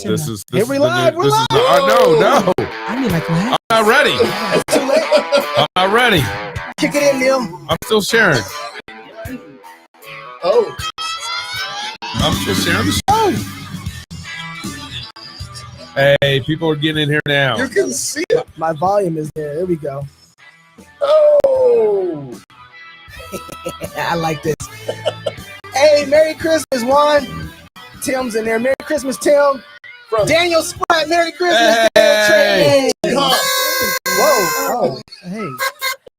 no. This is Here we live. We're live. No. I mean, like, what? I'm not ready. It's too late. I'm not ready. Kick it in, Neil. I'm still sharing. Oh. I'm still sharing the show. Hey, people are getting in here now. You can see it. My volume is there. There we go. Oh. I like this. Hey, Merry Christmas, Juan. Tim's in there. Merry Christmas, Tim. From Daniel Spratt. Merry Christmas, Hey. Trey. Whoa. Oh. Hey.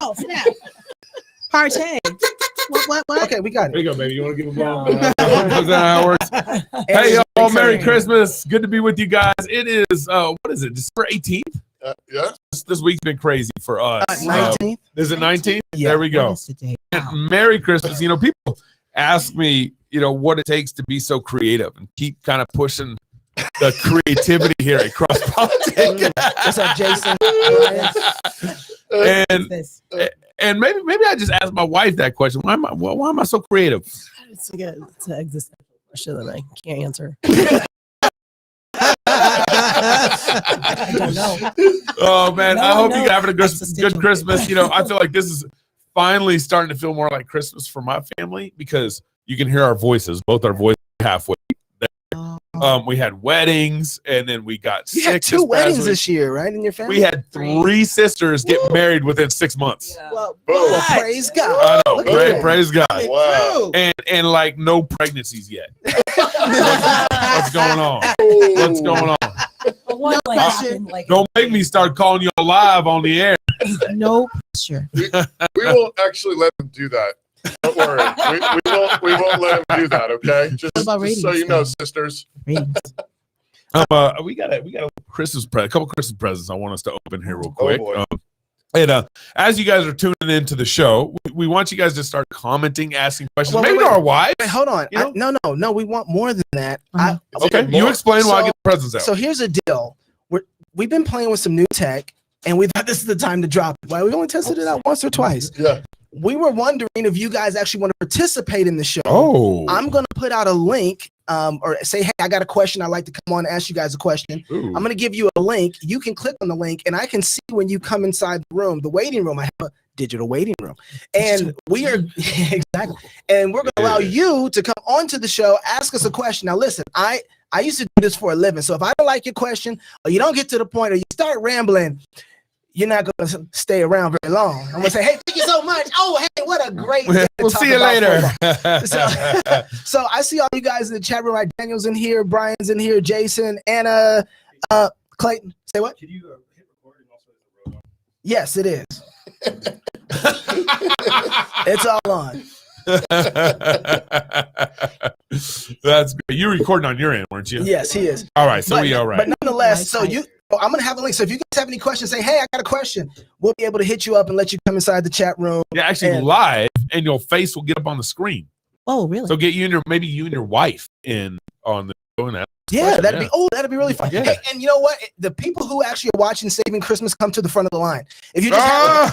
Oh, snap. Partay. What? Okay, we got There it. you go, baby. You want to give a blow? Is that how it works? Hey, y'all. Merry Christmas. Good to be with you guys. It is, what is it, December 18th? Yeah. This week's been crazy for us. 19th. Is it 19th? Yeah. There we go. What is today? Wow. Merry Christmas. You know, people ask me, what it takes to be so creative and keep kind of pushing the creativity here at Cross Politics. What's up, Jason? and maybe I just asked my wife that question. Why am I so creative? It's an existential question that I can't answer. I don't know. Oh man, I hope No, you're having a good existential. Christmas. I feel like this is finally starting to feel more like Christmas for my family because you can hear our voices, both our voices halfway. We had weddings, and then we got You had sick. two weddings this year, right, in your family? We had three sisters get married within 6 months. Well, Boom. praise God. I know, Look at that. praise God, Wow. and like no pregnancies yet. What's going on? What's going on? But what happened? Like, Don't make me start calling you live on the air. no pressure. We won't actually let them do that. Don't worry. We won't let them do that, okay? Just about so ratings, you know, though? sisters. Ratings. We got a couple Christmas presents I want us to open here real quick. boy. And as you guys are tuning into the show, we want you guys to start commenting, asking questions. Well, Maybe wait. to our wives. Wait, hold on. You know? No. We want more than that. Uh-huh. Okay, you explain why I get the presents out. So here's a deal. We've been playing with some new tech, and we thought this is the time to drop it. Well, we only tested it out once or twice. Yeah. We were wondering if you guys actually want to participate in the show. Oh, I'm going to put out a link or say, hey, I got a question. I'd like to come on and ask you guys a question. Ooh. I'm going to give you a link. You can click on the link, and I can see when you come inside the room, the waiting room. I have a digital waiting room. And we are, exactly. And we're going to allow you to come onto the show, ask us a question. Now, listen, I used to do this for a living. So if I don't like your question, or you don't get to the point, or you start rambling, you're not going to stay around very long. I'm going to say, hey, thank you so much. Oh, hey, what a great day to We'll talk see you about later. football. So I see all you guys in the chat room. Right, Daniel's in here, Brian's in here, Jason, Anna, Clayton. Say what? Can you hit record and also hit the road? Yes, it is. It's all on. That's great. You're recording on your end, weren't you? Yes, he is. All right, so we all right. But nonetheless, so I'm gonna have a link. So if you guys have any questions, say, hey, I got a question. We'll be able to hit you up and let you come inside the chat room. You're actually and- live, and your face will get up on the screen. Oh, really? So get you and maybe you and your wife in on the show and that. Yeah, Question, that'd be really fun. Yeah. Hey, and you know what? The people who actually are watching Saving Christmas come to the front of the line. If you just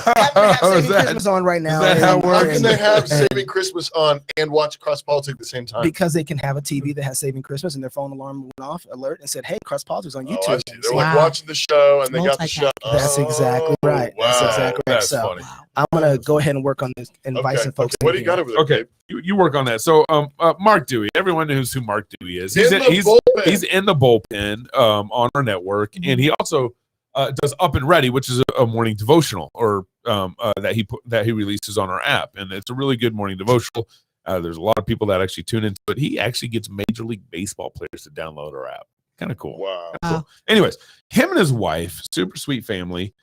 happen to have Is Saving that- Christmas on right now, that how it How works? can they have Saving Christmas on and watch Cross Politics at the same time? because they can have a TV that has Saving Christmas and their phone alarm went off, alert, and said, "Hey, Cross Politics on Oh, I YouTube." see. They're like watching the show and they got the show. That's exactly right. Wow. That's exactly right. That's So funny. I'm gonna go ahead and work on this, invite some folks. What in do you got here. over there? Okay, you work on that. So, Mark Dewey. Everyone knows who Mark Dewey is. He's in the bullpen on our network, and he also does Up and Ready, which is a morning devotional, or that he releases on our app, and it's a really good morning devotional. There's a lot of people that actually tune into it. He actually gets Major League Baseball players to download our app. Kind of cool. Wow. Cool. Anyways, him and his wife, super sweet family.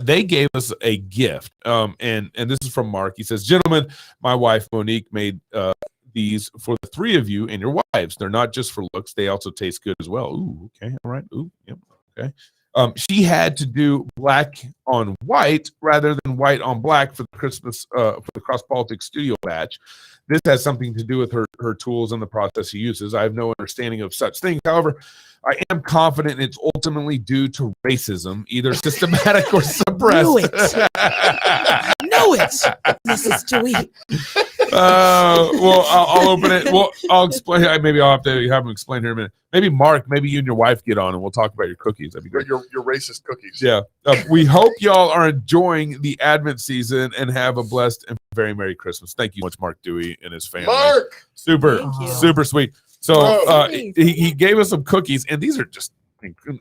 They gave us a gift, and this is from Mark. He says, "Gentlemen, my wife Monique made these for the three of you and your wives. They're not just for looks; they also taste good as well." Ooh, okay, all right. Ooh, yep, okay. She had to do black on white rather than white on black for the Christmas for the Cross Politics Studio batch. This has something to do with her tools and the process she uses. I have no understanding of such things. However, I am confident it's ultimately due to racism, either systematic or suppressed. Knew it. Knew it. Mrs. Dewey. Well, I'll open it. Well, I'll explain. Maybe I'll have to have him explain here in a minute. Maybe Mark, maybe you and your wife get on and we'll talk about your cookies. That'd be great. Your racist cookies. Yeah. We hope y'all are enjoying the Advent season and have a blessed and very Merry Christmas. Thank you so much, Mark Dewey and his family. Mark. Super, Thank you. super sweet. So Bro. he gave us some cookies, and these are just,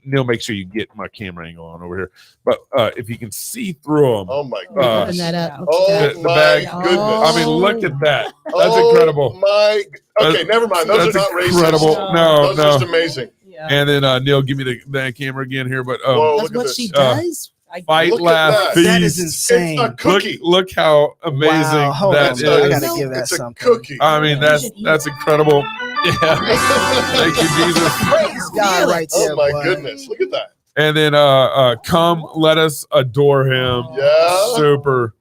Neil, make sure you get my camera angle on over here. But if you can see through them, Oh my We're god. putting that up. Oh the my bag. goodness. I mean, look at that. That's Oh incredible. My. Okay, never mind. Those That's are not racist. incredible. No, Those are no. just amazing. Yeah. And then Neil, give me the camera again here. But Whoa, That's look at what this. she Uh, does. fight, Look at laugh, that. feast. That is insane. It's a cookie. Look how amazing Wow, hold that on, is. I gotta give that It's a something. cookie. I mean, that's incredible. Yeah. Thank you, Jesus. Praise God, right there. Oh my boy. goodness. Look at that. And then come let us adore him. Yeah. Super.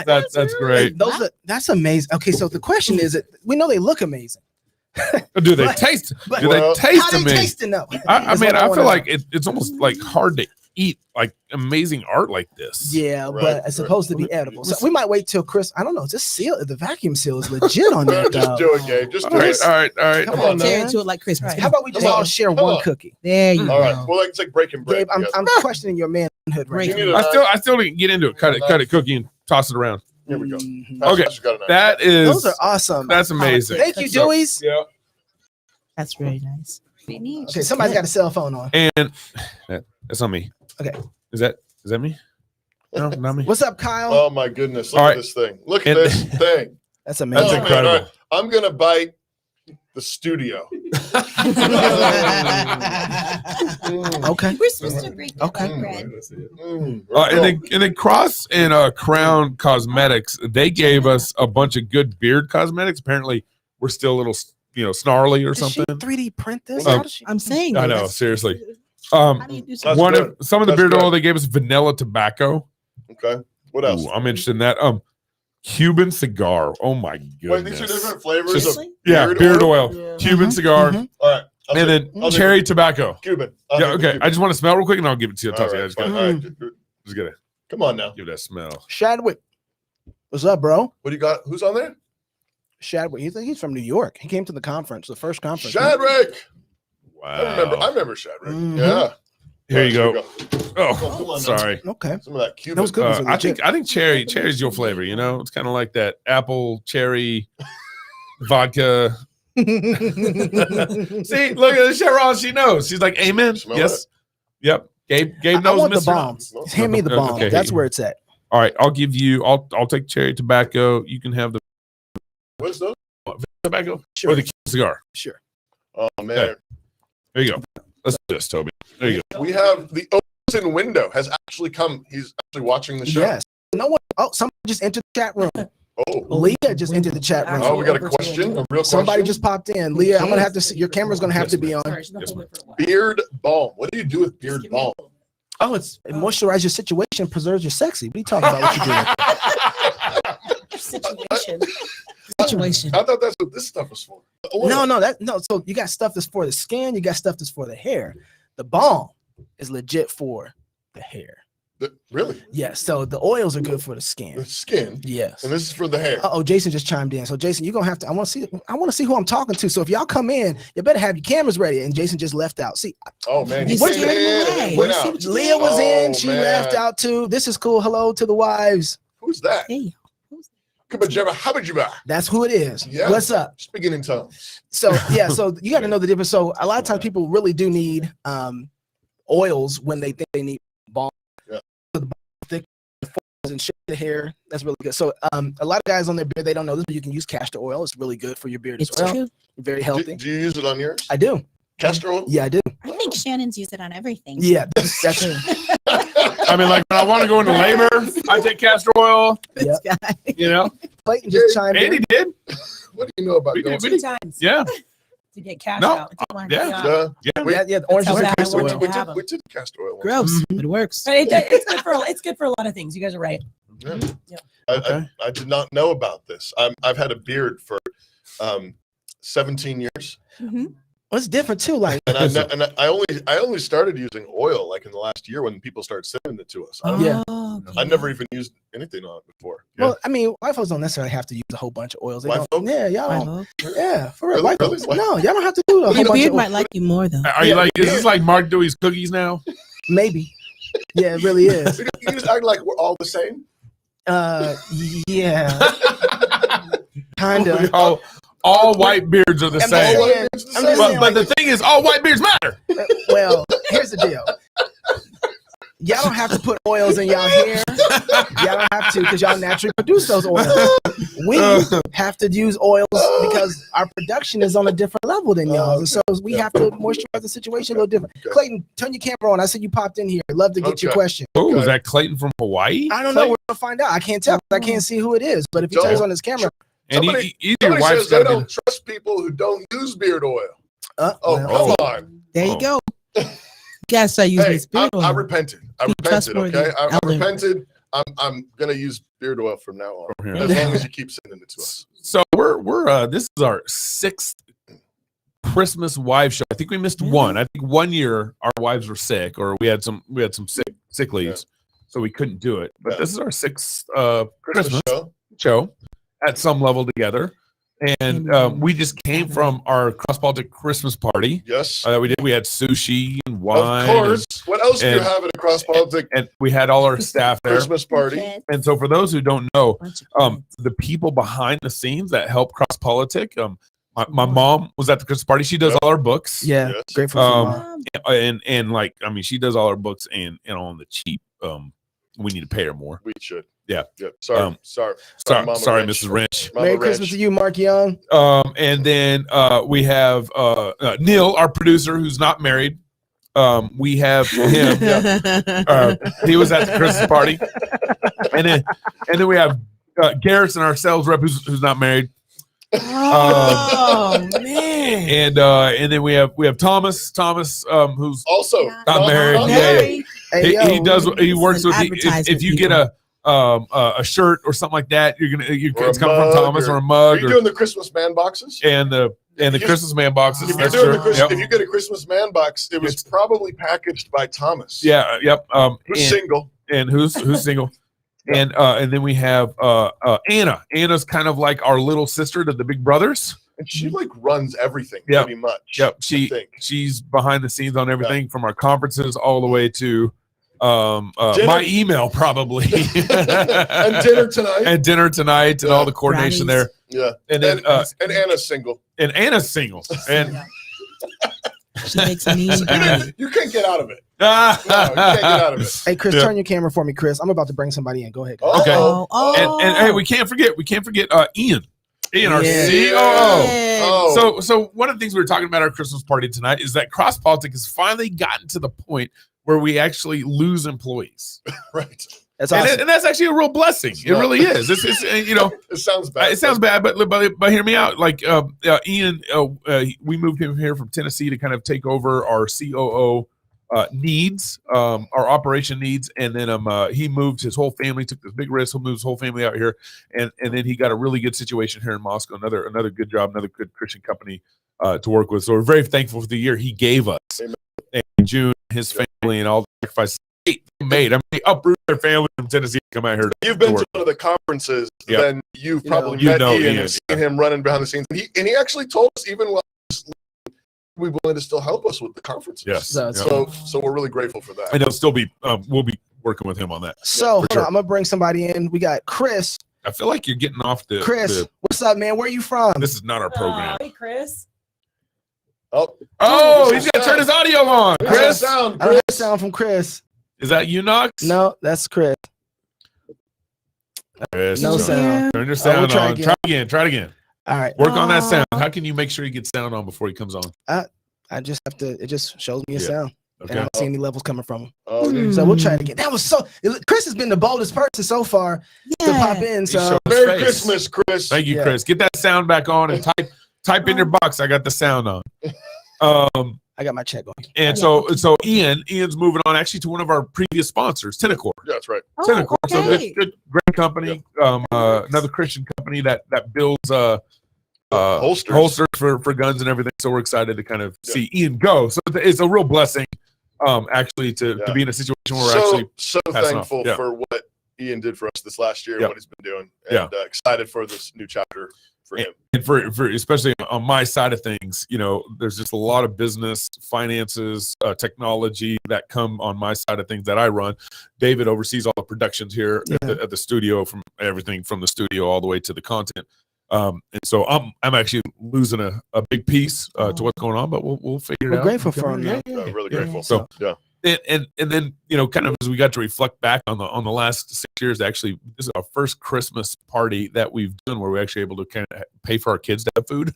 That's great. That's amazing. Okay, so the question is, we know they look amazing. Do they But- taste? but- Do they Well, taste How they amazing? tasting though? I Is mean, what I wanna feel know. like it's almost like hard to eat like amazing art like this. Yeah, Right, but it's right. supposed to be edible. So we might wait till Chris. I don't know. Just seal the vacuum seal is legit on that. Just Though. do it, Gabe. Just All do right, it. all right, all right. Come on, Tear man. into it like Christmas. How about we just Come all on, share come one on. cookie? There you All right. go. Well, it's like breaking bread. Gabe, I'm together. questioning your manhood right Break now. You need I still didn't get into it. Cut it, cookie, and toss it around. Here we go. Mhm. Okay. Pastor's got a knife. That is Those are awesome. that's amazing. Thank you, So- Dewey's. Yeah. That's very nice. Okay, somebody's got a cell phone on. And that's not me. Okay. Is that me? No, not me. What's up, Kyle? Oh my goodness. Look All at right. this thing. Look at And- this thing. That's That's amazing. Oh, man. incredible. All right. I'm going to bite the studio. Okay. We're supposed to break Okay. that bread. Mm. And then Cross and Crown Cosmetics, they gave us a bunch of good beard cosmetics. Apparently, we're still a little, snarly or Did she something. 3D print this? Um, How did she- I'm saying. I know, that's- seriously. How do you do That's something? One good. of some of the That's beard good. oil they gave us vanilla tobacco. Okay. What else? Ooh, I'm interested in that. Cuban cigar. Oh my goodness. Wait, these are different flavors of Seriously? Yeah, beard oil. Yeah. Cuban cigar, Mhm. All right. I'll and take- then I'll take cherry tobacco. Cuban. I'll Yeah, take okay. Cuban. I just want to smell real quick, and I'll give it to you. I'll All toss it. right, I just fine. gotta, All right. just gotta Come on now. give that smell. Shadwick. What's up, bro? What do you got? Who's on there? Shadwick. He's from New York. He came to the conference, the first conference. Shadrick. Wow. I remember Shadrick. Mhm. Yeah. Here you All go. right, come Oh, on now. sorry. Okay. Some of that Cuban. Those cookies are I legit. think cherry's your flavor. It's kind of like that apple cherry vodka. See, look at the Sharon. She knows. She's like, "Amen." Smell Yes. Yep. Gabe I knows. want the Mr. bomb. No. Hand me the bomb. Okay. That's where it's at. All right, I'll give you. I'll take cherry tobacco. You can have the What's those? tobacco Sure. or the cigar. Sure. Oh man, Okay. There you go. Let's do this, Toby. There you go. we have the open window has actually come. He's actually watching the show. Yes. No one. Oh, somebody just entered the chat room. Oh, Leah just entered the chat room. oh, we got a question. A real Somebody question. just popped in. Leah, I'm gonna have to see. Your camera's gonna have to be on. Yes, ma'am. Beard balm. What do you do with beard balm? Oh, it moisturizes your situation, preserves your sexy. What are you talking about? What you doing? Situation. Situation. I thought that's what this stuff was for. The oil. No. So you got stuff that's for the skin. You got stuff that's for the hair. The balm is legit for the hair. Really? Yes. So the oils are good for the skin. The skin. Yes. And this is for the hair. Oh, Jason just chimed in. So Jason, you're gonna have to. I want to see who I'm talking to. So if y'all come in, you better have your cameras ready. And Jason just left out. See, Oh man, You he came scared him in away. and went You see out. what you Leah was in. Oh, She man. left out too. This is cool. Hello to the wives. Who's that? Hey. Kabajaba, habajaba. That's who it is. Yeah. What's up? Speaking in tongues. So yeah, so you got to know the difference. So a lot of times people really do need oils when they think they need balm. Yeah. The balm thick and shape the hair. That's really good. So a lot of guys on their beard, they don't know this, but you can use castor oil. It's really good for your beard It's as well. true. Very Do, healthy. do you use it on yours? I do. Castor oil? Yeah, I do. I think Shannon's used it on everything. Yeah, that's true. I mean, like when I want to go into labor, I take castor oil. Yeah. Clayton just chimed Andy in. did. What do you know about We going? did. Two times Yeah. to get cash No. out. If you want Yeah. to Yeah. Yeah. Yeah, the orange That's is how castor bad We it oil. was. did, have 'em. we did castor oil. once. Gross, but it works. But it's good for a lot of things. You guys are right. Yeah. Yeah. Okay. I did not know about this. I've had a beard for 17 years. Mhm. It's different too. Like, And I only started using oil like in the last year when people started sending it to us. Yeah. I never even used anything on it before. well, I mean, white folks don't necessarily have to use a whole bunch of oils. They White don't, folk? yeah, y'all don't. Yeah, for real. Really? White Really? folks. No, y'all don't have to do a whole Your bunch beard of might like you more though. Are you like? Is this like Mark Dewey's cookies now? maybe. Yeah, it really is. You just act like we're all the same. Yeah, kind of. All white beards are the I'm just same. saying- I'm just saying, But like, the thing is, all white beards matter. well, here's the deal. Y'all don't have to put oils in y'all hair. Y'all don't have to because y'all naturally produce those oils. We have to use oils because our production is on a different level than y'all. And so we have to moisturize the situation a little different. Okay. Clayton, turn your camera on. I said you popped in here. I'd love to get your Okay. question. Oh, is that Clayton from Hawaii? I don't know. We're gonna find out. I can't tell. I can't see who it is. But if he Joel. turns on his camera, And Somebody- either your Somebody wife's says they got to don't trust people who don't use beard oil. well, Come on. There you Oh. go. You gotta start using Hey, this beard oil. I repented. I Be repented. trustworthy, Okay, I elder. repented. I'm gonna use beard oil from now on, From as here. long as you keep sending it to us. So we're this is our 6th Christmas wife show. I think we missed one. I think one year our wives were sick, or we had some sick leaves, so we couldn't do it. But Yeah. this is our 6th Christmas show. show at some level together, and we just came from our Cross Baltic Christmas party Yes, that we did. We had sushi and of wine, course. What else do you and- have at a Cross Baltic and we had all our staff there. Christmas party? Kids. And so, for those who don't know, Bunch of the people behind the scenes that help Cross Politic, my mom was at the Christmas party. She does all our books, yeah, Yes. grateful for Um, mom. and like I mean, she does all our books and on the cheap. We need to pay her more. We should. Yeah. Sorry. Sorry. Sorry, Mama Mrs. Wrench. Mama Merry Wrench. Christmas to you, Mark Young. And then we have Neil, our producer, who's not married. We have him. He was at the Christmas party, and then we have Garrison, our sales rep, who's not married. Oh man. And then we have Thomas, who's Also, Yeah. not married. not Yeah, married. Hey, he yo, does. He works an with. If you get a shirt or something like that, you're Or a it's coming from mug Thomas or a Are mug you or, doing the Christmas man boxes? and the If you- Christmas man boxes. If you're That's doing true. the Yep. if you get a Christmas man box, it was It's- probably packaged by Thomas. Yeah. Yep. Who's And, single? and who's single. And then we have Anna. Anna's kind of like our little sister to the big brothers. And she like runs everything Yep. pretty much. Yep. I think. She's behind the scenes on everything from our conferences all the way to Dinner. my email probably And dinner tonight. and dinner tonight and Yeah. all the coordination Brownies. there. Yeah. And then And Anna's single. and Anna's single. And She makes me brownie. You can't get out of it. No, you can't get out of it. Hey, Chris, Yeah. turn your camera for me, Chris. I'm about to bring somebody in. Go ahead. Oh, Okay. Oh, and hey, we can't forget Ian. Ian, our Yeah. COO. Oh. So one of the things we were talking about at our Christmas party tonight is that Cross Politic has finally gotten to the point where we actually lose employees, right. That's and, awesome. and that's actually a real blessing. It really is. It's It sounds bad. it sounds bad, but hear me out. Like Ian, we moved him here from Tennessee to kind of take over our COO needs, our operation needs, and then he moved his whole family, took this big risk, he'll move his whole family out here, and then he got a really good situation here in Moscow, another good job, another good Christian company to work with. So we're very thankful for the year he gave us. Amen. And June, his family, and all the sacrifices they made. I mean, they uprooted their family from Tennessee to come out here. You've been work. to one of the conferences, Yeah. then you've probably You met know Ian Ian, and seen him running behind the scenes. And he actually told us, even while we willing to still help us with the conferences. Yes. That's Yeah. So we're really grateful for that. And he'll still be. We'll be working with him on that. So for hold sure. on, I'm gonna bring somebody in. We got Chris. I feel like you're getting off the. Chris, what's up, man? Where you from? This is not our program. Hey, Chris. Oh, Oh, Chris he's got to turn his audio on. Chris, Chris, sound, I don't have Chris. sound from Chris. is that you, Knox? No, that's Chris. Chris, No turn- sound. Turn your we'll sound try on. again. Try it again. All right. Work on that Aw. sound. How can you make sure he gets sound on before he comes on? I just have to. It just shows me a Yeah. sound, and I Okay. don't see any levels coming from him. Oh, Hmm. So we'll try it again. That was so. Chris has been the boldest person so far to pop in. He So showed his Merry face. Christmas, Chris. Thank you, Yeah. Chris. Get that sound back on and type in your box. I got the sound on. I got my check going. And so Ian's moving on actually to one of our previous sponsors, Tenacor. Yeah, that's right. Tenacor. So okay. good, great company. Another Christian company that builds Holsters. for guns and everything. So we're excited to kind of see Ian go. So it's a real blessing, actually, to be in a situation where we're actually so passing off. thankful Yeah. for what Ian did for us this last year, and Yeah. what he's been doing, and excited for this new chapter for him. And for especially on my side of things, there's just a lot of business, finances, technology that come on my side of things that I run. David oversees all the productions here at the studio, from everything from the studio all the way to the content. And so I'm actually losing a big piece to what's going on, but we'll figure it We're out. grateful for him. Really grateful. So Yeah. and then kind of as we got to reflect back on the last 6 years, actually this is our first Christmas party that we've done where we're actually able to kind of pay for our kids to have food.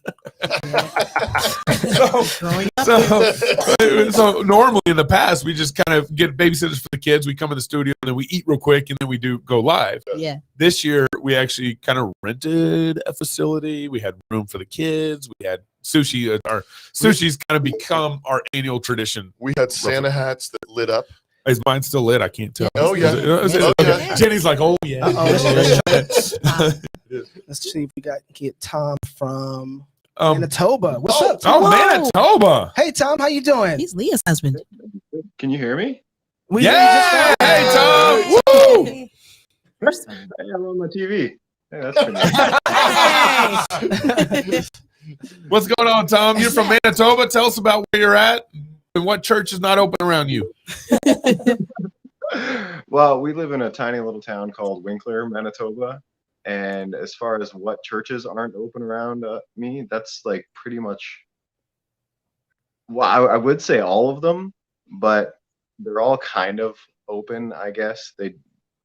so normally in the past we just kind of get babysitters for the kids, we come in the studio and then we eat real quick and then we do go live. Yeah. This year we actually kind of rented a facility, we had room for the kids, we had sushi. Our sushi's kind of become our annual tradition. We had Santa hats that lit up. Is mine still lit? I can't tell. Oh, yeah. Is it? Oh, Okay. yeah. Jenny's like, oh yeah. Let's see if we get Tom from Um, Manitoba. What's up, oh, Tom? Manitoba. Hey, Tom, how you doing? He's Leah's husband. Can you hear me? We Yeah. Hey, Tom. Woo. First one. Hey, I'm on my TV. Hey, that's pretty nice. What's going on, Tom? You're from Manitoba. Tell us about where you're at and what church is not open around you. Well, we live in a tiny little town called Winkler, Manitoba. And as far as what churches aren't open around me, that's like pretty much, well, I would say all of them, but they're all kind of open, I guess.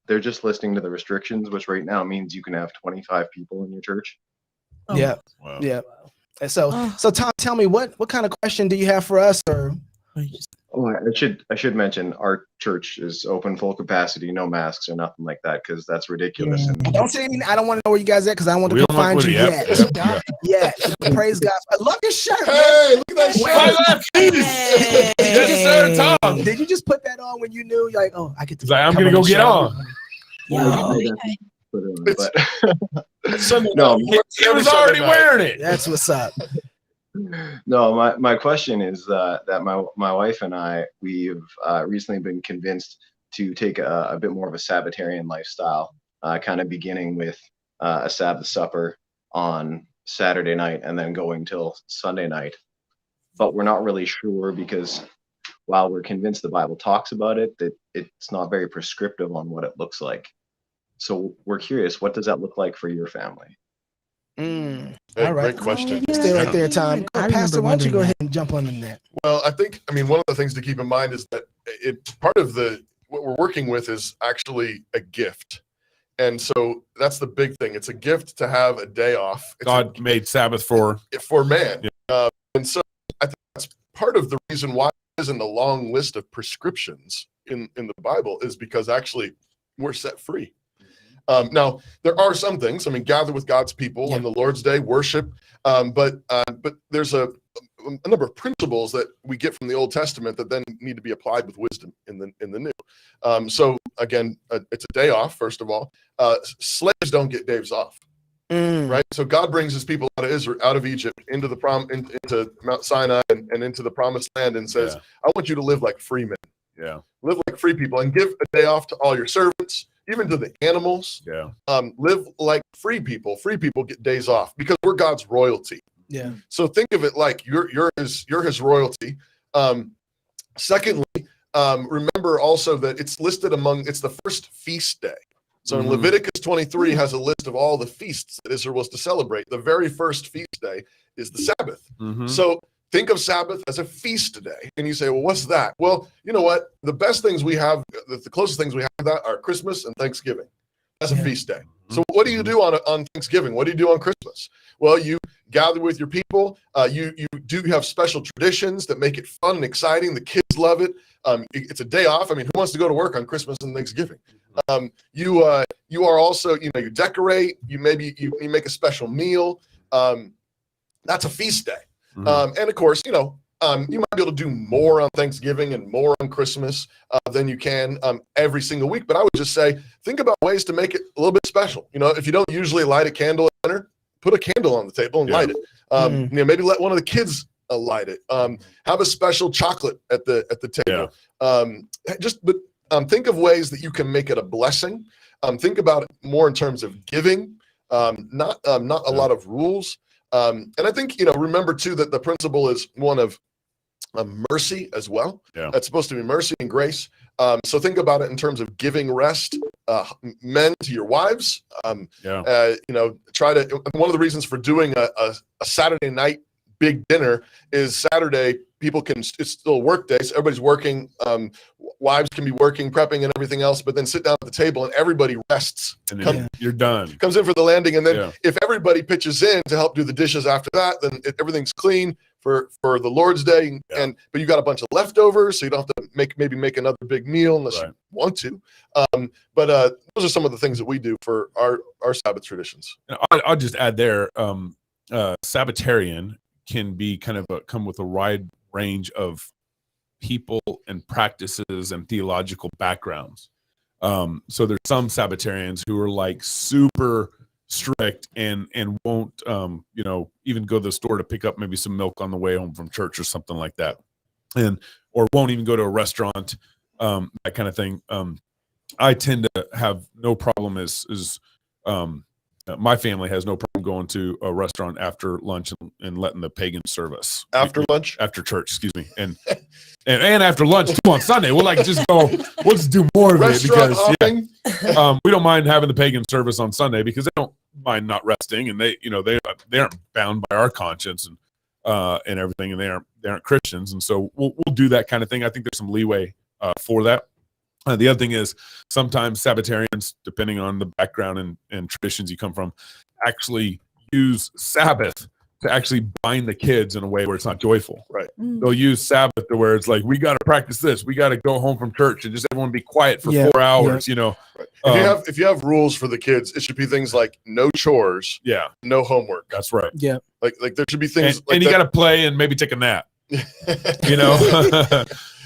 They're just listening to the restrictions, which right now means you can have 25 people in your church. Yeah. Wow. Yeah. And so Tom, tell me what kind of question do you have for us, or Oh, I should mention our church is open full capacity, no masks or nothing like that, because that's ridiculous. Yeah. And don't say anything. I don't want to know where you guys at because I don't want to We go don't find like you where you yet. at. Yeah. Praise God. I love your shirt. Man. Hey, look at that Wait, shirt. Yes, sir, Tom. Did you just put that on when you knew, like, oh, I get to? He's like, I'm come gonna go the get show? on. but no, He was already wearing it. That's what's up. no. My question is that my wife and I, we've recently been convinced to take a bit more of a Sabbatarian lifestyle, kind of beginning with a Sabbath supper on Saturday night and then going till Sunday night. But we're not really sure because while we're convinced the Bible talks about it, that it's not very prescriptive on what it looks like. So we're curious, what does that look like for your family? Hey, All right. great question. Stay right there, Tom. I remember Pastor, why don't you go wondering ahead and jump on in there? Well, I mean, one of the things to keep in mind is that part of what we're working with is actually a gift. And so that's the big thing. It's a gift to have a day off. It's God made Sabbath for man. And so I think that's part of the reason why it isn't a long list of prescriptions in the Bible, is because actually we're set free. Now, there are some things, I mean, gather with God's people on the Lord's Day, worship, but there's a number of principles that we get from the Old Testament that then need to be applied with wisdom in the New. So again, it's a day off, first of all. Slaves don't get days off, right? So God brings his people out of Israel, out of Egypt, into into Mount Sinai and into the promised land, and says, I want you to live like free men. Yeah. Live like free people and give a day off to all your servants, even to the animals. Yeah. Live like free people. Free people get days off because we're God's royalty. Yeah. So think of it like you're his royalty. Secondly, remember also that it's listed it's the first feast day. So in Leviticus 23 has a list of all the feasts that Israel was to celebrate. The very first feast day is the Sabbath. So think of Sabbath as a feast day. And you say, well, what's that? Well, you know what? The best things we have, the closest things we have to that are Christmas and Thanksgiving. That's a feast day. So what do you do on Thanksgiving? What do you do on Christmas? Well, you gather with your people. You do have special traditions that make it fun and exciting. The kids love it. It's a day off. I mean, who wants to go to work on Christmas and Thanksgiving? You are also, you decorate. You make a special meal. That's a feast day. And of course, you might be able to do more on Thanksgiving and more on Christmas than you can every single week. But I would just say, think about ways to make it a little bit special. If you don't usually light a candle at dinner, put a candle on the table and Yeah. light it. Maybe let one of the kids light it. Have a special chocolate at the table. Think of ways that you can make it a blessing. Think about it more in terms of giving, not a lot of rules. And I think, remember too, that the principle is one of mercy as well. Yeah. That's supposed to be mercy and grace. So think about it in terms of giving rest, men to your wives. Try to, one of the reasons for doing a Saturday night big dinner is Saturday. People can, it's still work day, so everybody's working. Wives can be working, prepping and everything else, but then sit down at the table and everybody rests. And then you're done. Comes in for the landing, and then if everybody pitches in to help do the dishes after that, then everything's clean for the Lord's Day. But you got a bunch of leftovers, so you don't have to make another big meal unless you want to. But those are some of the things that we do for our Sabbath traditions. I'll just add there, Sabbatarian can be come with a wide range of people and practices and theological backgrounds. So there's some Sabbatarians who are like super strict and won't even go to the store to pick up maybe some milk on the way home from church or something like that, or won't even go to a restaurant, that kind of thing. I tend to have no problem my family has no problem going to a restaurant after lunch and letting the pagan serve us after lunch, after church, excuse me, and after lunch too on Sunday. We'll just go. We'll just do more of it because we don't mind having the pagan service on Sunday because they don't mind not resting, and they aren't bound by our conscience and everything, and they aren't Christians, and so we'll do that kind of thing. I think there's some leeway for that. The other thing is sometimes Sabbatarians, depending on the background and traditions you come from, actually use Sabbath to actually bind the kids in a way where it's not joyful. Right. They'll use Sabbath to where it's like, we got to practice this. We got to go home from church and just everyone be quiet for 4 hours, Right. If you have rules for the kids, it should be things like no chores, no homework. That's right. Yeah. Like there should be things and you got to play and maybe take a nap.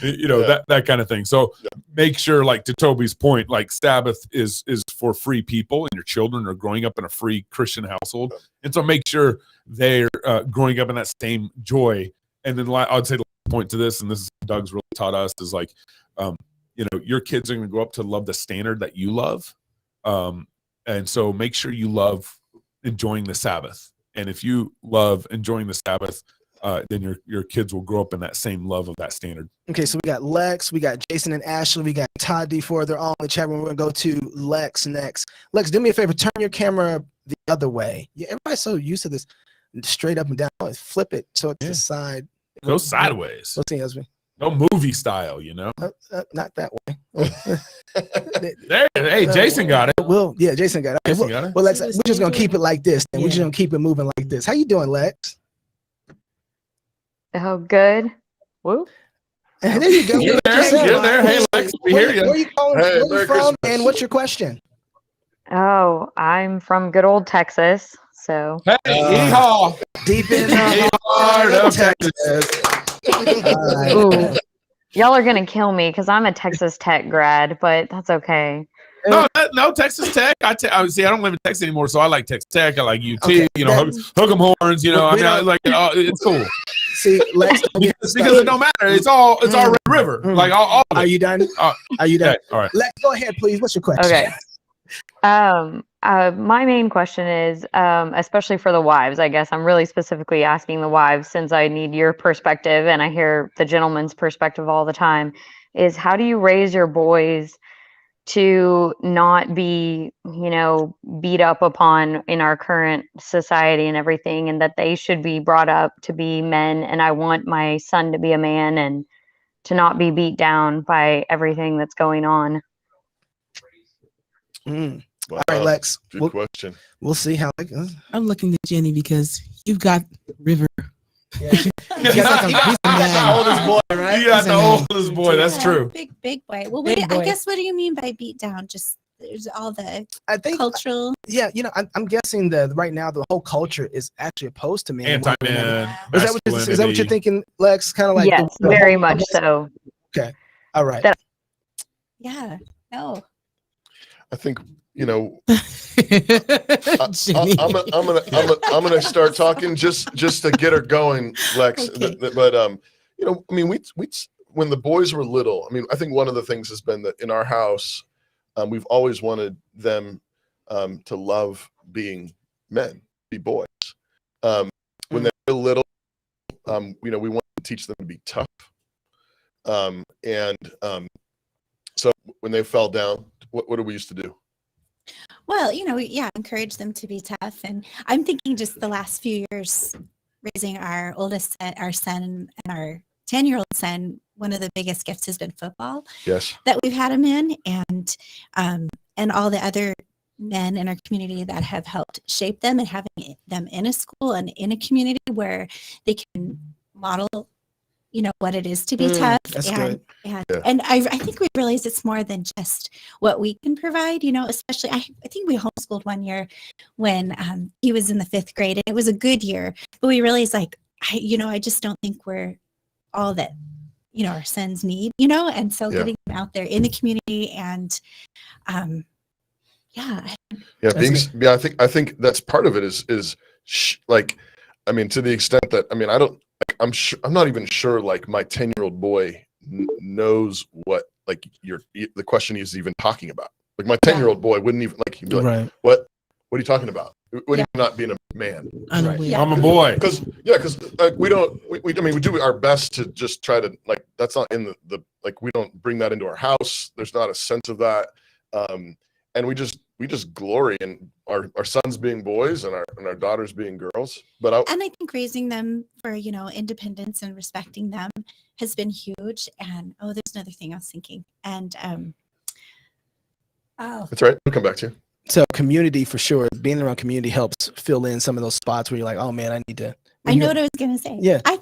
That kind of thing. So make sure, like to Toby's point, like Sabbath is for free people, and your children are growing up in a free Christian household, and so make sure they're growing up in that same joy. And then I'd say the point to this, and this is Doug's really taught us, is like, your kids are going to grow up to love the standard that you love, and so make sure you love enjoying the Sabbath. And if you love enjoying the Sabbath, then your kids will grow up in that same love of that standard. Okay, so we got Lex, we got Jason and Ashley, we got Todd D4. They're all in the chat room. We're going to go to Lex next. Lex, do me a favor. Turn your camera the other way. Yeah, everybody's so used to this straight up and down. Let's flip it so it's the side. Go sideways. Let's see, husband. No movie style, Not that way. Hey, Jason got it. Well, yeah, Jason got it. Okay, Jason got it. Well, Lex, we're just going to keep it like this. And we're just going to keep it moving like this. How you doing, Lex? Oh, good. Woo. There you go. You're there. Hey, Lex, we hear you. Where are you calling Hey, where Merry you from? Christmas. And what's your question? Oh, I'm from good old Texas. So Hey, yeehaw. Deep in the Heart of Texas. All right. ooh, y'all are gonna kill me because I'm a Texas Tech grad, but that's okay. No, Texas Tech. I don't live in Texas anymore, so I like Texas Tech. I like UT. Okay, hook 'em horns. I like it's cool See, Lex, because it don't matter. It's all Red River. Like all of Are it. you done? Are you done? Okay, all right. Lex, go ahead, please. What's your question? Okay. My main question is, especially for the wives, I guess I'm really specifically asking the wives since I need your perspective and I hear the gentleman's perspective all the time, is how do you raise your boys to not be, beat up upon in our current society and everything, and that they should be brought up to be men. And I want my son to be a man and to not be beat down by everything that's going on. Wow, All right, Lex. Good question. We'll see how it goes. I'm looking to Jenny because you've got River. Yeah. He's like a he's a man. oldest boy, right? You got He's the a man. oldest boy. That's true. Big boy. Well, Big boy. I guess what do you mean by beat down? Just there's all the I think, cultural. yeah, I'm guessing that right now the whole culture is actually opposed to men. and women. Anti-man. Is that what you're thinking, Lex? Kind of like Yes, the very whole- much so. All right. That- Yeah. No. I think you know, Jimmy. I'm gonna start talking just to get her going, Lex. Okay. But you know, I mean, we when the boys were little, I mean, I think one of the things has been that in our house, we've always wanted them to love being men, be boys. When they're little, you know, we want to teach them to be tough. So when they fell down, what do we used to do? Well, you know, yeah, encourage them to be tough. And I'm thinking just the last few years raising our oldest son, our son and our 10-year-old son, one of the biggest gifts has been football Yes. that we've had him in, and all the other men in our community that have helped shape them, and having them in a school and in a community where they can model, you know, what it is to be tough. that's and good. and, Yeah. and I think we realize it's more than just what we can provide, you know, especially I think we homeschooled one year when he was in the 5th grade, and it was a good year, but we realized like, I just don't think we're all that, you know, our sons need, you know, and so Yeah. getting them out there in the community and yeah. Yeah, That's being, yeah, I think that's part of it is like, I mean, to the extent that, I mean, I don't, like, I'm not even sure like my 10-year-old boy knows what like the question he's even talking about. Like my 10-year-old boy wouldn't even like, he'd be like, Right. what are you talking about? What do Yeah. you not being a man? Unaware. Yeah. I'm a boy. Because we don't, I mean, we do our best to just try to like, that's not in the like, we don't bring that into our house. There's not a sense of that. And we just glory in our sons being boys and our daughters being girls. But And I think raising them for, you know, independence and respecting them has been huge. And there's another thing I was thinking. And that's right. We'll come back to you. So community for sure. Being around community helps fill in some of those spots where you're like, oh man, I need to. I know what I was gonna say. Yeah. I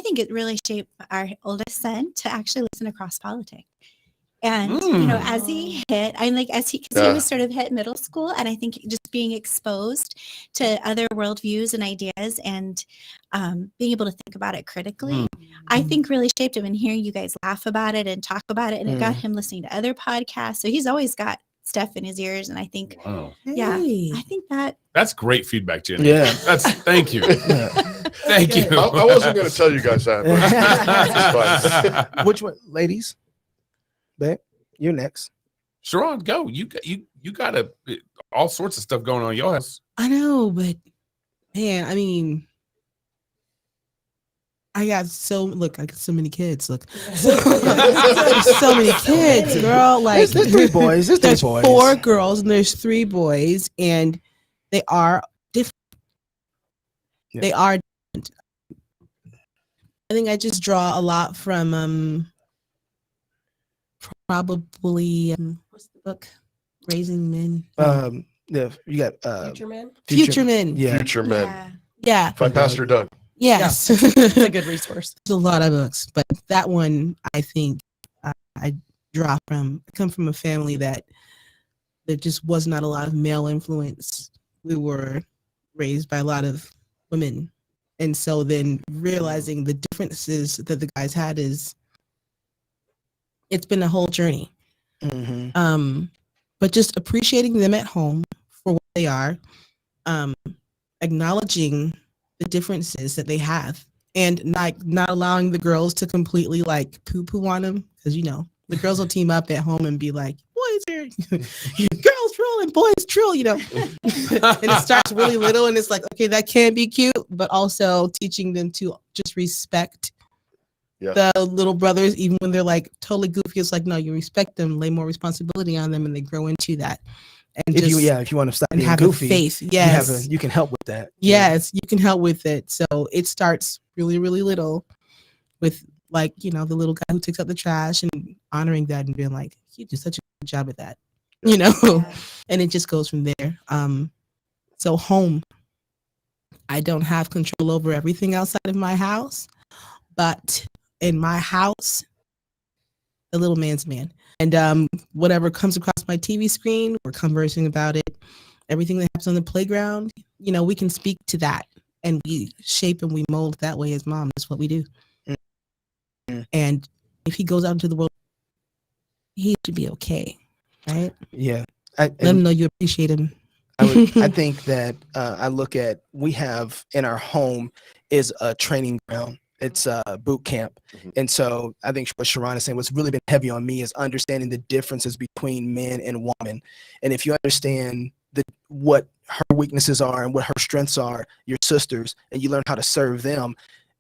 think it really shaped our oldest son to actually listen across politics. And you know, as he hit, because he was sort of hit middle school, and I think just being exposed to other worldviews and ideas, and being able to think about it critically, I think really shaped him. And hearing you guys laugh about it and talk about it, and it got him listening to other podcasts. So he's always got stuff in his ears, and I think, Wow. yeah, Hey. I think that That's great feedback, Jenny. Yeah. Thank you. Thank you. I wasn't going to tell you guys that. But it's fine. Which one, ladies? Babe, you're next. Sharon, go. You got all sorts of stuff going on in your house. I know, but man, I mean, I got so many kids. Look, so many kids, girl. Like There's 3 boys. There's 3 boys. 4 girls and there's 3 boys, and they are different. Yeah. They are different. I think I just draw a lot from probably what's the book? Raising Men. Yeah, you got Future Men. Future Men. Yeah. Future men. yeah. Yeah. Find Pastor Doug. Yes. It's a good resource. There's a lot of books, but that one I think I come from a family that there just was not a lot of male influence. We were raised by a lot of women, and so then realizing the differences that the guys had it's been a whole journey. But just appreciating them at home for what they are, acknowledging the differences that they have, and not allowing the girls to completely like poo-poo on them, because you know the girls will team up at home and be like, boys are girls rule and boys drill, you know. And it starts really little, and it's like, okay, that can be cute, but also teaching them to just respect the little brothers, even when they're like totally goofy. It's like, no, you respect them, lay more responsibility on them, and they grow into that. And if you want to stop and being have goofy, faith, yes, you can help with that. yes, you can help with it. So it starts really, really little, with like, you know, the little guy who takes out the trash and honoring that and being like, you do such a good job at that, you know. And it just goes from there. So home, I don't have control over everything outside of my house, but in my house, the little man's man. And whatever comes across my TV screen, we're conversing about it. Everything that happens on the playground, you know, we can speak to that, and we shape and we mold that way as mom. That's what we do. And if he goes out into the world, he should be okay, right? Yeah. Let them know you appreciate them. I think that I look at we have in our home is a training ground. It's a boot camp. And so I think what Sharon is saying, what's really been heavy on me is understanding the differences between men and women. And if you understand what her weaknesses are and what her strengths are, your sisters, and you learn how to serve them,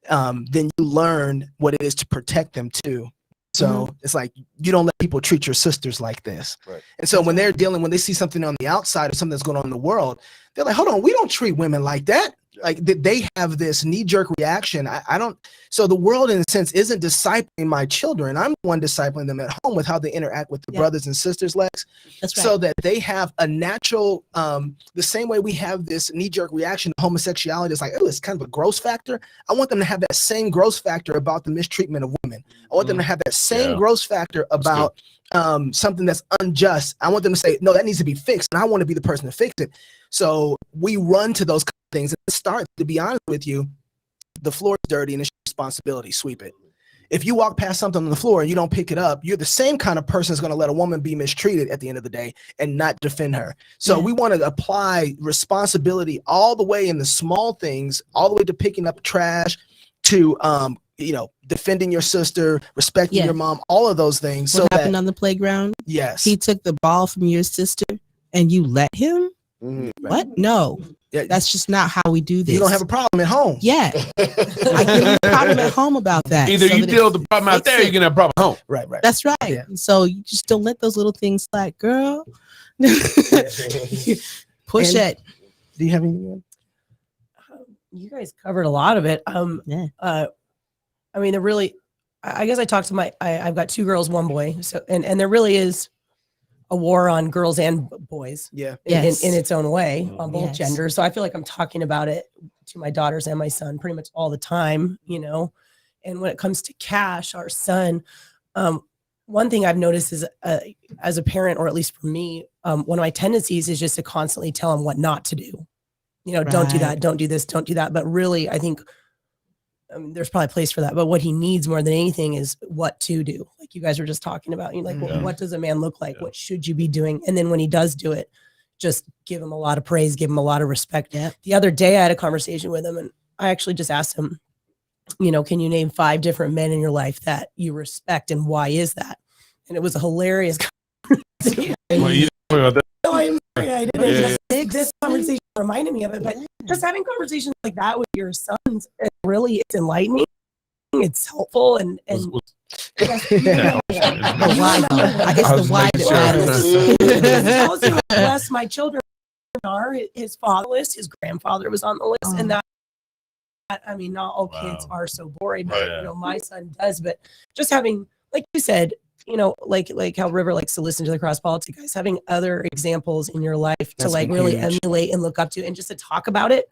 then you learn what it is to protect them too. So it's like you don't let people treat your sisters like this. Right. And so when they see something on the outside or something that's going on in the world, they're like, hold on, we don't treat women like that. Like they have this knee-jerk reaction. I don't. So the world, in a sense, isn't discipling my children. I'm the one discipling them at home with how they interact with their brothers and sisters, Lex. That's right. So that they have a natural, the same way we have this knee-jerk reaction to homosexuality. It's like, oh, it's kind of a gross factor. I want them to have that same gross factor about the mistreatment of women. I want them to have that same gross factor about something that's unjust. I want them to say, no, that needs to be fixed. And I want to be the person to fix it. So we run to those things and start, to be honest with you, the floor is dirty and it's your responsibility. Sweep it. If you walk past something on the floor and you don't pick it up, you're the same kind of person that's going to let a woman be mistreated at the end of the day and not defend her. So we want to apply responsibility all the way in the small things, all the way to picking up trash, to defending your sister, respecting your mom, all of those things. What happened on the playground? Yes. He took the ball from your sister and you let him? What? No. That's just not how we do this. You don't have a problem at home. Yeah. I give you a problem at home about that. Either you deal with the problem out there, or you're gonna have a problem at home. Right. That's right. And so you just don't let those little things slide, girl. Push it. Do you have anything? You guys covered a lot of it. I mean, I guess I talked to I've got 2 girls, 1 boy. So, and there really is a war on girls and boys. Yeah. In its own way on both genders. So I feel like I'm talking about it to my daughters and my son pretty much all the time, and when it comes to Cash, our son, one thing I've noticed is as a parent, or at least for me, one of my tendencies is just to constantly tell him what not to do. Don't do that, don't do this, don't do that. But really, I think there's probably a place for that. But what he needs more than anything is what to do. Like you guys were just talking about, well, what does a man look like? What should you be doing? And then when he does do it, just give him a lot of praise, give him a lot of respect. Yeah. The other day I had a conversation with him and I actually just asked him, can you name 5 different men in your life that you respect and why is that? And it was a hilarious conversation. This conversation reminded me of it, but just having conversations like that with your sons, it's enlightening. It's helpful and I guess the why that matters. Bless my children are his father list, his grandfather was on the list, and that I mean, not all kids are so boring, but my son does. But just having, like you said, like how River likes to listen to the Cross Politic guys, having other examples in your life to really emulate and look up to, and just to talk about it,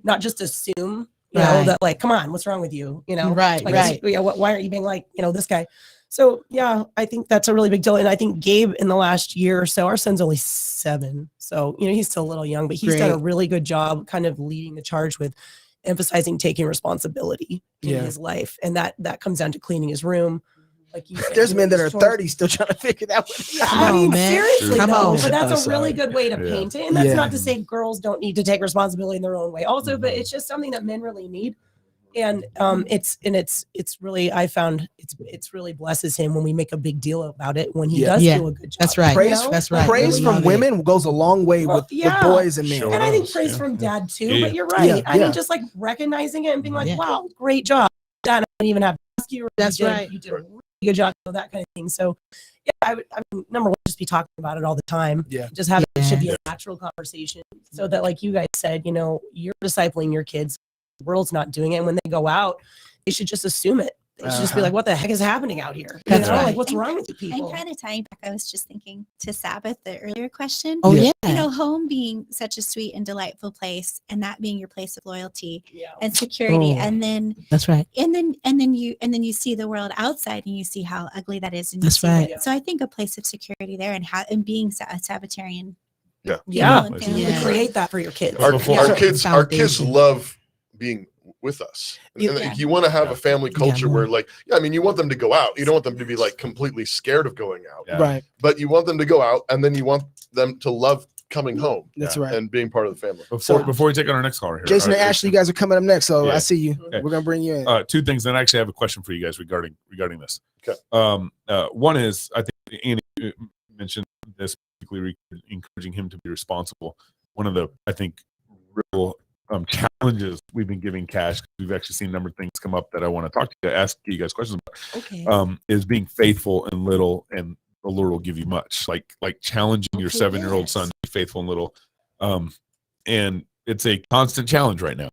not just assume, that like, come on, what's wrong with you? Why aren't you being like, this guy? So yeah, I think that's a really big deal. And I think Gabe in the last year or so, our son's only 7. So, he's still a little young, but he's done a really good job kind of leading the charge with emphasizing taking responsibility in his life. And that comes down to cleaning his room. Like there's men that are 30 still trying to figure that one out. Seriously, but that's a really good way to paint it. And that's not to say girls don't need to take responsibility in their own way also, but it's just something that men really need. And it's really, I found it's really blesses him when we make a big deal about it, when he does do a good job. That's right. Praise from women goes a long way with boys and men. And I think praise from dad too, but you're right. I mean, just like recognizing it and being like, wow, great job. Dad, I didn't even have to ask you. That's right. You did a really good job, that kind of thing. So I mean, number one, just be talking about it all the time. Yeah. Just have it should be a natural conversation so that, like you guys said, you're discipling your kids. The world's not doing it. And when they go out, they should just assume it. They should just be like, what the heck is happening out here? That's right. Like, what's wrong with you people? And kind of tying back, I was just thinking to Sabbath, the earlier question. Oh, yeah. Home being such a sweet and delightful place, and that being your place of loyalty and security. And then that's right. And then you see the world outside and you see how ugly that is. And that's right. So I think a place of security there and being a Sabbatarian. To create that for your kids. Our kids love being with us. You- And you want to have a family culture more. where, like, I mean, you want them to go out. You don't want them to be like completely scared of going out, Yeah. Right. but you want them to go out, and then you want them to love coming home That's Yeah. right. and being part of the family. Before we take on our next caller here, Jason and Ashley, you guys are coming up next, so Yeah. I see you. Okay. We're gonna bring you in. two things. Then I actually have a question for you guys regarding this. Okay. One is, I think Andy mentioned this, particularly encouraging him to be responsible. One of the, I think, real challenges we've been giving Cash, we've actually seen a number of things come up that I want to talk to you, ask you guys questions about. Okay. Is being faithful in little, and the Lord will give you much. Like challenging your Okay, 7-year-old yes. son to be faithful in little, and it's a constant challenge right now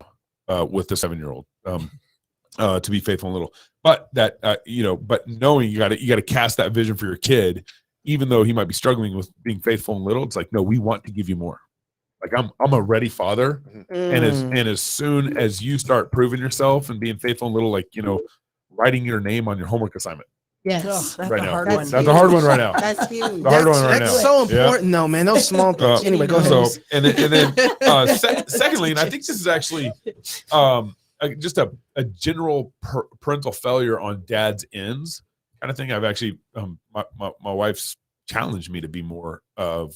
with the 7-year-old to be faithful in little. But that but knowing you got to cast that vision for your kid, even though he might be struggling with being faithful in little. It's like, no, we want to give you more. Like I'm a ready father, and as soon as you start proving yourself and being faithful in little, like writing your name on your homework assignment Yes. That's right a now. hard That's one. That's a hard one right now. That's huge. The hard one right That's now. so Yeah. important, no man. Those small things. Anyway, go ahead. So and then secondly, and I think this is actually just a general parental failure on dad's ends kind of thing. I've actually my wife's challenged me to be more of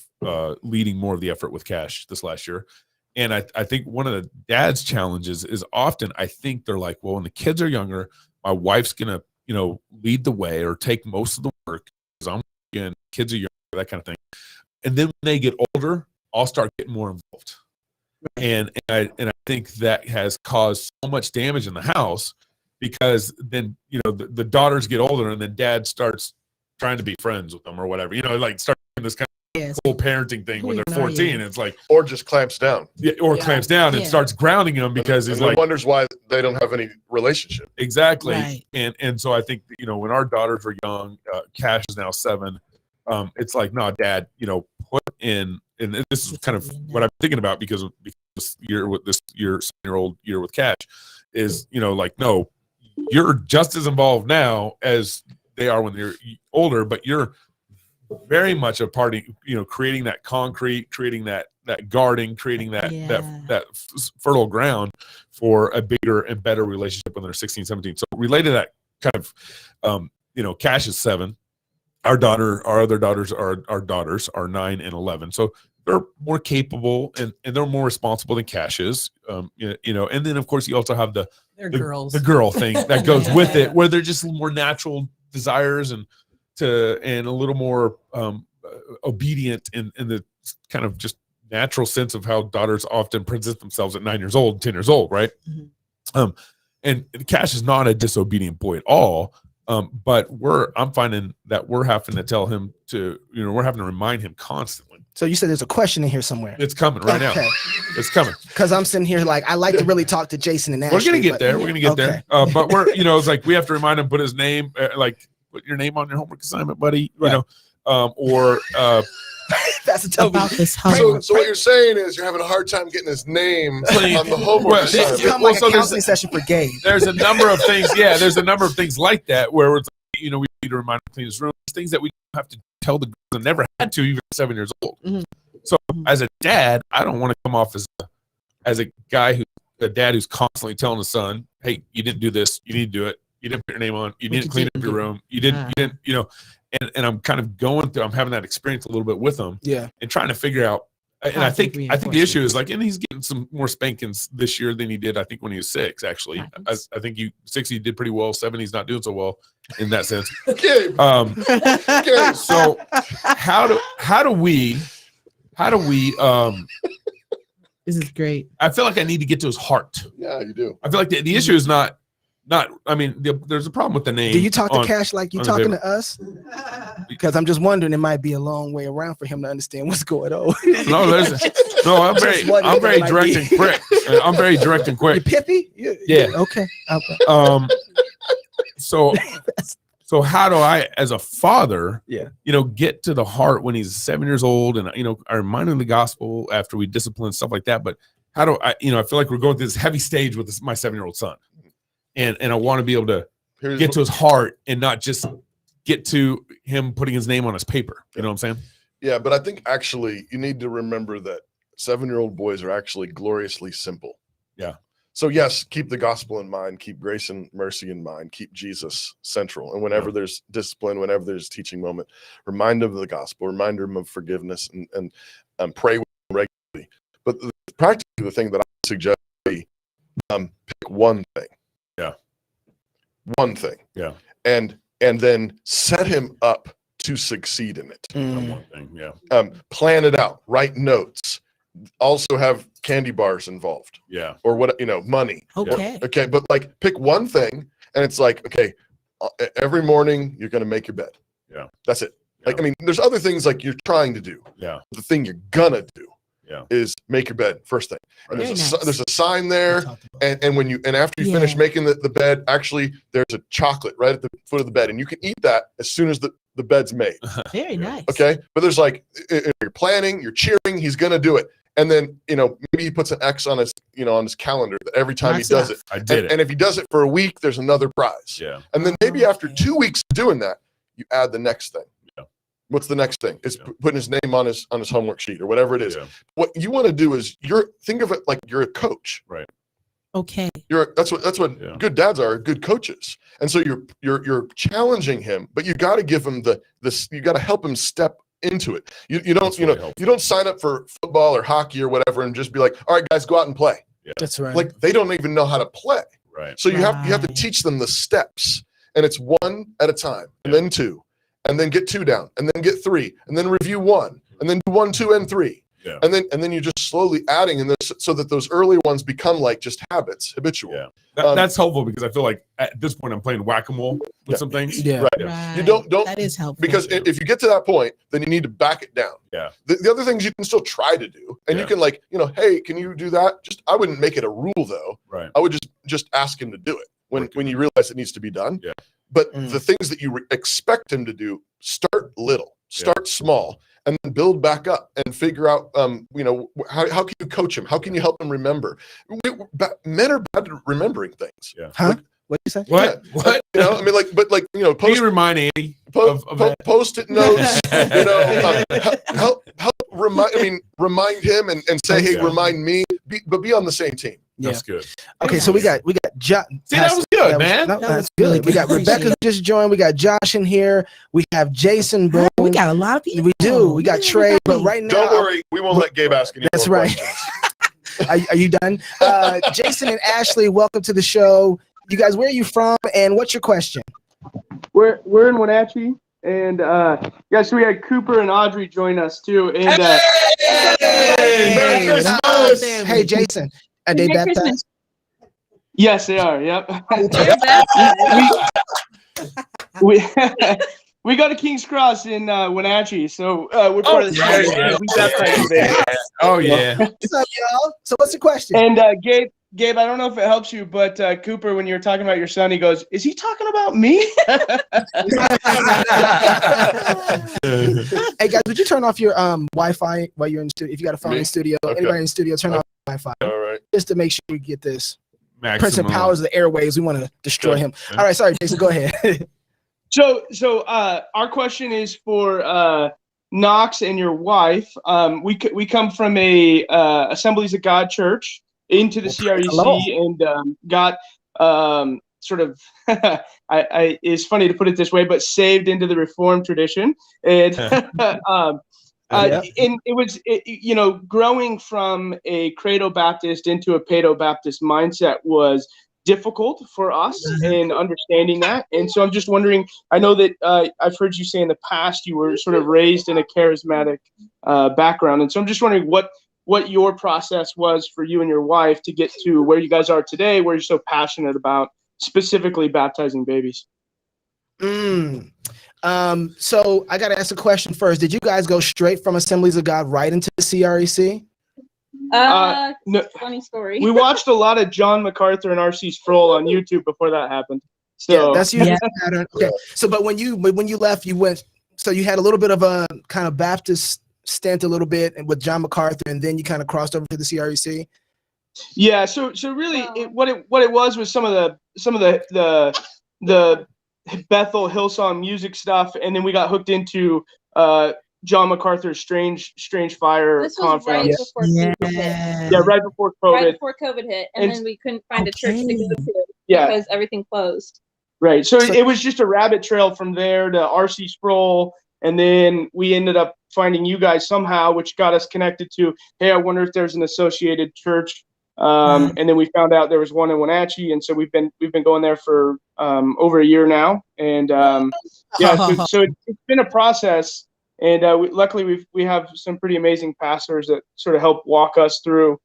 leading more of the effort with Cash this last year. And I think one of the dad's challenges is often, I think they're like, well, when the kids are younger, my wife's gonna lead the way or take most of the work because I'm again, kids are younger, that kind of thing. And then when they get older, I'll start getting more involved. And I think that has caused so much damage in the house because then the daughters get older and then dad starts trying to be friends with them or whatever, like start this kind of Yes. whole parenting thing when Who they're are 14. you? And it's like, Or just clamps down. or Yeah. clamps down and Yeah. starts grounding them because And it's then like, wonders why they don't have any relationship. exactly. Right. And so I think, when our daughters were young, Cash is now 7. It's like, no, dad, put in, and this is kind of what I'm thinking about because this year with your 7-year-old year with Cash is, like, no, you're just as involved now as they are when they're older, but you're very much a part of, creating that concrete, creating that garden, creating that fertile ground for a bigger and better relationship when they're 16, 17. So related to that kind of, Cash is 7. Our other daughters are 9 and 11. So they're more capable and they're more responsible than Cash is. And then of course you also have the Girls. the girl thing that goes with it, where they're just more natural desires and a little more obedient in the kind of just natural sense of how daughters often present themselves at 9 years old, 10 years old, right? Mhm. And Cash is not a disobedient boy at all. But I'm finding that we're having to tell him to, we're having to remind him constantly. So you said there's a question in here somewhere. It's coming right now. It's coming. Because I'm sitting here like I like to really talk to Jason and Ashley. We're gonna get but- there. We're gonna get there. But we're, it's like we have to remind him, put his name, like put your name on your homework assignment, buddy. Or That's a tough About this So, homework. so what you're saying is you're having a hard time getting his name on the homework Well, This assignment. has become Well, like so a there's counseling session for Gabe. there's a number of things. Yeah, there's a number of things like that where it's, we need to remind him to clean his room. There's things that we have to tell the girls and never had to, even at 7 years old. Mhm. So as a dad, I don't want to come off as a dad who's constantly telling his son, "Hey, you didn't do this. You need to do it. You didn't put your name on. You didn't clean up your room. You didn't. And I'm kind of going through. I'm having that experience a little bit with him Yeah. and trying to figure out. And I think the issue is like, and he's getting some more spankings this year than he did, I think, when he was 6. Actually, Nice. I think 6 he did pretty well. 7 he's not doing so well in that sense. Gabe, So how do we This is great. I feel like I need to get to his heart. yeah, you do. I feel like the issue is not I mean there's a problem with the name. Do you talk to on- Cash like you on the talking paper. to us? Because I'm just wondering, it might be a long way around for him to understand what's going on. I'm Just wondering I'm very if it direct might and be- quick. I'm very direct and You quick. pithy? Yeah. Okay. So how do I, as a father, Yeah. get to the heart when he's 7 years old, and I remind him of the gospel after we discipline stuff like that. But how do I, I feel like we're going through this heavy stage with my 7-year-old son, and I want to be able to Here's get to his heart and not just get to him putting his name on his paper. You know what I'm saying? Yeah, but I think actually you need to remember that 7-year-old boys are actually gloriously simple. Yeah. So yes, keep the gospel in mind, keep grace and mercy in mind, keep Jesus central. And whenever there's discipline, whenever there's a teaching moment, remind them of the gospel, remind them of forgiveness, and pray with them regularly. But practically the thing that I suggest is pick one thing. Yeah. One thing. Yeah. And then set him up to succeed in it. One thing. Yeah. Plan it out, write notes. Also have candy bars involved. Yeah. Or what, money. Okay. Okay, but like pick one thing, and it's like, okay, every morning you're gonna make your bed. Yeah. That's it. Yeah. Like, I mean, there's other things like you're trying to do. Yeah. The thing you're gonna do Yeah. is make your bed first thing. And Right. there's a sign there, and when after you finish Yeah. making the bed, actually there's a chocolate right at the foot of the bed, and you can eat that as soon as the bed's made. Very nice. Okay, but there's like you're planning, you're cheering, he's gonna do it, and then maybe he puts an X on his on his calendar that every time Nice he does enough. it. I did it. And if he does it for a week, there's another prize. Yeah. And then maybe after Okay. 2 weeks of doing that, you add the next thing. Yeah. What's the next thing? It's Yeah. putting his name on his homework sheet or whatever it is. Yeah. What you want to do is think of it like you're a coach. Okay. That's what Yeah. good dads are, good coaches. And so you're challenging him, but you got to give him you got to help him step into it. You don't That's really helpful. you don't sign up for football or hockey or whatever and just be like, all right guys, go out and play. That's right. Like they don't even know how to play. Right. So you have to Right. teach them the steps, and it's one at a time, and then two, and then get two down, and then get three, and then review one, and then do 1, 2, and 3. Yeah. And then you're just slowly adding in this so that those early ones become like just habits, habitual. Yeah. Um, That's helpful because I feel like at this point I'm playing whack-a-mole with Yeah. some things. Yeah. Right. Yeah. You don't That is helpful. because if you get to that point, then you need to back it down. Yeah. The other things you can still try to do, and you Yeah. can hey, can you do that? I wouldn't make it a rule though. Right. I would just ask him to do it when you realize it needs to be done. Yeah. But the things that you expect him to do, start little, start small, and then build back up and figure out, how can you coach him? How can you help him remember? Men are bad at remembering things. Yeah. Huh? What did you say? What? Yeah. What? I mean, Can post you remind Andy of that? post-it notes, help remind him and say, hey, Yeah. remind me, but be on the same team. That's good. Okay, so we got Josh. See, that was good, man. That's was good. really We got good. Rebecca who just joined. We got Josh in here. We have Jason Boone. We got a lot of people. We do. We got Trey. But right now, Don't worry, we won't let Gabe ask any That's more right. questions. Are you done? Jason and Ashley, welcome to the show. You guys, where are you from, and what's your question? We're in Wenatchee, and so we had Cooper and Audrey join us too. And Merry Christmas! Hey, Jason. Are they baptized? yes, they are. Yep. we we go to King's Cross in Wenatchee, so we're part of the yeah, church. yeah. We baptized today. Oh yeah. What's up, y'all? So what's the question? And Gabe, I don't know if it helps you, but Cooper, when you were talking about your son, he goes, "Is he talking about me?" Hey, guys, would you turn off your Wi-Fi while you're in studio? If you got a phone Me? in studio, Okay. anybody in studio, turn off Wi-Fi All right. just to make sure we get this. Prince Maximum. and powers of the airwaves. We want to destroy Good. him. All right, sorry, Jason, go ahead. So our question is for Knox and your wife. We come from a Assemblies of God church into the CREC hello. and got sort of it's funny to put it this way, but saved into the Reformed tradition. And and it was growing from a Credo Baptist into a Paedo Baptist mindset was difficult for us in understanding that. And so I'm just wondering, I know that I've heard you say in the past you were sort of raised in a charismatic background, and so I'm just wondering what your process was for you and your wife to get to where you guys are today, where you're so passionate about specifically baptizing babies. So I got to ask a question first. Did you guys go straight from Assemblies of God right into the CREC? No, Funny story. we watched a lot of John MacArthur and R.C. Sproul on YouTube before that happened. So Yeah, that's usually the pattern. Okay. So, but when you left, you went. So you had a little bit of a kind of Baptist stint, a little bit, and with John MacArthur, and then you kind of crossed over to the CREC. yeah, so really, what it was some of the Bethel Hillsong music stuff, and then we got hooked into John MacArthur's Strange Fire This was right conference. before COVID hit. Yeah, right before COVID. Right before COVID hit, and And- then we couldn't find a church to go to Yeah. because everything closed. Right. So it was just a rabbit trail from there to R.C. Sproul. And then we ended up finding you guys somehow, which got us connected to, hey, I wonder if there's an associated church. And then we found out there was one in Wenatchee. And so we've been going there for over a year now. And so it's been a process. And luckily we have some pretty amazing pastors that sort of help walk us through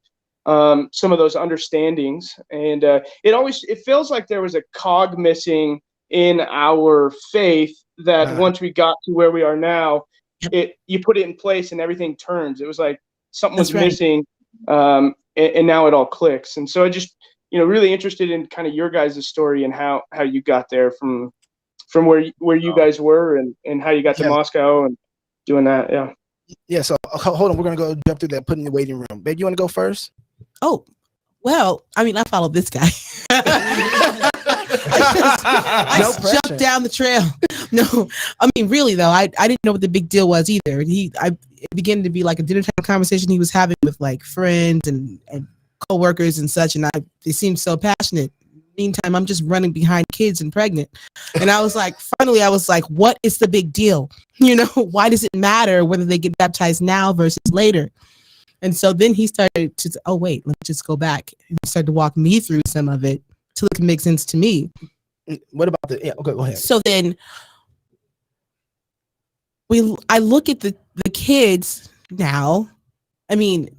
some of those understandings. And it feels like there was a cog missing in our faith that once we got to where we are now, you put it in place and everything turns. It was like something was missing, and now it all clicks. And so I just, really interested in kind of your guys' story and how you got there from where you guys were and how you got to Moscow and doing that. Yeah. Yeah. So hold on, we're gonna go jump through that. Put in the waiting room. Babe, you want to go first? Oh, well, I mean, I followed this guy. I jumped down the trail. No, I mean, really though, I didn't know what the big deal was either. It began to be like a dinner time conversation he was having with like friends and coworkers and such, and they seemed so passionate. Meantime, I'm just running behind kids and pregnant, and I was like, finally, I was like, what is the big deal? Why does it matter whether they get baptized now versus later? And so then he started to, oh wait, let me just go back. He started to walk me through some of it till it can make sense to me. What about okay, go ahead. So then I look at the kids now. I mean,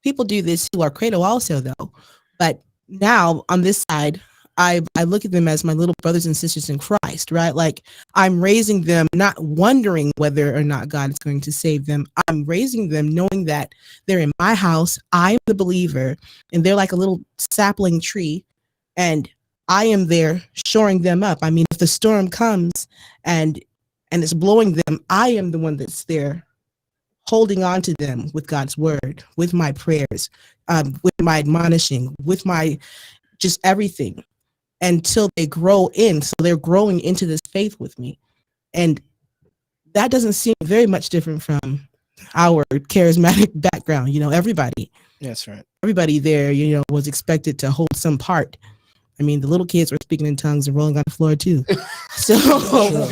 people do this to our credo also though, but now on this side, I look at them as my little brothers and sisters in Christ, right? Like I'm raising them, not wondering whether or not God is going to save them. I'm raising them knowing that they're in my house. I'm the believer and they're like a little sapling tree and I am there shoring them up. I mean, if the storm comes and it's blowing them, I am the one that's there holding on to them with God's word, with my prayers, with my admonishing, with my just everything until they grow in. So they're growing into this faith with me. And that doesn't seem very much different from our charismatic background. Everybody. That's right. Everybody there, was expected to hold some part. I mean, the little kids were speaking in tongues and rolling on the floor too. So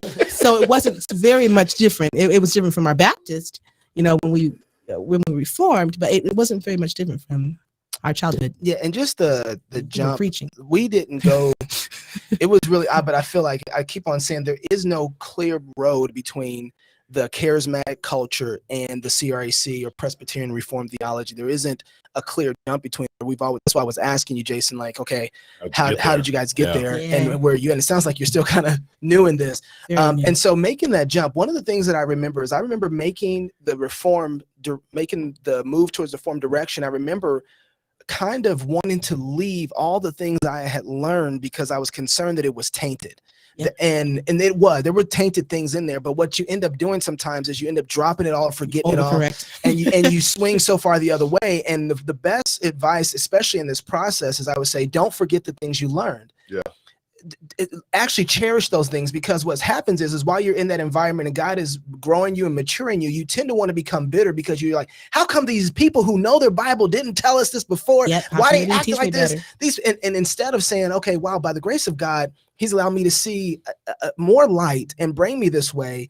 it wasn't very much different. It was different from our Baptist, when we reformed, but it wasn't very much different from our childhood. Yeah, and just the jump preaching. We didn't go. It was really odd, but I feel like I keep on saying there is no clear road between the charismatic culture and the CRAC or Presbyterian Reformed theology. There isn't a clear jump between. That's why I was asking you, Jason. Like, okay, how did you guys get there, and where you? And it sounds like you're still kind of new in this. And so making that jump. One of the things that I remember is making the move towards the Reformed direction. I remember kind of wanting to leave all the things I had learned because I was concerned that it was tainted. Yep. And there were tainted things in there, but what you end up doing sometimes is you end up dropping it all, forgetting it all, and you swing so far the other way. And the best advice, especially in this process, is I would say, don't forget the things you learned. Yeah. Actually cherish those things, because what happens is while you're in that environment and God is growing you and maturing you, you tend to want to become bitter because you're like, how come these people who know their Bible didn't tell us this before? Yep, why they act like this? And instead of saying, okay, wow, by the grace of God, he's allowed me to see more light and bring me this way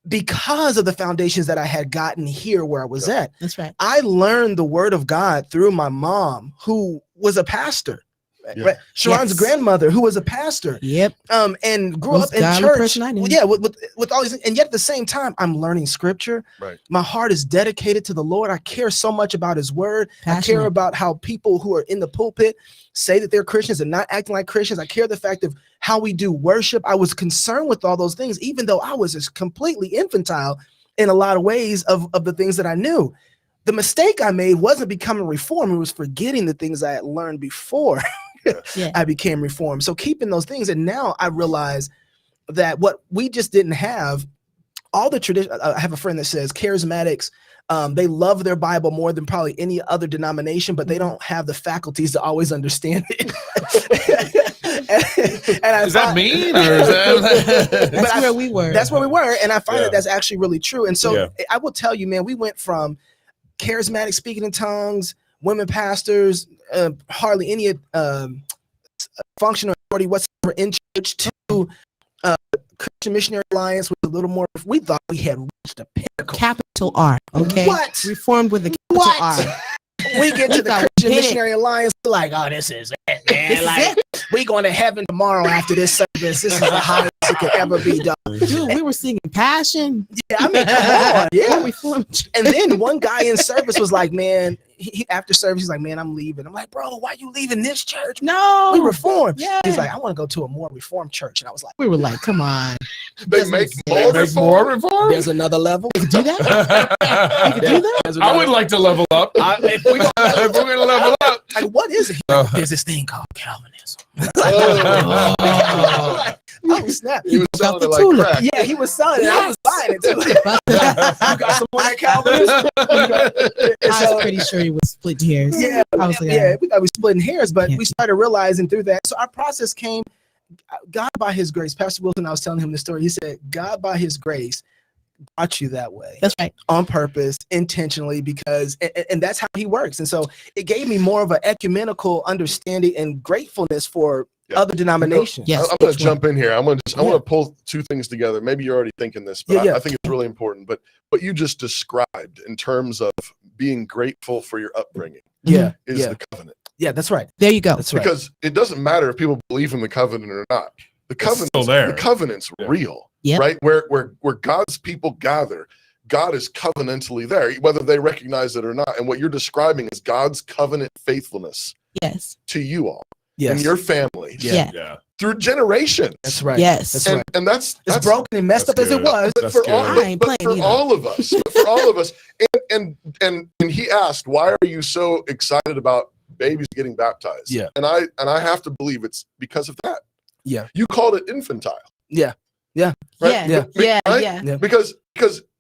because of the foundations that I had gotten here where I was at. That's right. I learned the word of God through my mom, who was a pastor. Yeah. Right. Sharon's grandmother, who was a pastor. Yep. And grew up in church. Yeah, with all these, and yet at the same time, I'm learning scripture. Right. My heart is dedicated to the Lord. I care so much about his word. I care about how people who are in the pulpit say that they're Christians and not acting like Christians. I care the fact of how we do worship. I was concerned with all those things, even though I was just completely infantile in a lot of ways of the things that I knew. The mistake I made wasn't becoming reformed. It was forgetting the things I had learned before. I became reformed. So keeping those things. And now I realize that what we just didn't have, all the tradition. I have a friend that says charismatics, they love their Bible more than probably any other denomination, but they don't have the faculties to always understand it. I Is that find- mean or is that? That's I- where we were. That's where we were, and I find Yeah. that that's actually really true. And so Yeah. I will tell you, man, we went from charismatic speaking in tongues, women pastors, hardly any functional authority whatsoever in church, to Christian Missionary Alliance with a little more. We thought we had reached a pinnacle. Capital R. Okay. What? Reformed with a capital What? R. We get to We the thought we Christian hit it. Missionary Alliance, we're like, oh, this is it, man. This is Like, we going to heaven tomorrow after this service. This is the hottest it could ever be done. Dude, we were singing Passion. Yeah, I mean, come on, yeah. Reformed. And then one guy in service was like, man, he after service, he's like, man, I'm leaving. I'm like, bro, why you leaving this church? No. We reformed. Yeah. He's like, I want to go to a more reformed church. And I was like, We were like, come on. They make They more make more reform? there's another level. Do that? I Do that? There's another- would like to level up. if we go- If we're gonna level up. like, what is it? He's Uh. like, there's this thing called Calvinism. Oh. Oh, snap. He was About selling the it like tulip. crack. Yeah, he was selling it. I was buying it too. You got some more Calvinism? I was pretty sure he was split hairs. Yeah, I was like, yeah, we thought we splitting hairs, but Yeah. we started realizing through that. So our process came, God by His grace. Pastor Wilson, I was telling him the story. He said, God by His grace brought you that way That's right. on purpose, intentionally, because, and that's how He works. And so it gave me more of an ecumenical understanding and gratefulness for Yeah. other denominations. Yes. I'm going which to jump in here. I want Yeah. to pull two things together. Maybe you're already thinking this, but Yeah. I think it's really important. But what you just described in terms of being grateful for your upbringing Yeah, is yeah, the covenant. yeah. That's right. There you go. That's right. Because it doesn't matter if people believe in the covenant or not. The covenant, still there. the covenant's Yeah. real, Yep. right? Where God's people gather, God is covenantally there, whether they recognize it or not. And what you're describing is God's covenant faithfulness Yes. to you all Yes, and your family Yeah. Yeah. Yeah. through generations. that's right. Yes. That's And, right. and that's It's broken and messed up That's as it good. was. but That's for good. all, I ain't but for playing either. all of us, for all of us, and he asked, "Why are you so excited about babies getting baptized?" Yeah. and I have to believe it's because of that. Yeah. You called it infantile, Yeah, right? Yeah. Yeah. Right? Yeah. yeah, Because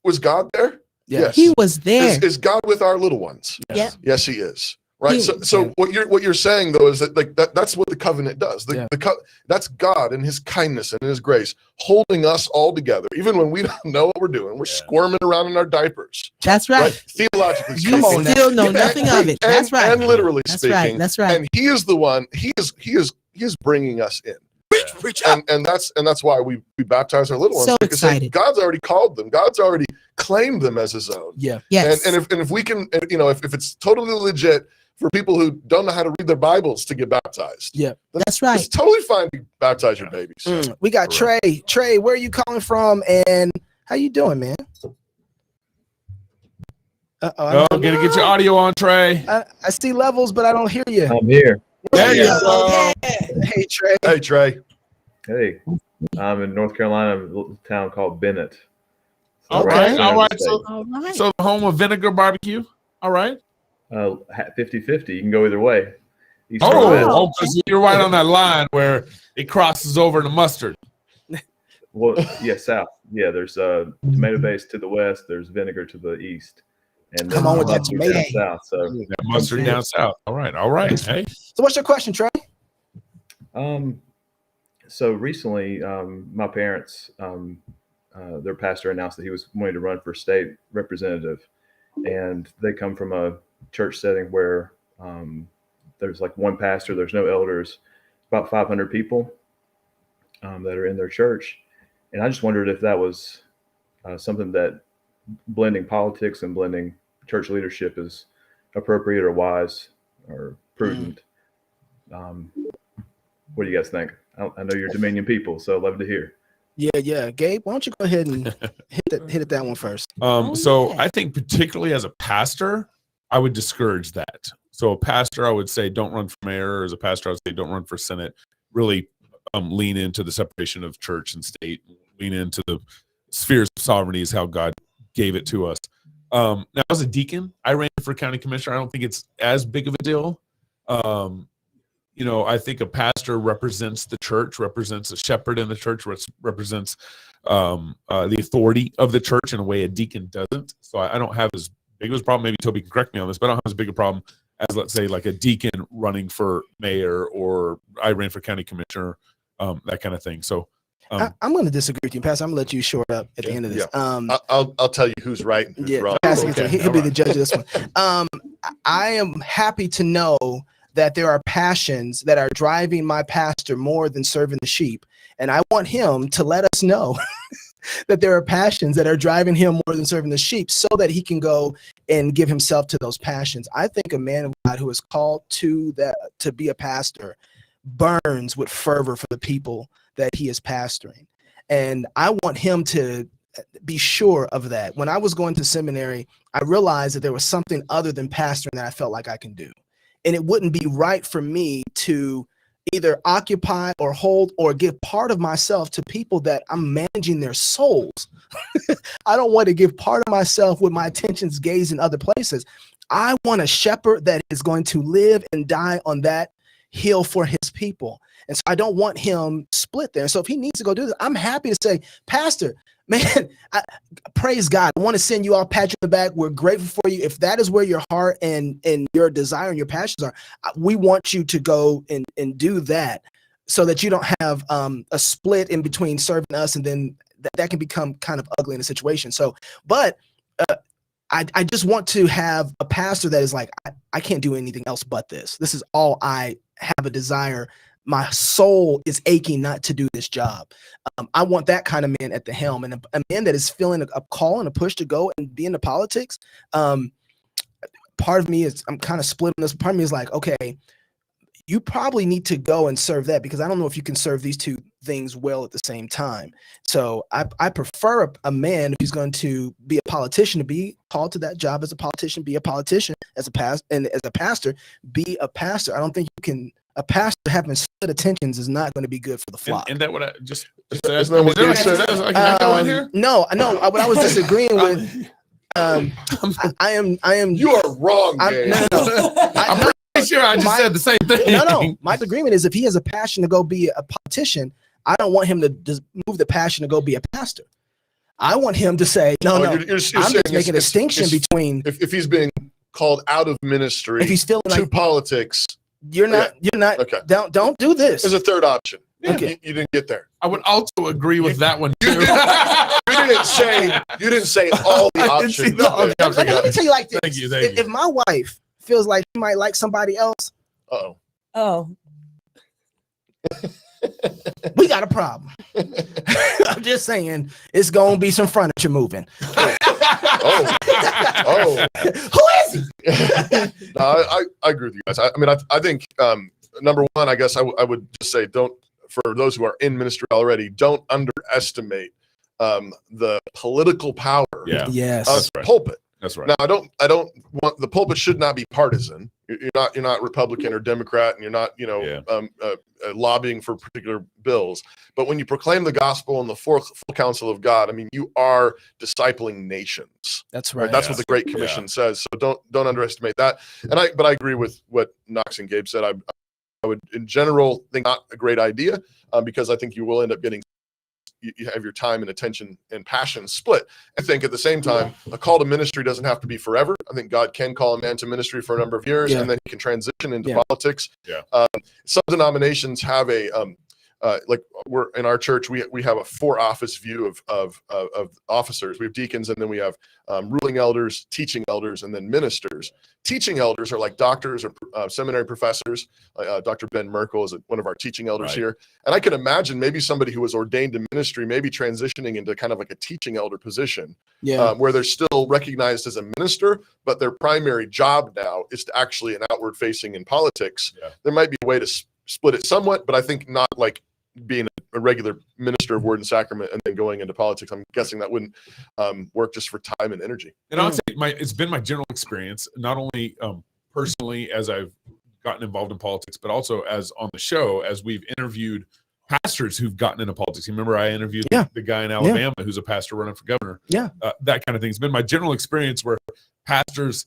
was God there? yeah. Yes. He was there. Is God with our little ones? Yep. Yes, He is. Right. He- So what you're saying though is that that's what the covenant does. Yeah. That's God and His kindness and His grace holding us all together, even when we don't know what we're doing. We're Yeah. squirming around in our diapers. That's right. Right? Theologically You speaking. Come on now. still know And- nothing of it. and- That's right. And literally That's speaking. right. That's right. And He is the one. He is bringing us in. Reach out. And that's why we baptize our little ones. So because excited. God's already called them. God's already claimed them as His own. Yeah, Yes. And if we can, if it's totally legit for people who don't know how to read their Bibles to get baptized, yeah. That's right. it's totally fine to baptize your babies. We got Correct. Trey. Trey, where are you calling from, and how you doing, man? Oh, gotta get your audio on, Trey. I see levels, but I don't hear you. I'm here. There you Yeah. go. Hey, Trey. Hey Trey, Hey, I'm in North Carolina, a little town called Bennett. Okay, right all center of right. the So, All right. so the home of Vinegar Barbecue. All right. state. 50-50. You can go either way. East or Oh, west. oh, 'cause you're right on that line where it crosses over to mustard. Well, yeah, south. Yeah, there's tomato base to the west. There's vinegar to the east. And Come on with that barbecue down tomato. south. So, That mustard down south. All right. All right. Hey. So, what's your question, Trey? so recently, my parents, their pastor announced that he was wanting to run for state representative, and they come from a church setting where there's like one pastor, there's no elders, about 500 people that are in their church, and I just wondered if that was something that blending politics and blending church leadership is appropriate or wise or prudent. What do you guys think? I know you're Dominion people, so I'd love to hear. Yeah. Gabe, why don't you go ahead and hit that one first? So yeah. I think particularly as a pastor, I would discourage that. So a pastor, I would say, don't run for mayor. As a pastor, I would say, don't run for Senate. Really lean into the separation of church and state. Lean into the spheres of sovereignty is how God gave it to us. Now, as a deacon, I ran for county commissioner. I don't think it's as big of a deal. I think a pastor represents the church, represents a shepherd in the church, represents the authority of the church in a way a deacon doesn't. So I don't have as big of a problem. Maybe Toby can correct me on this, but I don't have as big a problem as, let's say, like a deacon running for mayor, or I ran for county commissioner. that kind of thing. So I'm going to disagree with you, Pastor. I'm going to let you short up at the end of this. I'll tell you who's right and who's wrong. Pastor, Okay, he'll be all the judge of this one. I am happy to know that there are passions that are driving my pastor more than serving the sheep. And I want him to let us know that there are passions that are driving him more than serving the sheep so that he can go and give himself to those passions. I think a man of God who is called to be a pastor burns with fervor for the people that he is pastoring. And I want him to be sure of that. When I was going to seminary, I realized that there was something other than pastoring that I felt like I can do. And it wouldn't be right for me to either occupy or hold or give part of myself to people that I'm managing their souls. I don't want to give part of myself with my attentions gazed in other places. I want a shepherd that is going to live and die on that hill for his people. And so I don't want him split there. So if he needs to go do this, I'm happy to say, Pastor, man, praise God. I want to send you all, pat you on the back. We're grateful for you. If that is where your heart and your desire and your passions are, we want you to go and do that so that you don't have a split in between serving us, and then that can become kind of ugly in a situation. So, but I just want to have a pastor that is like, I can't do anything else but this. This is all I have a desire. My soul is aching not to do this job. I want that kind of man at the helm, and a man that is feeling a call and a push to go and be into politics. Part of me is, I'm kind of split on this. Part of me is like, okay, you probably need to go and serve that, because I don't know if you can serve these two things well at the same time. So I prefer a man, if he's going to be a politician, to be called to that job as a politician, be a politician, as a pastor, be a pastor. I don't think you can. A pastor having split attentions is not going to be good for the flock. and that what I just said. Isn't that what Is Dave there- said? can I go in here? No. What I was disagreeing with. I am. You are wrong, Gabe. No. I'm pretty sure I just said the same thing. No. My agreement is, if he has a passion to go be a politician, I don't want him to just move the passion to go be a pastor. I want him to say, no. You're I'm saying just making a distinction between if he's being called out of ministry if he's feeling to like politics. you're not. Okay. Don't do this. There's a third option. Okay. You didn't get there. I would also agree with that one too. You didn't say all the I didn't see options. the all the options. Let me tell you like this. Thank you. If my wife feels like she might like somebody else, Uh-oh. Oh, we got a problem. I'm just saying, it's gonna be some furniture moving. Oh. Who is he? No, I agree with you guys. I mean, I think number one, I guess I would just say, for those who are in ministry already, don't underestimate the political power Yes. of That's right. pulpit. That's right. Now, I don't want the pulpit should not be partisan. You're not Republican or Democrat, and you're not lobbying for particular bills. But when you proclaim the gospel and the full counsel of God, I mean, you are discipling nations. That's Right? right. That's what the Great Commission says. So don't underestimate that. But I agree with what Knox and Gabe said. I would, in general, think not a great idea, because I think you will end up getting. You have your time and attention and passion split. I think at the same time, a call to ministry doesn't have to be forever. I think God can call a man to ministry for a number of years, and then he can transition into politics. Yeah. Some denominations have a like we're in our church, we have a 4-office view of officers. We have deacons, and then we have ruling elders, teaching elders, and then ministers. Teaching elders are like doctors or seminary professors. Dr. Ben Merkel is one of our teaching elders here. And I can imagine maybe somebody who was ordained to ministry, maybe transitioning into kind of like a teaching elder position, where they're still recognized as a minister, but their primary job now is to actually an outward facing in politics. There might be a way to split it somewhat, but I think not like being a regular minister of word and sacrament and then going into politics. I'm guessing that wouldn't work just for time and energy. And I'll say it's been my general experience, not only personally as I've gotten involved in politics, but also as on the show, as we've interviewed pastors who've gotten into politics. You remember I interviewed the guy in Alabama who's a pastor running for governor. That kind of thing. It's been my general experience where pastors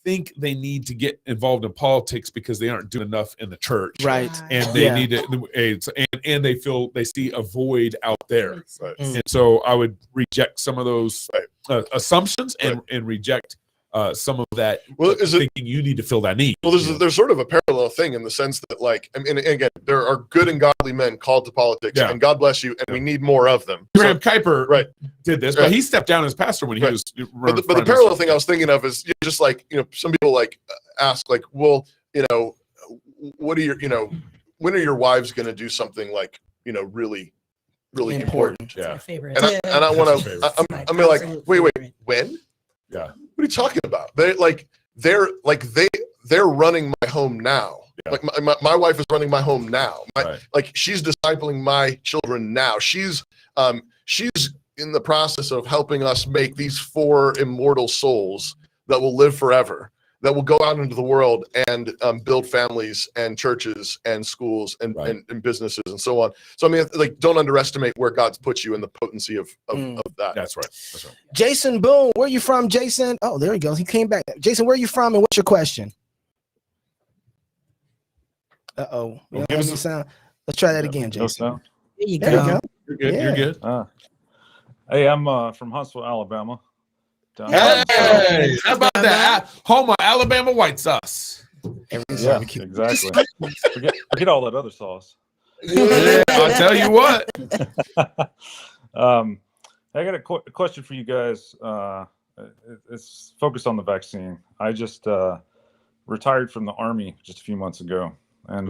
think they need to get involved in politics because they aren't doing enough in the church, right? And they need to, and they feel they see a void out there, right. And so I would reject some of those assumptions and reject some of that Well, is it thinking you need to fill that need. well? There's sort of a parallel thing in the sense that, like, I mean, again, there are good and godly men called to politics, Yeah. and God bless you, and we need more of them. Graham Kuyper right. did this, Right. but he stepped down as pastor when he Right. was. But the parallel thing I was thinking of is just like, some people like ask like, well, what are your, when are your wives going to do something like, really, really important? Yeah. My favorite. And I want to, I'm like, wait, when? Yeah. What are you talking about? They're running my home now. Yeah. Like my wife is running my home now. Right. Like she's discipling my children now. She's in the process of helping us make these 4 immortal souls that will live forever, that will go out into the world and build families and churches and schools and businesses and so on. So I mean, like, don't underestimate where God's put you in the potency of that. That's right. That's right. Jason Boone, where you from, Jason? Oh, there he goes. He came back. Jason, where you from, and what's your question? Uh-oh. We don't have any sound. Let's try that again, No Jason. sound? There you There you go. go. You're good. Yeah. You're good. Hey, I'm from Huntsville, Alabama. Down Hey, how about that? Home of Alabama white sauce. Everything's Yeah, barbecue. exactly. Forget all that other sauce. Yeah, I'll tell you what. I got a question for you guys. It's focused on the vaccine. I just retired from the Army just a few months ago, and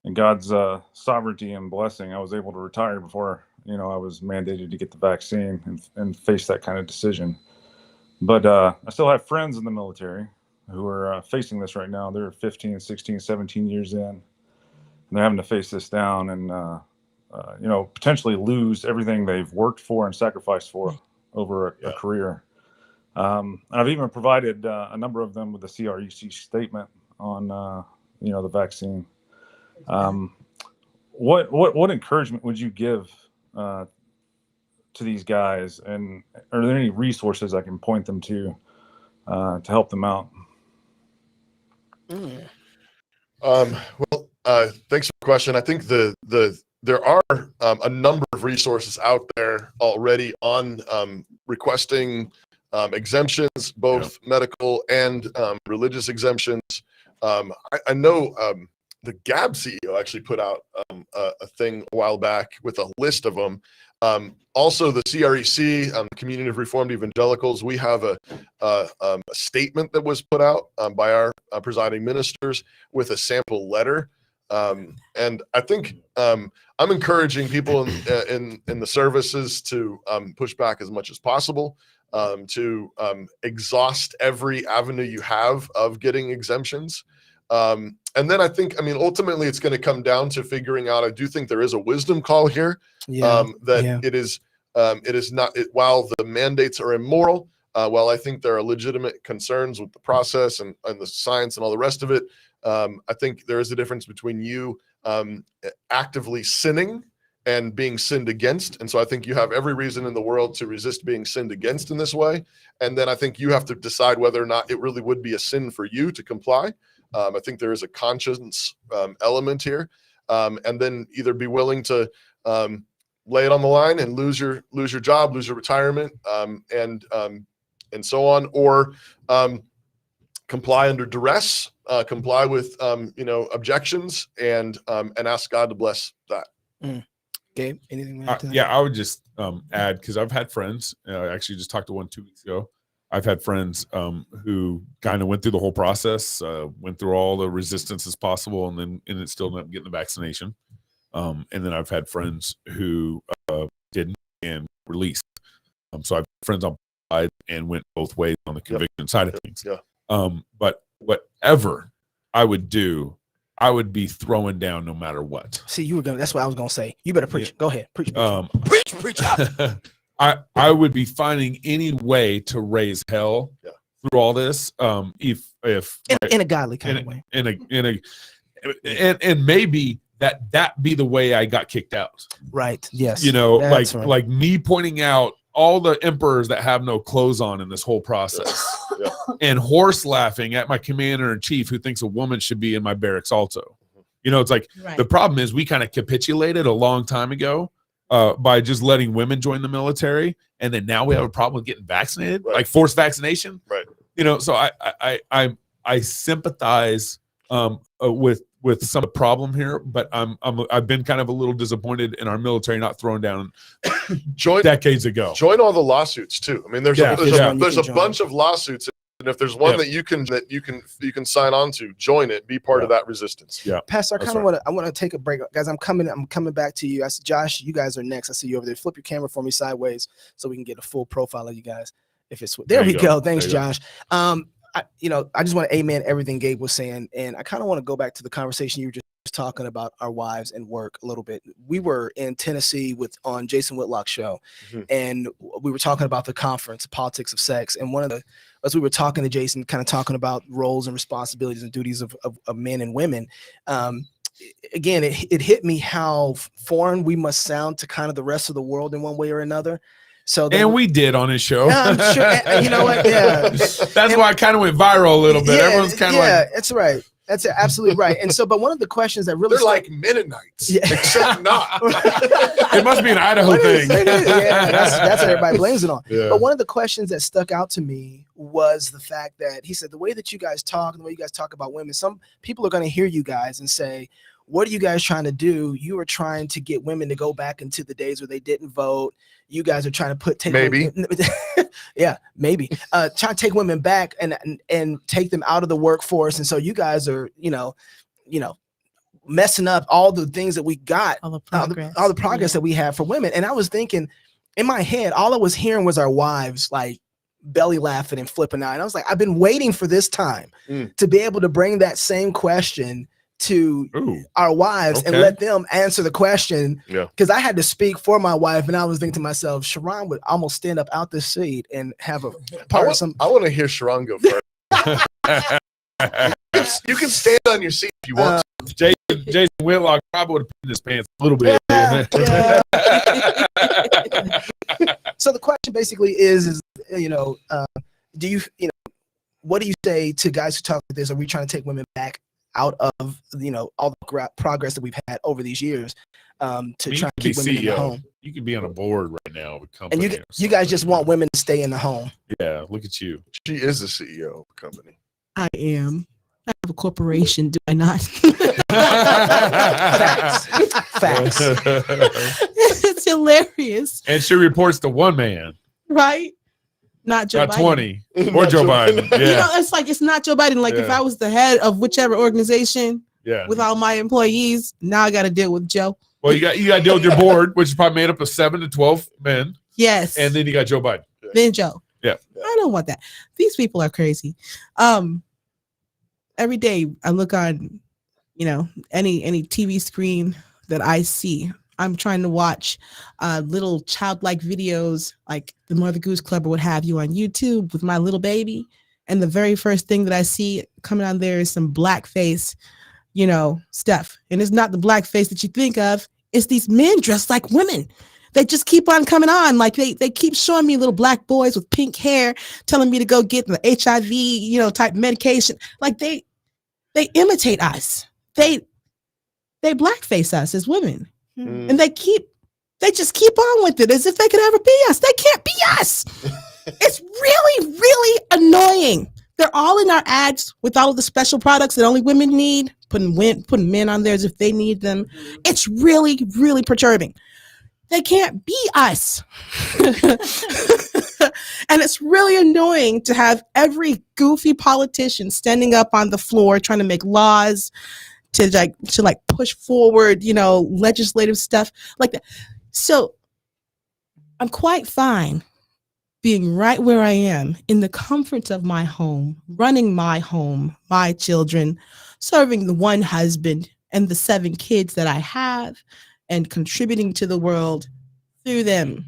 in God's sovereignty and blessing, I was able to retire before I was mandated to get the vaccine and face that kind of decision. But I still have friends in the military who are facing this right now. They're 15, 16, 17 years in, and they're having to face this down and potentially lose everything they've worked for and sacrificed for over a career. And I've even provided a number of them with a CREC statement on the vaccine. What encouragement would you give to these guys, and are there any resources I can point them to help them out? Well, thanks for the question. I think there are a number of resources out there already on requesting exemptions, both medical and religious exemptions. I know the GAB CEO actually put out a thing a while back with a list of them. Also, the CREC, the Community of Reformed Evangelicals, we have a statement that was put out by our presiding ministers with a sample letter. And I think I'm encouraging people in the services to push back as much as possible, to exhaust every avenue you have of getting exemptions. And then I think, ultimately it's going to come down to figuring out, I do think there is a wisdom call here, it is not, while the mandates are immoral, while I think there are legitimate concerns with the process and the science and all the rest of it, I think there is a difference between you actively sinning and being sinned against. And so I think you have every reason in the world to resist being sinned against in this way. And then I think you have to decide whether or not it really would be a sin for you to comply. I think there is a conscience element here, and then either be willing to lay it on the line and lose your job, lose your retirement, and so on, or comply under duress, comply with objections, and ask God to bless that. Gabe, anything? Yeah, I would just add, because I've had friends. I actually just talked to one 2 weeks ago. I've had friends who kind of went through the whole process, went through all the resistances possible, and it still ended up getting the vaccination. And then I've had friends who didn't and released. So I've had friends on both sides and went both ways on the conviction side of things. But whatever I would do, I would be throwing down no matter what. See, that's what I was gonna say. You better preach. Go ahead, preach. Preach. I would be finding any way to raise hell through all this. If in a godly kind of way. And maybe that be the way I got kicked out. Right. Yes. Like me pointing out all the emperors that have no clothes on in this whole process, and horse laughing at my commander in chief who thinks a woman should be in my barracks also. It's like the problem is we kind of capitulated a long time ago. by just letting women join the military, and then now we have a problem with getting vaccinated, like forced vaccination. Right. You know, so I sympathize with some problem here, but I've been kind of a little disappointed in our military not throwing down decades ago. Join all the lawsuits too. I mean, there's Yeah, there's yeah. a bunch of lawsuits, and if there's one that you can sign on to, join it, be part of that resistance. Yeah, Pastor, I want to take a break, guys. I'm coming back to you. I said, Josh, you guys are next. I see you over there. Flip your camera for me sideways so we can get a full profile of you guys. If it's there we go. Thanks, Josh. I just want to amen everything Gabe was saying, and I kind of want to go back to the conversation you were just talking about our wives and work a little bit. We were in Tennessee on Jason Whitlock's show, and we were talking about the conference, Politics of Sex, and as we were talking to Jason, kind of talking about roles and responsibilities and duties of men and women. Again, it hit me how foreign we must sound to kind of the rest of the world in one way or another. So we did on his show. Yeah, I'm sure. And you know what? Yeah, that's why I kind of went viral a little bit. Yeah, Everyone's kind of yeah, that's right. That's absolutely right. And so, but one of the questions that really they're like Mennonites, except not. It must be an Idaho thing. Yeah, that's what everybody blames it on. Yeah. But one of the questions that stuck out to me was the fact that he said the way that you guys talk, the way you guys talk about women, some people are going to hear you guys and say, what are you guys trying to do? You are trying to get women to go back into the days where they didn't vote. You guys are trying to take women, yeah, maybe trying to take women back and take them out of the workforce. And so you guys are, messing up all the things that we got, all the progress that we have for women. And I was thinking in my head, all I was hearing was our wives like belly laughing and flipping out. And I was like, I've been waiting for this time to be able to bring that same question to our wives and let them answer the question. Yeah. Because I had to speak for my wife, and I was thinking to myself, Sharon would almost stand up out this seat and have a part of some. I want to hear Sharon go first. You can stand on your seat if you want to. Jason Whitlock probably would have put in his pants a little bit. So the question basically is do you what do you say to guys who talk like this? Are we trying to take women back out of all the progress that we've had over these years to try to keep women in the home? You could be on a board right now of a company. And you guys just want women to stay in the home. Yeah, look at you. She is the CEO of the company. I am. I have a corporation, do I not? Facts. It's hilarious. And she reports to one man. Right? Not Joe Biden. 20 or Joe Biden. Yeah. It's not Joe Biden. Like if I was the head of whichever organization with all my employees, now I got to deal with Joe. Well, you got to deal with your board, which is probably made up of 7 to 12 men. Yes. And then you got Joe Biden. Then Joe. Yeah. I don't want that. These people are crazy. Every day I look on, any TV screen that I see, I'm trying to watch little childlike videos like the Mother Goose Club or what have you on YouTube with my little baby. And the very first thing that I see coming on there is some blackface, stuff. And it's not the blackface that you think of. It's these men dressed like women. They just keep on coming on. Like they keep showing me little black boys with pink hair, telling me to go get the HIV, type medication. Like they imitate us. They blackface us as women. And they just keep on with it as if they could ever be us. They can't be us. It's really, really annoying. They're all in our ads with all of the special products that only women need, putting men on there as if they need them. It's really, really perturbing. They can't be us. And it's really annoying to have every goofy politician standing up on the floor trying to make laws to push forward, legislative stuff like that. So I'm quite fine being right where I am in the comfort of my home, running my home, my children, serving the one husband and the 7 kids that I have, and contributing to the world through them.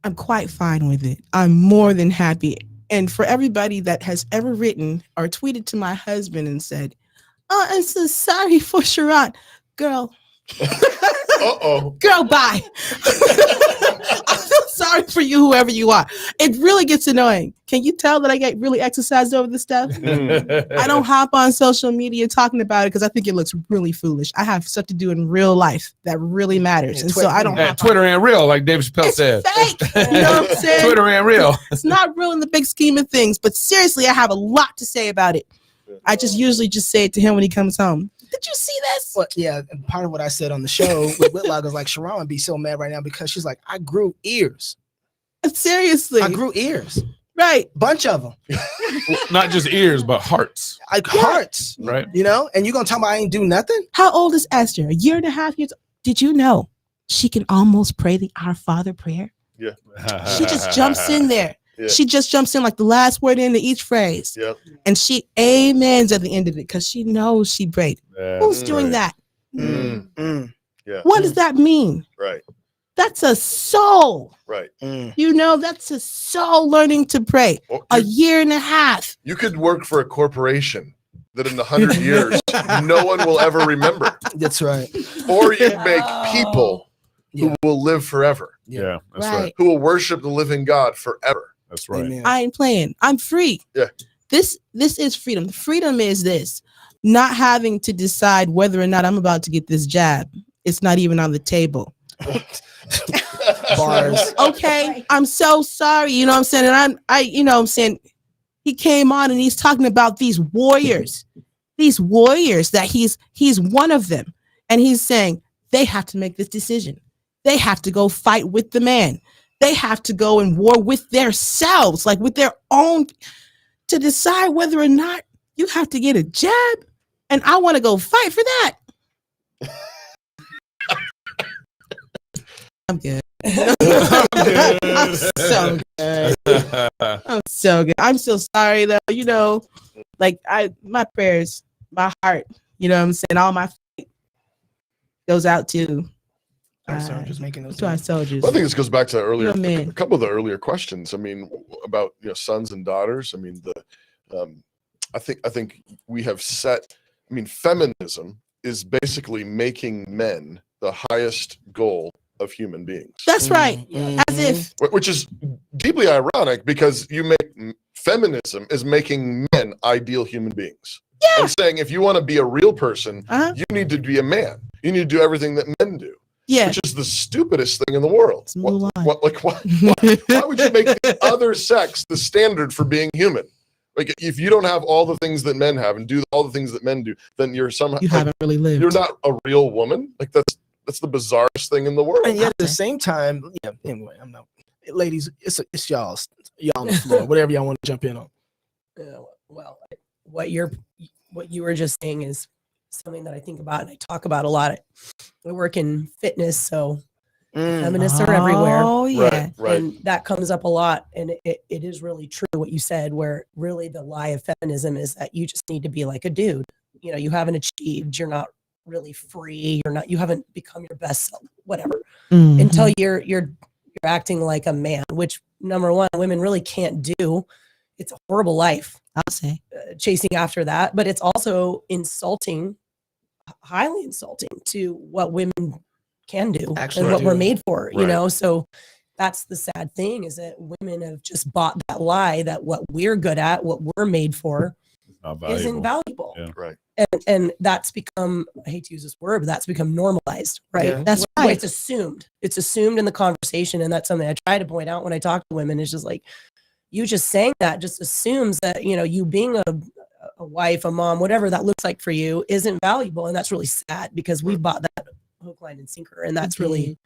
I'm quite fine with it. I'm more than happy. And for everybody that has ever written or tweeted to my husband and said, "Oh, I'm so sorry for Sharon." Girl. Uh-oh. Girl, bye. I feel sorry for you, whoever you are. It really gets annoying. Can you tell that I get really exercised over this stuff? I don't hop on social media talking about it because I think it looks really foolish. I have stuff to do in real life that really matters. And so I don't have Twitter ain't real, like Dave Chappelle said. fake. You know what I'm saying? Twitter ain't real. It's not real in the big scheme of things, but seriously, I have a lot to say about it. I just usually just say it to him when he comes home. Did you see this? Well, yeah, and part of what I said on the show with Whitlock is like Sharon would be so mad right now because she's like, I grew ears. Seriously. I grew ears. Right. Bunch of them. Not just ears, but hearts. Like hearts. Right. You know? And you're going to tell me I ain't do nothing? How old is Esther? 1.5 years? Did you know she can almost pray the Our Father prayer? Yeah. She just jumps in there. Yeah. She just jumps in like the last word into each phrase. Yeah. And she amens at the end of it because she knows she prayed. Who's doing that? Yeah. What does that mean? Right. That's a soul. Right. You know, that's a soul learning to pray. Well, 1.5 years. You could work for a corporation that in 100 years no one will ever remember. That's right. Or you make people who will live forever. Yeah, that's Right. right. Who will worship the living God forever. That's right. Amen. I ain't playing. I'm free. Yeah. This is freedom. Freedom is this. Not having to decide whether or not I'm about to get this jab. It's not even on the table. Bars. Okay, I'm so sorry. You know what I'm saying? And you know what I'm saying? He came on and he's talking about these warriors that he's one of them. And he's saying they have to make this decision. They have to go fight with the man. They have to go in war with themselves, like with their own, to decide whether or not you have to get a jab. And I want to go fight for that. I'm good. I'm so good. I'm so good. I'm so sorry though. You know, like my prayers, my heart, you know what I'm saying? All my faith goes out to Our soldiers making those. to our soldiers. I think this goes back to earlier, Amen. a couple of the earlier questions. I mean, about sons and daughters. I mean, I think we have set. I mean, feminism is basically making men the highest goal of human beings. That's right. As if Which is deeply ironic because feminism is making men ideal human beings. Yeah. And saying if you want to be a real person, Uh-huh. you need to be a man. You need to do everything that men do. yeah. Which is the stupidest thing in the world. Let's move on. Why would you make the other sex the standard for being human? Like if you don't have all the things that men have and do all the things that men do, then you're somehow You haven't really lived. you're not a real woman. Like that's the bizarrest thing in the world. And yet at the same time, yeah, anyway, I'm not. Ladies, it's y'all on the floor, whatever y'all want to jump in on. Well, what you were just saying is something that I think about and I talk about a lot. I work in fitness, so feminists are everywhere. Oh yeah. Right, right. And that comes up a lot. And it is really true what you said, where really the lie of feminism is that you just need to be like a dude. You know, you haven't achieved, you're not really free, you haven't become your best self, whatever, Mhm. until you're acting like a man, which number one, women really can't do. It's a horrible life I'll say. chasing after that, but it's also insulting, highly insulting to what women can do Actually and what do. we're made for, you Right. know? So that's the sad thing, is that women have just bought that lie that what we're good at, what we're made for, Not isn't valuable. valuable. Yeah. Right. And that's become, I hate to use this word, but that's become normalized, right? Yeah. That's Where right. It's assumed. It's assumed in the conversation. And that's something I try to point out when I talk to women. It's just like, you just saying that just assumes that, you being a wife, a mom, whatever that looks like for you isn't valuable. And that's really sad because we bought that hook, line, and sinker. And that's really,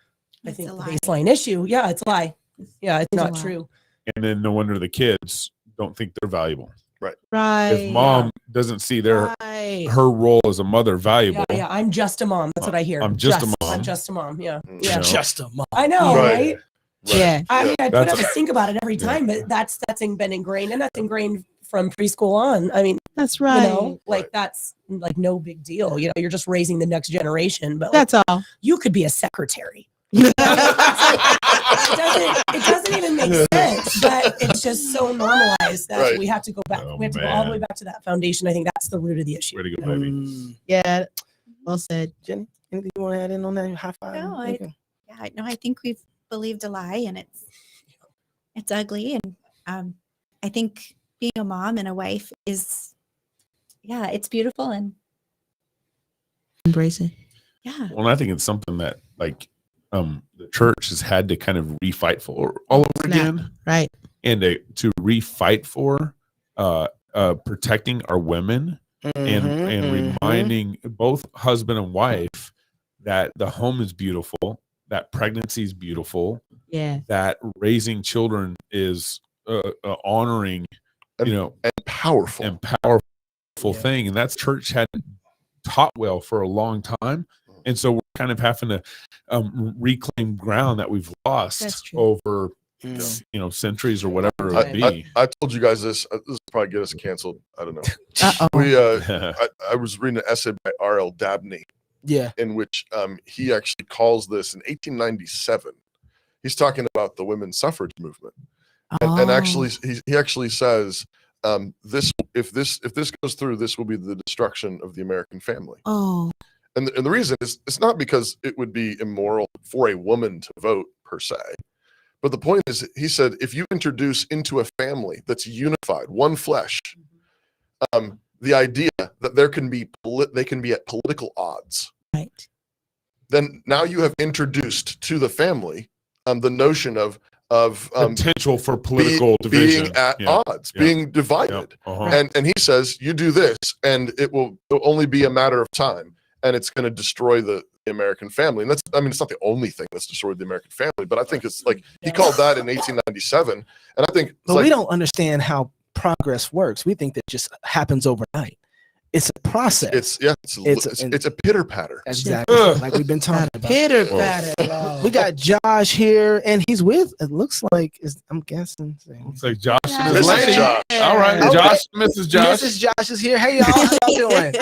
I It's think, a the lie. baseline issue. Yeah, it's a lie. Yeah, it's It's a not lie. true. And then no wonder the kids don't think they're valuable. Right. If mom doesn't see Right. her role as a mother valuable, Yeah, I'm just a mom. That's what I hear. I'm just a mom. I'm just a mom. Yeah. Mm. Yeah. know? Just a mom. I know, Right. right? Yeah. I mean, I don't That's- have to think about it every Yeah. time, but that's been ingrained, and that's ingrained from preschool on. I mean, That's right. like that's like no big deal. You're just raising the next generation, but like, That's all. you could be a secretary. It doesn't even make sense, but it's just so normalized that Right. we have to go back. Oh, we have to go all the way man. back to that foundation. I think that's the root of the issue. way to go, baby. Yeah. Well said. Jenny, anything you want to add in on that? High five? No, Okay. Yeah, no, I think we've believed a lie, and it's ugly. And I think being a mom and a wife is, yeah, it's beautiful, and Embracing. yeah. Well, I think it's something that like the church has had to kind of refight for all over again, right? And to refight for protecting our women and reminding both husband and wife that the home is beautiful, that pregnancy is beautiful, yeah, that raising children is honoring, and powerful thing, and that's church hadn't taught well for a long time, and so we're kind of having to reclaim ground that we've lost over centuries or whatever it be. I told you guys this. This will probably get us canceled. I don't know. I was reading an essay by R.L. Dabney. Yeah. In which he actually calls this in 1897. He's talking about the women's suffrage movement, and actually he actually says if this goes through, this will be the destruction of the American family. Oh. And the reason is it's not because it would be immoral for a woman to vote per se. But the point is, he said, if you introduce into a family that's unified, one flesh, the idea that they can be at political odds, right? Then now you have introduced to the family the notion of potential for political division, being at odds, being divided. And he says, you do this, and it'll only be a matter of time, and it's going to destroy the American family. And it's not the only thing that's destroyed the American family, but I think it's like he called that in 1897, and I think we don't understand how progress works. We think that just happens overnight. It's a process. It's a pitter patter. Exactly, like we've been talking about. Pitter patter. We got Josh here, and he's with. It looks like I'm guessing. Looks like Josh and Mrs. his lady. Josh. All right, Okay. Josh, Mrs. Josh. Mrs. Josh is here. Hey y'all, how y'all doing?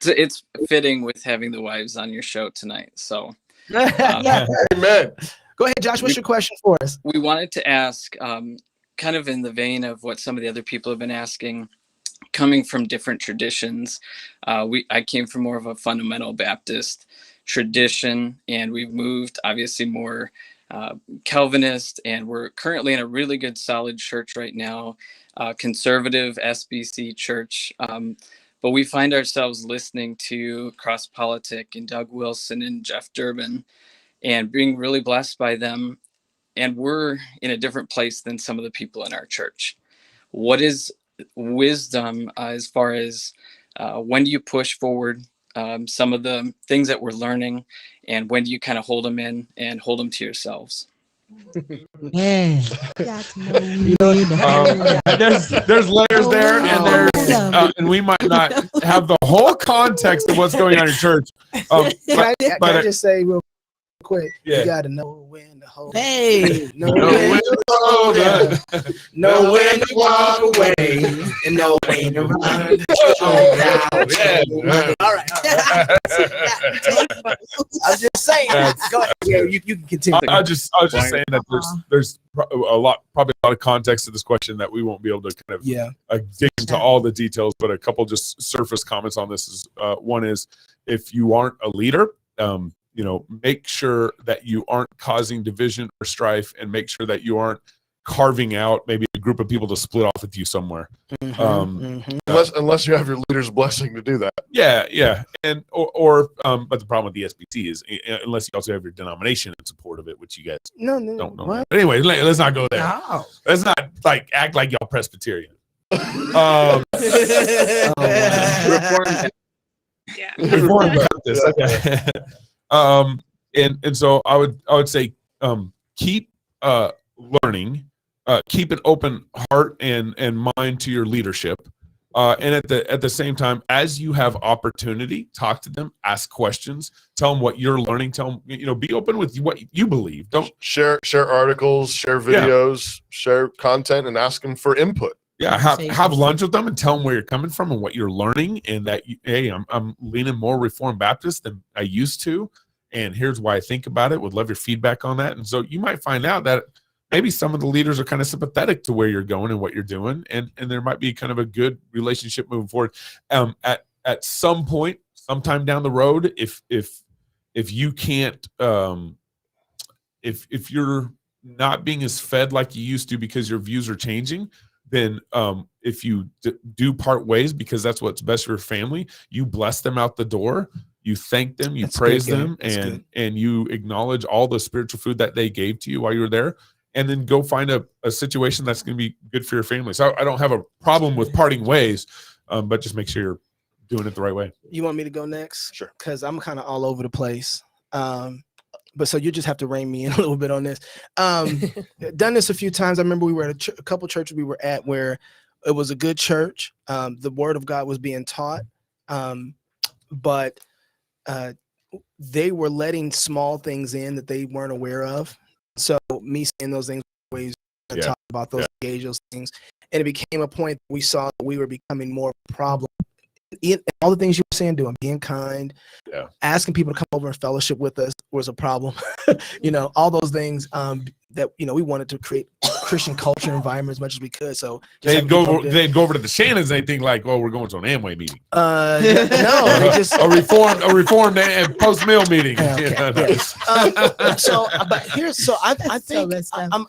It's fitting with having the wives on your show tonight. So, Amen. Go ahead, Josh. What's your question for us? We wanted to ask, kind of in the vein of what some of the other people have been asking, coming from different traditions. I came from more of a fundamental Baptist tradition, and we've moved obviously more Calvinist, and we're currently in a really good, solid church right now, conservative SBC church. But we find ourselves listening to Cross Politic and Doug Wilson and Jeff Durbin and being really blessed by them. And we're in a different place than some of the people in our church. What is wisdom as far as when do you push forward some of the things that we're learning, and when do you kind of hold them in and hold them to yourselves? Yeah. There's layers there, and and we might not have the whole context of what's going on in church. Can I just say real quick? Yeah. You gotta know when to hold. Hey, know when to hold up, know when to walk away, and know when to run. All right. I'm just saying. Go ahead. Yeah, you can continue. I was just saying that there's probably a lot of context to this question that we won't be able to kind of dig into all the details, but a couple just surface comments on this is one is, if you aren't a leader, make sure that you aren't causing division or strife, and make sure that you aren't carving out maybe a group of people to split off with you somewhere. Unless you have your leader's blessing to do that. Yeah. And but the problem with the SBC is unless you also have your denomination in support of it, which you guys don't know. What? But anyway, let's not go there. No. Let's not act like y'all Presbyterian. Reformed. Yeah. Reformed Baptist. Okay. And so I would say keep learning, keep an open heart and mind to your leadership, and at the same time, as you have opportunity, talk to them, ask questions, tell them what you're learning, tell them, be open with what you believe. Don't share articles, share videos, share content, and ask them for input. Yeah, have lunch with them and tell them where you're coming from and what you're learning, and that I'm leaning more Reformed Baptist than I used to, and here's why I think about it. Would love your feedback on that. And so you might find out that maybe some of the leaders are kind of sympathetic to where you're going and what you're doing, and there might be kind of a good relationship moving forward. At some point, sometime down the road, if you can't if you're not being as fed like you used to because your views are changing, then if you do part ways because that's what's best for your family, you bless them out the door, you thank them, you praise them, and you acknowledge all the spiritual food that they gave to you while you were there, and then go find a situation that's going to be good for your family. So I don't have a problem with parting ways, but just make sure you're doing it the right way. You want me to go next? Sure. Because I'm kind of all over the place. But so you just have to rein me in a little bit on this. Done this a few times. I remember we were at a couple churches we were at where it was a good church. The word of God was being taught, but they were letting small things in that they weren't aware of. So me saying those things, always talk about those, engage those things, and it became a point that we saw that we were becoming more of a problem. All the things you were saying, doing, being kind, asking people to come over and fellowship with us was a problem. All those things that we wanted to create Christian culture environment as much as we could. So they'd go over to the Shannons. They think like, "Oh, we're going to an Amway meeting." No, they just a reformed and post meal meeting. Okay, I think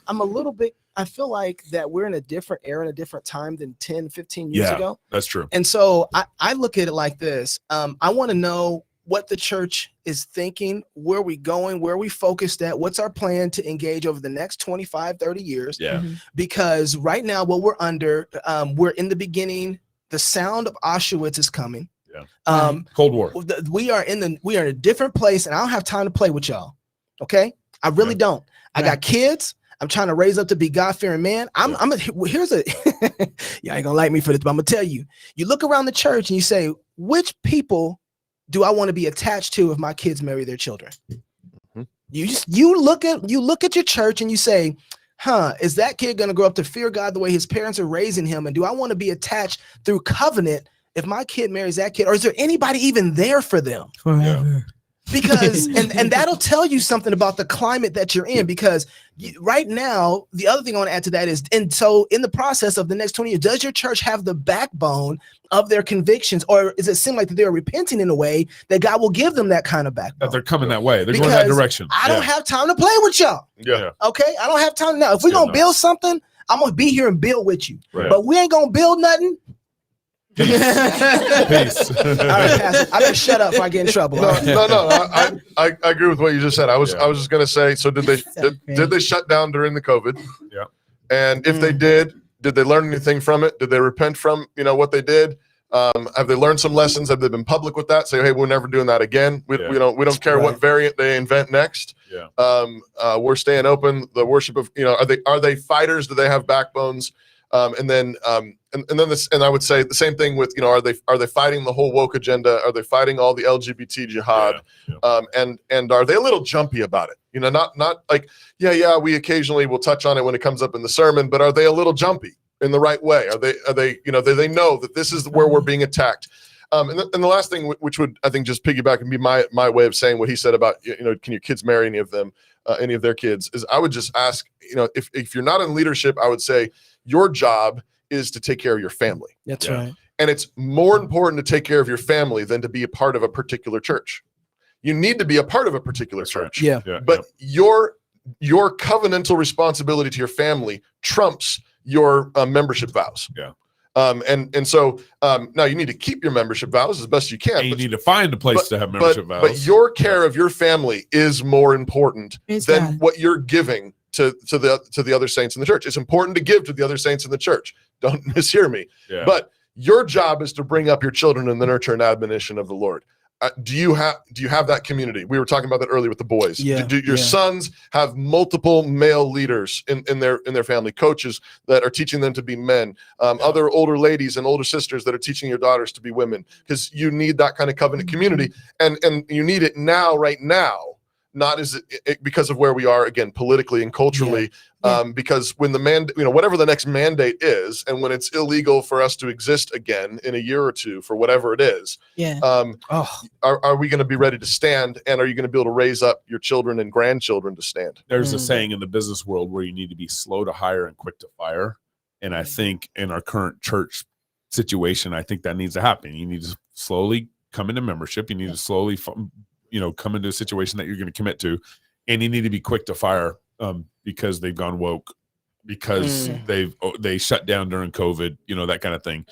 I'm a little bit. I feel like that we're in a different era and a different time than 10, 15 years ago. That's true. And so I look at it like this. I want to know what the church is thinking, where we going, where we focused at, what's our plan to engage over the next 25, 30 years. Yeah. Because right now, what we're under, we're in the beginning. The sound of Auschwitz is coming. Yeah. Cold War. We are in a different place, and I don't have time to play with y'all. Okay. I really don't. I got kids. I'm trying to raise up to be God-fearing man. Here's a you ain't gonna like me for this, but I'm gonna tell you. You look around the church and you say, which people do I want to be attached to if my kids marry their children? Mm-hmm. You look at your church and you say, is that kid gonna grow up to fear God the way his parents are raising him? And do I want to be attached through covenant if my kid marries that kid? Or is there anybody even there for them? Forever. Because and that'll tell you something about the climate that you're in, because right now, the other thing I want to add to that is, and so in the process of the next 20 years, does your church have the backbone of their convictions, or does it seem like that they're repenting in a way that God will give them that kind of backbone? That they're coming that way. They're going that direction. I don't have time to play with y'all. Yeah. Okay. I don't have time now. If we're going to build something, I'm going to be here and build with you. Right. But we ain't going to build nothing. Peace. All right, Pastor, I better shut up before I get in trouble. No. I agree with what you just said. I was just gonna say. So did they shut down during the COVID? Yeah. And if they did they learn anything from it? Did they repent from what they did? Have they learned some lessons? Have they been public with that? Say, hey, we're never doing that again. We don't care what variant they invent next. Yeah. We're staying open. The worship of are they fighters? Do they have backbones? And then I would say the same thing with are they fighting the whole woke agenda? Are they fighting all the LGBT jihad? And are they a little jumpy about it? Not like we occasionally will touch on it when it comes up in the sermon, but are they a little jumpy in the right way? Are they do they know that this is where we're being attacked? And the last thing, which would I think just piggyback and be my way of saying what he said about can your kids marry any of them, any of their kids, is I would just ask if you're not in leadership, I would say your job is to take care of your family. That's right. And it's more important to take care of your family than to be a part of a particular church. You need to be a part of a particular church. Yeah. But your covenantal responsibility to your family trumps your membership vows. Yeah. And so now you need to keep your membership vows as best you can. And you need to find a place to have membership vows. But your care of your family is more important than what you're giving to the other saints in the church. It's important to give to the other saints in the church. Don't mishear me. Yeah. But your job is to bring up your children in the nurture and admonition of the Lord. Do you have that community? We were talking about that earlier with the boys. Yeah, Do your sons have multiple male leaders in their family, coaches that are teaching them to be men, other older ladies and older sisters that are teaching your daughters to be women? Because you need that kind of covenant community, and you need it now, right now. Not as it because of where we are again politically and culturally, because when the whatever the next mandate is, and when it's illegal for us to exist again in a year or two for whatever it is, are we going to be ready to stand? And are you going to be able to raise up your children and grandchildren to stand? There's a saying in the business world where you need to be slow to hire and quick to fire, and I think in our current church situation, I think that needs to happen. You need to slowly come into membership. You need to slowly come into a situation that you're going to commit to, and you need to be quick to fire because they've gone woke, because they shut down during COVID, that kind of thing.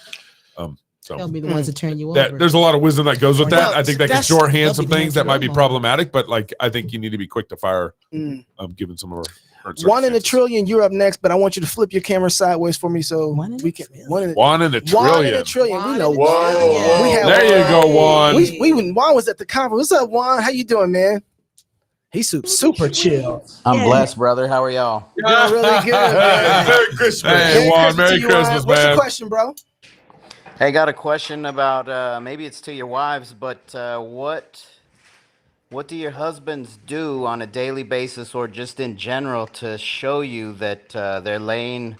So They'll be the ones that turn you that, over. there's a lot of wisdom that goes with that. Well, I think that can that's- shorthand they'll some be the things ones that that might be don't. problematic, but like I think you need to be quick to fire, given some of our current 1 in a circumstances. trillion. You're up next, but I want you to flip your camera sideways for me so we can. 1 in a One in a trillion. trillion. We know Whoa. Juan. We have There you go, Juan. Juan was at the conference. What's up, Juan? How you doing, man? He's super chill. I'm blessed, brother. How are y'all? Doing really good, man. Merry Christmas. Hey, Juan, Merry to you, Christmas, What's your man. question, bro? Hey, got a question about maybe it's to your wives, but what do your husbands do on a daily basis or just in general to show you that they're laying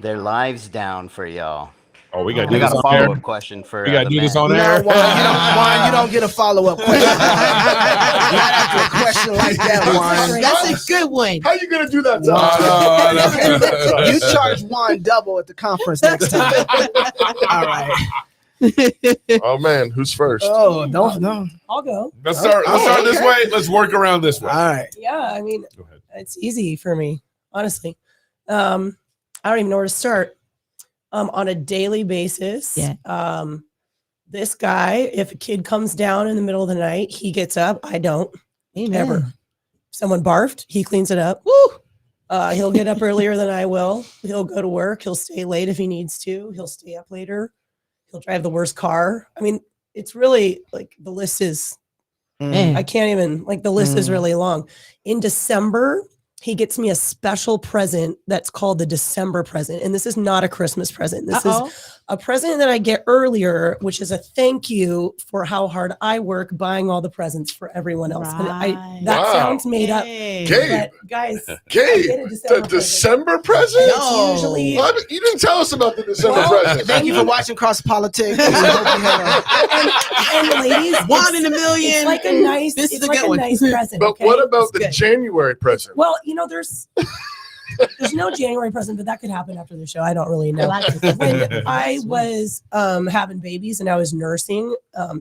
their lives down for y'all? Oh, we got to I do this got a on air. follow-up question for We got to the do this men. on No, air. Juan, you don't get a follow-up question. Not after a question like that, Juan. That's a good one. How you gonna do that? To Juan, us? You charge Juan double at the conference next time. All right. Oh man, who's first? Oh, no. I'll go. Let's start this okay. way. Let's work around this way. All right. Yeah, I mean, Go ahead. it's easy for me, honestly. I don't even know where to start. On a daily basis, this guy, if a kid comes down in the middle of the night, he gets up. I don't. Amen. Ever. Someone barfed, he cleans it up. Woo! He'll get up earlier than I will. He'll go to work. He'll stay late if he needs to. He'll stay up later. He'll drive the worst car. I mean, it's really like the list is, Man. I can't even, like the list is really long. In December, he gets me a special present that's called the December present. And this is not a Christmas present. This is a present that I get earlier, which is a thank you for how hard I work buying all the presents for everyone else. And that Wow. sounds made up. Hey. Gabe. But guys, I Gabe, get a the December present. December present? It's usually What? You didn't tell us about the December Well, present. Thank you for watching Cross Politics. We hope you had and ladies, One in a million. It's like a nice, This is it's a like good a one. nice present. But Okay? what about the good. January present? Well, there's no January present, but that could happen after the show. I don't really know. When I was having babies and I was nursing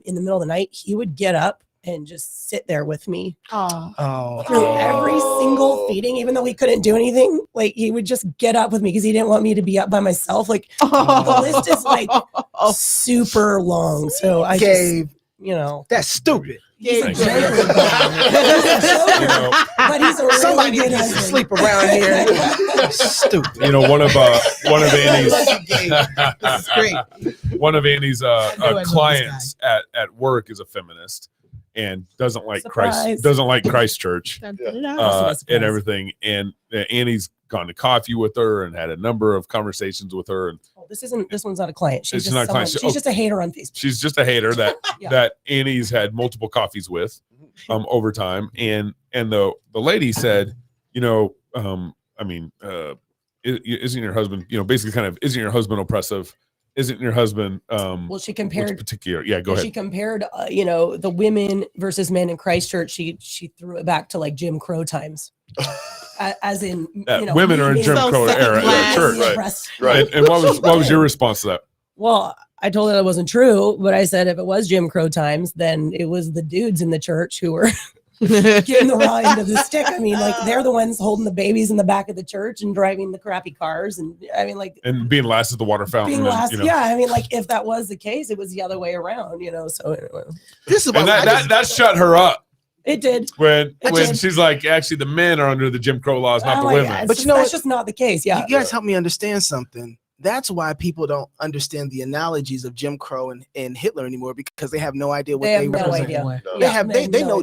in the middle of the night, he would get up and just sit there with me Oh. through every single feeding, even though he couldn't do anything. Like he would just get up with me because he didn't want me to be up by myself. Like the list is like super long. So I Gabe, just, that's stupid. he's a Thank gentleman. You know, But he's a really Somebody good needs to husband. sleep around here. Stupid. one of Annie's This is great. one of Annie's I know this clients at work is a feminist and doesn't like Surprise. Christ Church and everything. And Annie's gone to coffee with her and had a number of conversations with her. And Oh, this one's not a client. She's It's just not a client. someone- she's just a hater on Facebook. she's just a hater that Yeah. that Annie's had multiple coffees with over time. And the lady said, isn't your husband, basically kind of, isn't your husband oppressive? Isn't your husband Well, she what's compared particular? Yeah, go She ahead. compared, the women versus men in Christchurch. She threw it back to like Jim Crow times, as in Women are in Jim So Crow second era class. church. Right. oppressed. Right. And what was your response to that? Well, I told her that wasn't true, but I said if it was Jim Crow times, then it was the dudes in the church who were getting the raw end of the stick. I mean, like they're the ones holding the babies in the back of the church and driving the crappy cars, and I mean, like And being last at the water fountain. being and, last. Yeah, I mean, like if that was the case, it was the other way around. So anyway, This is And what that shut her up it did. when did. she's like, actually, the men are under the Jim Crow laws, not Oh the my women. God, But you know that's what? just not the case. Yeah, You guys help me understand something. That's why people don't understand the analogies of Jim Crow and Hitler anymore, because they have no idea what they they have no represent. idea. They have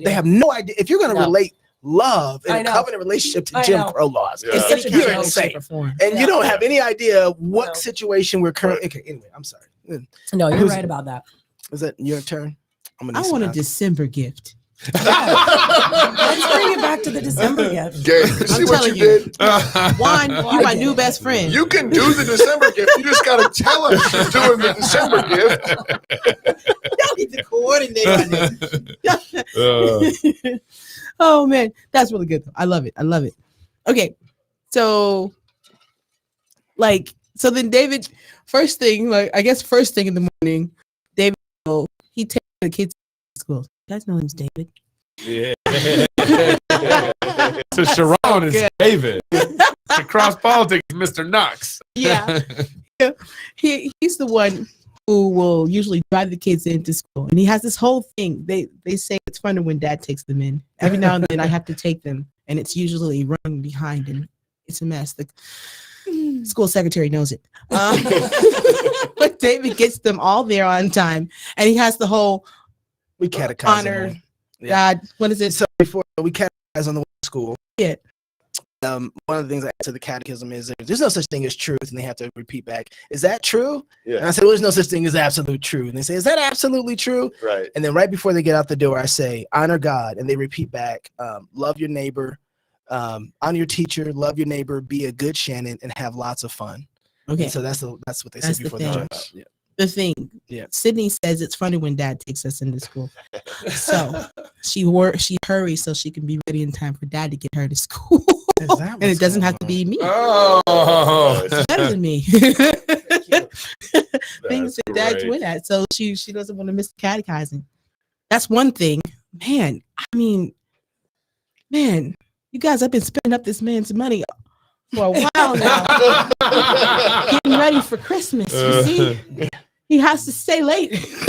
they have no idea. If you're going to No. relate love I and a know. covenant relationship to I Jim know. Crow laws, Yeah. It's such a you're joke. insane. And you don't have any idea what No. situation we're currently. Okay, anyway, I'm sorry. No, you're Who's- right about that. Is that your turn? I'm gonna I need want a some December gift. Let's bring it back to the December gift. Gabe, you see I'm what telling you you. did? Juan, Well, you I my get new it. best friend. You can do the December gift. You just got to tell us you're doing the December gift. Y'all need to coordinate on this. Uh, Oh man, that's really good. I love it. I love it. Okay, so then David, first thing in the morning, David, he takes the kids to school. You guys know his David. yeah. To Sharon is good. David. To Cross Politics, Mr. Knox. Yeah. He's the one who will usually drive the kids into school, and he has this whole thing. They say it's funner when Dad takes them in. Every now and then I have to take them, and it's usually running behind, and it's a mess. The school secretary knows it, but David gets them all there on time, and he has the whole We catechize honor them all. Yeah. God. What is it? So before we catechize on the way to school. Yeah. One of the things I add to the catechism is there's no such thing as truth, and they have to repeat back, is that true? Yeah. And I said, well, there's no such thing as absolute truth. And they say, is that absolutely true? Right. And then right before they get out the door, I say, honor God. And they repeat back, love your neighbor, honor your teacher, love your neighbor, be a good Shannon, and have lots of fun. Okay. And so that's what they That's say the before they thing. jump out. Yeah. The thing. Yeah. Sydney says it's funny when Dad takes us into school. So she hurries so she can be ready in time for Dad to get her to school. And it doesn't have to be me. Oh, It's better than me. Things that Dad's great. win at. So she doesn't want to miss the catechizing. That's one thing. Man, I mean, man, you guys have been spending up this man's money for a while now. Getting ready for Christmas. You see? He has to stay late. So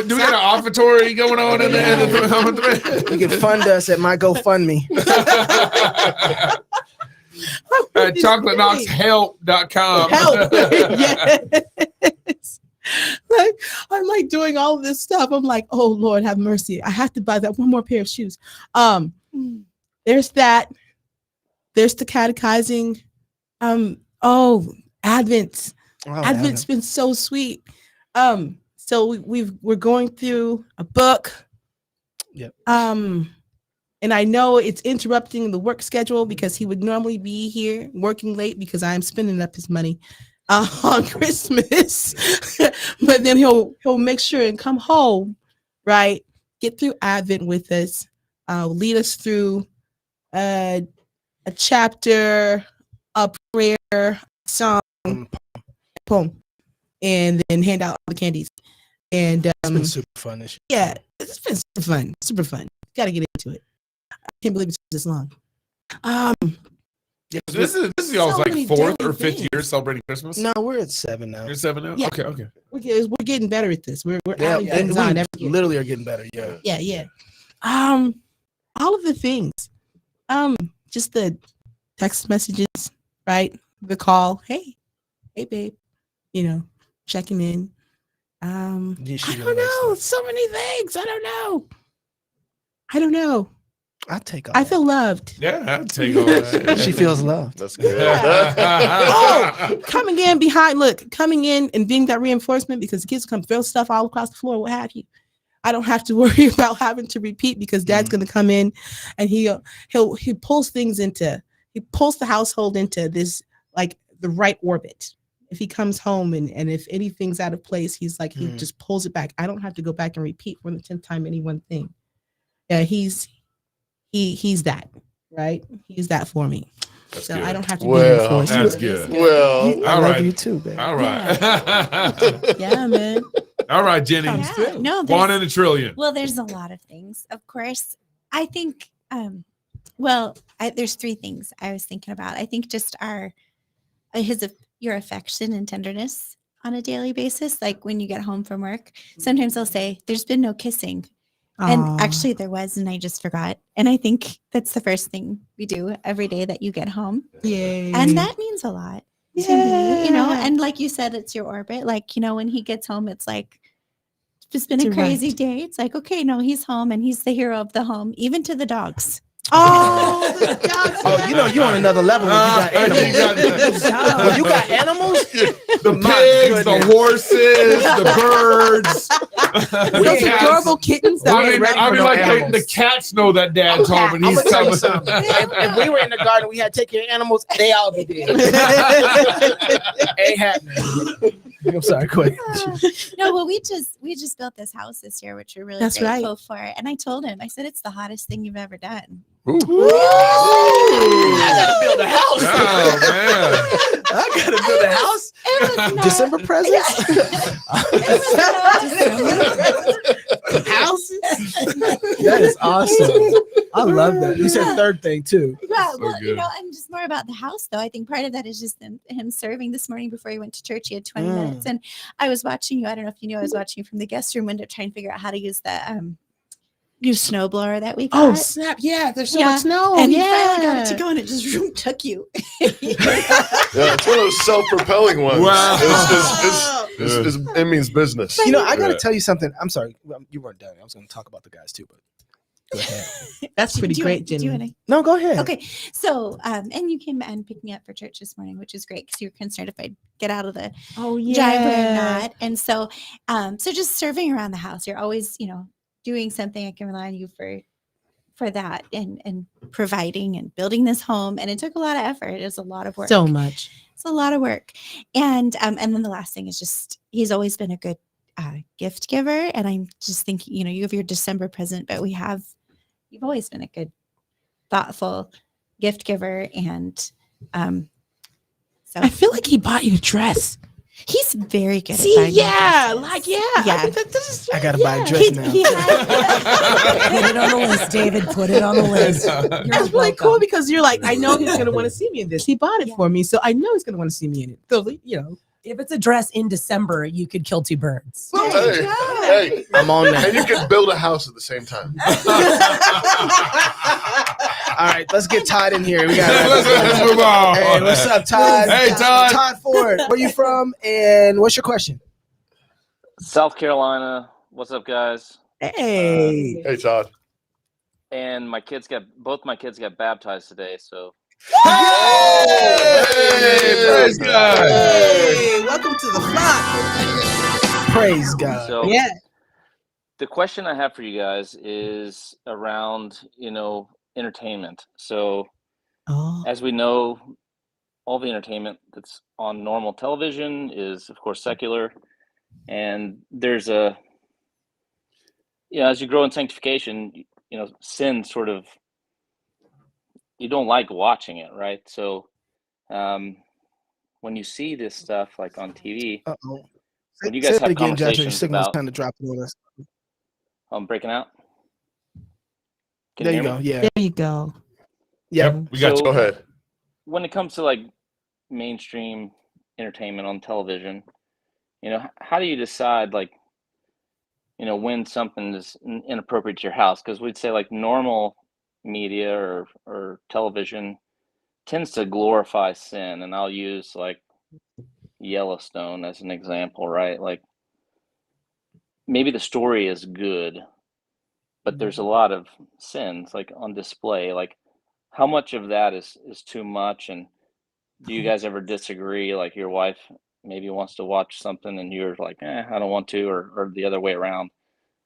do we got an offertory going on in the You can fund us at my GoFundMe. ChocolateKnoxHelp.com. Help. Yes. Like, I'm like doing all of this stuff. I'm like, oh Lord, have mercy. I have to buy that one more pair of shoes. There's that. There's the catechizing. Advent. Advent's been so sweet. So we're going through a book. Yep. And I know it's interrupting the work schedule because he would normally be here working late because I'm spending up his money on Christmas. But then he'll make sure and come home, right? Get through Advent with us, lead us through a chapter, a prayer, a song, poem, and then hand out all the candies. And It's been super fun this year. yeah, it's been super fun. Got to get into it. I can't believe it's this long. This is y'all's So like many fourth daily or fifth things. year celebrating Christmas. No, we're at 7 now. You're 7 now. Yeah. Okay. We're getting better at this. We're Yeah, adding things we on every year. literally are getting better. Yeah. Yeah. All of the things. Just the text messages, right? The call. Hey babe. Checking in. I don't know. So many things. I don't know. I'll take all I feel loved. Yeah, I'll take all that. She feels loved. That's good. Coming in and being that reinforcement because the kids come throw stuff all across the floor, what have you. I don't have to worry about having to repeat because Dad's going to come in and he pulls the household into this like the right orbit. If he comes home and if anything's out of place, he's like he just pulls it back. I don't have to go back and repeat for the 10th time any one thing. Yeah, he's that, right? He's that for me. That's so good. I don't have to be reinforced. That's good. Well, I all love right. you too, babe. All right. Yeah, man. All right, Jenny. Yeah. No, One there's- in a trillion. Well, there's a lot of things, of course. I think, there's three things I was thinking about. I think just your affection and tenderness on a daily basis. Like when you get home from work, sometimes they'll say, there's been no kissing. And Aw. actually there was, and I just forgot. And I think that's the first thing we do every day that you get home. Yay. And that means a lot to me, and like you said, it's your orbit. Like, when he gets home, it's like, it's just been a It's crazy right. day. It's like, okay, no, he's home and he's the hero of the home, even to the dogs. Oh, the dogs. Oh, you're on another level when you got animals. When you got animals, The pigs, the horses, the birds. Those the adorable kittens that I mean, ready I for mean no like animals. the cats know that Dad's home and I'm he's gonna tell you coming. something. If we were in the garden, we had to take care of animals. They all be dead. Ain't happening. I'm sorry, quick. No, well, we just built this house this year, which we're really That's right. grateful for. And I told him, I said, it's the hottest thing you've ever done. Ooh. I gotta build a house. Oh man. I gotta build a house. December presents. Houses. That is awesome. I love that. You said third thing too. Yeah, So well, good. and just more about the house, though. I think part of that is just him serving this morning before he went to church. He had 20 minutes, and I was watching you. I don't know if you knew, I was watching you from the guest room window, trying to figure out how to use the new snow blower that we got. Oh snap! Yeah, there's so much snow. and yeah, he finally got it to go, and it just took you. Yeah, it's one of those self-propelling ones. Wow. It means business. You know, I gotta Right. tell you something. I'm sorry, you weren't done. I was going to talk about the guys too, but go ahead. that's pretty Do you great, want- do you Jenny. wanna- No, go ahead. Okay, so and you came and picked me up for church this morning, which is great because you were concerned if I'd get out of the Oh driveway or yeah. not. And so, so just serving around the house, you're always, doing something. I can rely on you for that and providing and building this home. And it took a lot of effort. It was a lot of work. So much. It's a lot of work. And then the last thing is just he's always been a good gift giver. And I'm just thinking, you have your December present, but you've always been a good, thoughtful gift giver. And so I feel like he bought you a dress. he's very good. See, at buying yeah, dresses. like yeah. Yeah. I think that this is, I gotta buy a dress He- now. he has- Put it on the list, David. Put it on the list. It's really cool because you're like, I know he's gonna want to see me in this. He bought it for me, so I know he's gonna want to see me in it. So If it's a dress in December, you could kill two birds. Hey, I'm on that. and you can build a house at the same time. All right, let's get Todd in here. We got. Let's move on. Hey, what's up, Todd? Hey, Todd. Todd Ford. Where you from? And what's your question? South Carolina. What's up, guys? hey, Hey, Todd. And both my kids got baptized today. So Hey, praise God. hey, welcome to the flock. Praise God. so Yeah. the question I have for you guys is around entertainment. So Oh, as we know, all the entertainment that's on normal television is, of course, secular, and there's as you grow in sanctification, sin sort of, you don't like watching it, right? So when you see this stuff like on TV, Uh-oh. when you Say guys it have again, Josh. Your conversations signal's about, kind of dropping on us. I'm breaking out. Can There you hear go. me? Yeah. there you go. Yep. We got So Go ahead. when it comes to like mainstream entertainment on television, how do you decide like, when something is inappropriate to your house? Because we'd say like normal media or television tends to glorify sin, and I'll use like Yellowstone as an example, right? Like maybe the story is good, but there's a lot of sins like on display. Like how much of that is too much? And do you guys ever disagree? Like your wife maybe wants to watch something and you're like, I don't want to, or the other way around.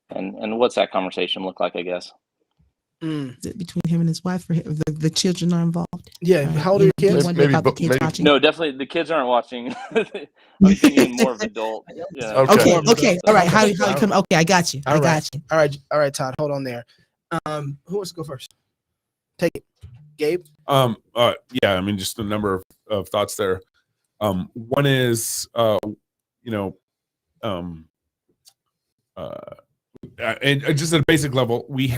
And what's that conversation look like, I guess? Mm. Is it between him and his wife, or the children are involved? Yeah. How old are your You kids? wonder about the kids watching? No, definitely the kids aren't watching. I'm thinking more of adult. Okay. All right. How you come? Okay, I got you. All I right. got you. All right, Todd. Hold on there. Who wants to go first? Take it. Gabe? Yeah, I mean, just a number of thoughts there. One is, and just at a basic level, we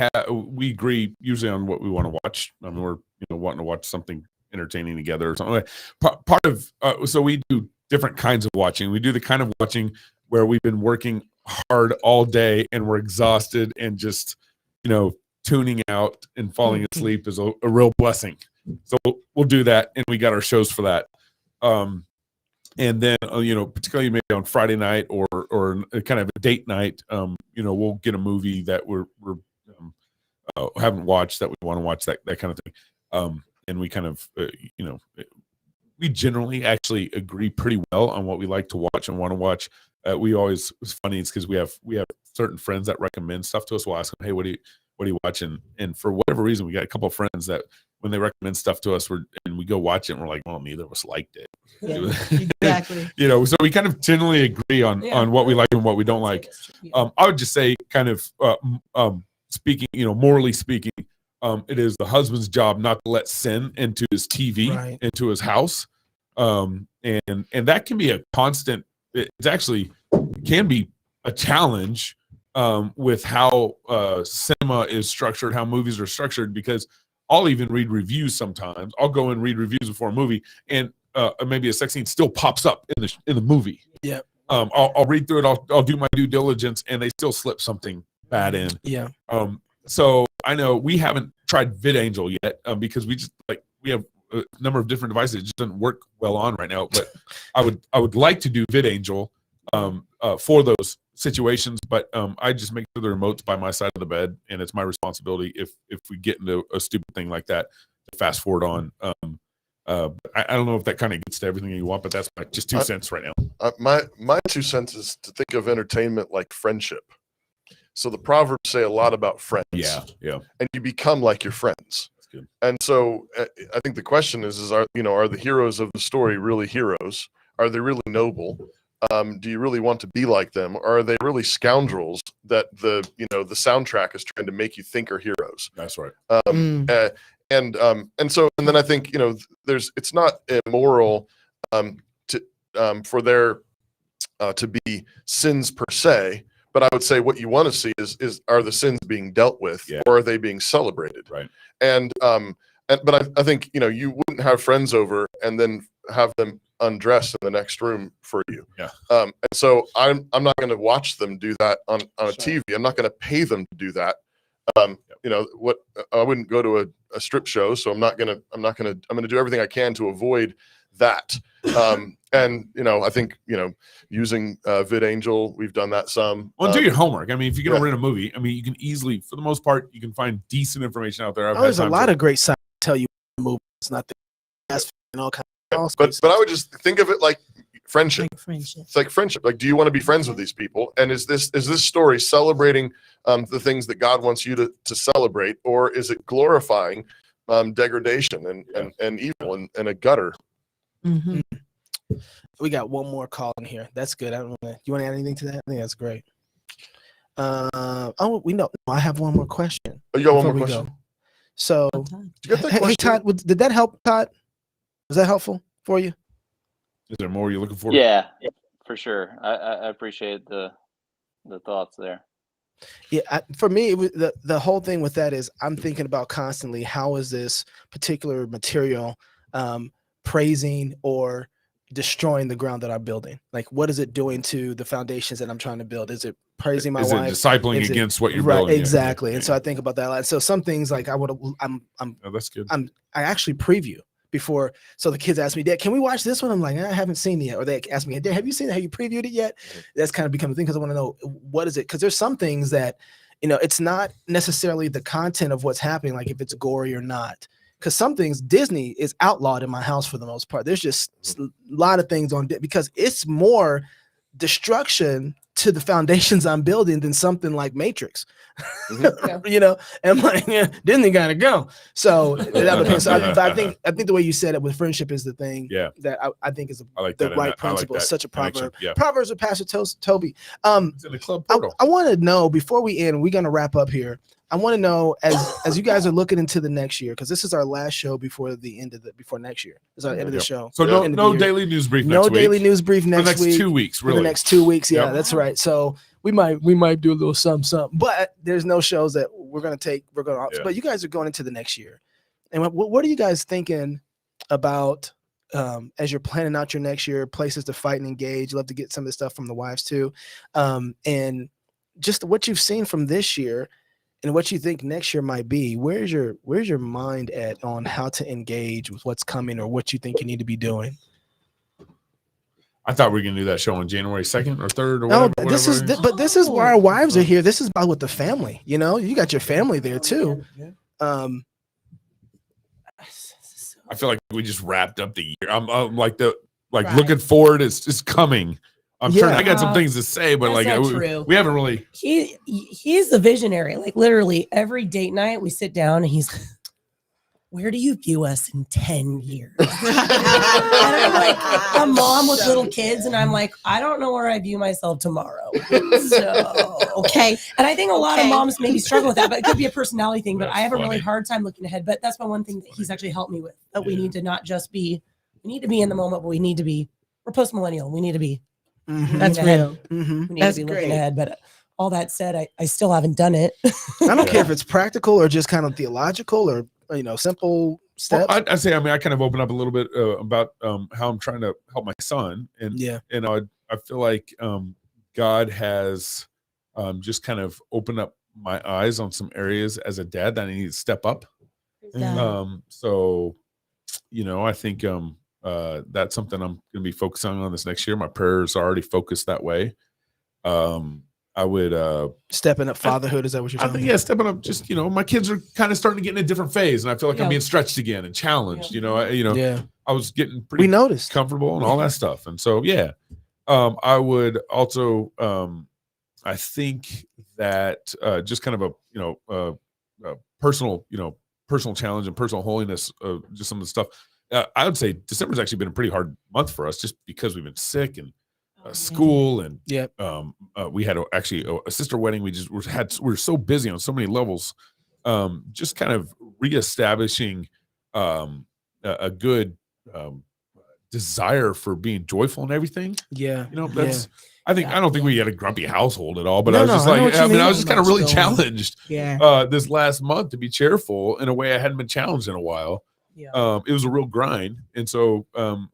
agree usually on what we want to watch. I mean, we're wanting to watch something entertaining together or something. Part of so we do different kinds of watching. We do the kind of watching where we've been working hard all day and we're exhausted, and just tuning out and falling asleep is a real blessing. So we'll do that, and we got our shows for that. And then particularly maybe on Friday night or kind of a date night, we'll get a movie that we're haven't watched that we want to watch, that kind of thing. And we kind of we generally actually agree pretty well on what we like to watch and want to watch. It's funny, it's because we have certain friends that recommend stuff to us. We'll ask them, hey, what do you watch? And for whatever reason, we got a couple of friends that when they recommend stuff to us, and we go watch it, and we're like, well, neither of us liked it. Yeah, exactly. So we kind of generally agree on what we like and what we don't like. I would just say, kind of speaking, morally speaking, it is the husband's job not to let sin into his TV, Right. into his house. And that can be a constant, it's actually can be a challenge with how cinema is structured, how movies are structured, because I'll even read reviews sometimes. I'll go and read reviews before a movie, and maybe a sex scene still pops up in the movie. Yeah. I'll read through it. I'll do my due diligence, and they still slip something bad in. Yeah. So I know we haven't tried VidAngel yet because we have a number of different devices. It just doesn't work well on right now. But I would like to do VidAngel for those situations, but I just make sure the remote's by my side of the bed, and it's my responsibility if we get into a stupid thing like that to fast forward on. I don't know if that kind of gets to everything you want, but that's my just 2 cents right now. My 2 cents is to think of entertainment like friendship. So the Proverbs say a lot about friends. Yeah. And you become like your friends. That's good. And so I think the question is are the heroes of the story really heroes? Are they really noble? Do you really want to be like them? Or are they really scoundrels that the soundtrack is trying to make you think are heroes? That's right. And then I think it's not immoral for there to be sins per se, but I would say what you want to see is are the sins being dealt with, or are they being celebrated? Right. But I think you wouldn't have friends over and then have them undressed in the next room for you. Yeah. And so I'm not going to watch them do that on a TV. I'm not going to pay them to do that. I wouldn't go to a strip show, so I'm going to do everything I can to avoid that. I think using VidAngel, we've done that some. Well, do your homework. I mean, if you're going to rent a movie, I mean, you can easily, for the most part, you can find decent information out there. There's a lot of great sites to tell you the movie. It's not the and all kinds of but I would just think of it like friendship. It's like friendship. Like, do you want to be friends with these people? And is this story celebrating the things that God wants you to celebrate, or is it glorifying degradation and evil and a gutter? Mm-hmm. We got one more call in here. That's good. You want to add anything to that? I think that's great. I have one more question. Oh, you got one more question? Go. So, hey, Todd, did that help, Todd? Was that helpful for you? Is there more you're looking for? Yeah, for sure. I appreciate the thoughts there. Yeah, for me, it was the whole thing with that is I'm thinking about constantly how is this particular material praising or destroying the ground that I'm building? Like, what is it doing to the foundations that I'm trying to build? Is it praising my wife? Is it discipling against what you're building? Exactly. And so I think about that a lot. So some things like oh, that's good. I actually preview before. So the kids ask me, Dad, can we watch this one? I'm like, I haven't seen it yet. Or they ask me, Dad, have you seen it? Have you previewed it yet? That's kind of become a thing because I want to know what is it? Because there's some things that, it's not necessarily the content of what's happening, like if it's gory or not. Because some things Disney is outlawed in my house for the most part. There's just a lot of things on because it's more destruction to the foundations I'm building than something like Matrix. And I'm like, Disney gotta go. So that depends. So I think the way you said it with friendship is the thing that I think is the right principle. It's such a proverb. Proverbs with Pastor Toby. It's in the club portal. I want to know before we end, we're gonna wrap up here. I want to know as you guys are looking into the next year, because this is our last show before the end of before next year. It's our end of the show. So no daily news brief next week. No daily news brief next week. For the next 2 weeks, really. For the next 2 weeks, yeah, that's right. So we might do a little something, but there's no shows that we're gonna take. But you guys are going into the next year, and what are you guys thinking about as you're planning out your next year? Places to fight and engage. Love to get some of the stuff from the wives too, and just what you've seen from this year. And what you think next year might be, where's your mind at on how to engage with what's coming or what you think you need to be doing? I thought we were gonna do that show on January 2nd or 3rd or whatever. But this is why our wives are here. This is about with the family. You got your family there too. I feel like we just wrapped up the year. I'm like looking forward. It's coming. I'm sure I got some things to say, but like we haven't really. He's the visionary. Like literally every date night we sit down and he's where do you view us in 10 years? And I'm like a mom with little kids, and I'm like, I don't know where I view myself tomorrow. So, Okay. And I think a lot of Okay. moms maybe struggle with that, but it could be a personality thing. But That's I have a really funny. hard time looking ahead. But that's my one thing that he's actually helped me with. That we need to not just be, we need to be in the moment, but we need to be, we're post millennial. We need to be. That's looking ahead. real. Mm-hmm. We need That's to be great. looking ahead. But all that said, I still haven't done it. I don't care if it's practical or just kind of theological or simple Well, steps. I'd say, I mean, I kind of open up a little bit about how I'm trying to help my son, and Yeah. I feel like God has just kind of opened up my eyes on some areas as a dad that I need to step up. So, I think that's something I'm going to be focusing on this next year. My prayers are already focused that way. I would Stepping up fatherhood, is that what you're I talking think, yeah, stepping up. Just my kids are kind of starting to get in a different phase, and I feel like I'm Yeah. being stretched again and challenged. Yeah. I was getting We pretty noticed. comfortable and all that stuff, and so yeah. I would also I think that just kind of a personal personal challenge and personal holiness, just some of the stuff. I would say December's actually been a pretty hard month for us, just because we've been sick and school, and we had actually a sister wedding. We were so busy on so many levels, just kind of reestablishing a good desire for being joyful and everything. Yeah. That's I don't think we had a grumpy household at all, but No, I was just no, I know like, what you I mean, I mean. was just kind of really challenged Yeah. this last month to be cheerful in a way I hadn't been challenged in a while. Yeah. It was a real grind, and so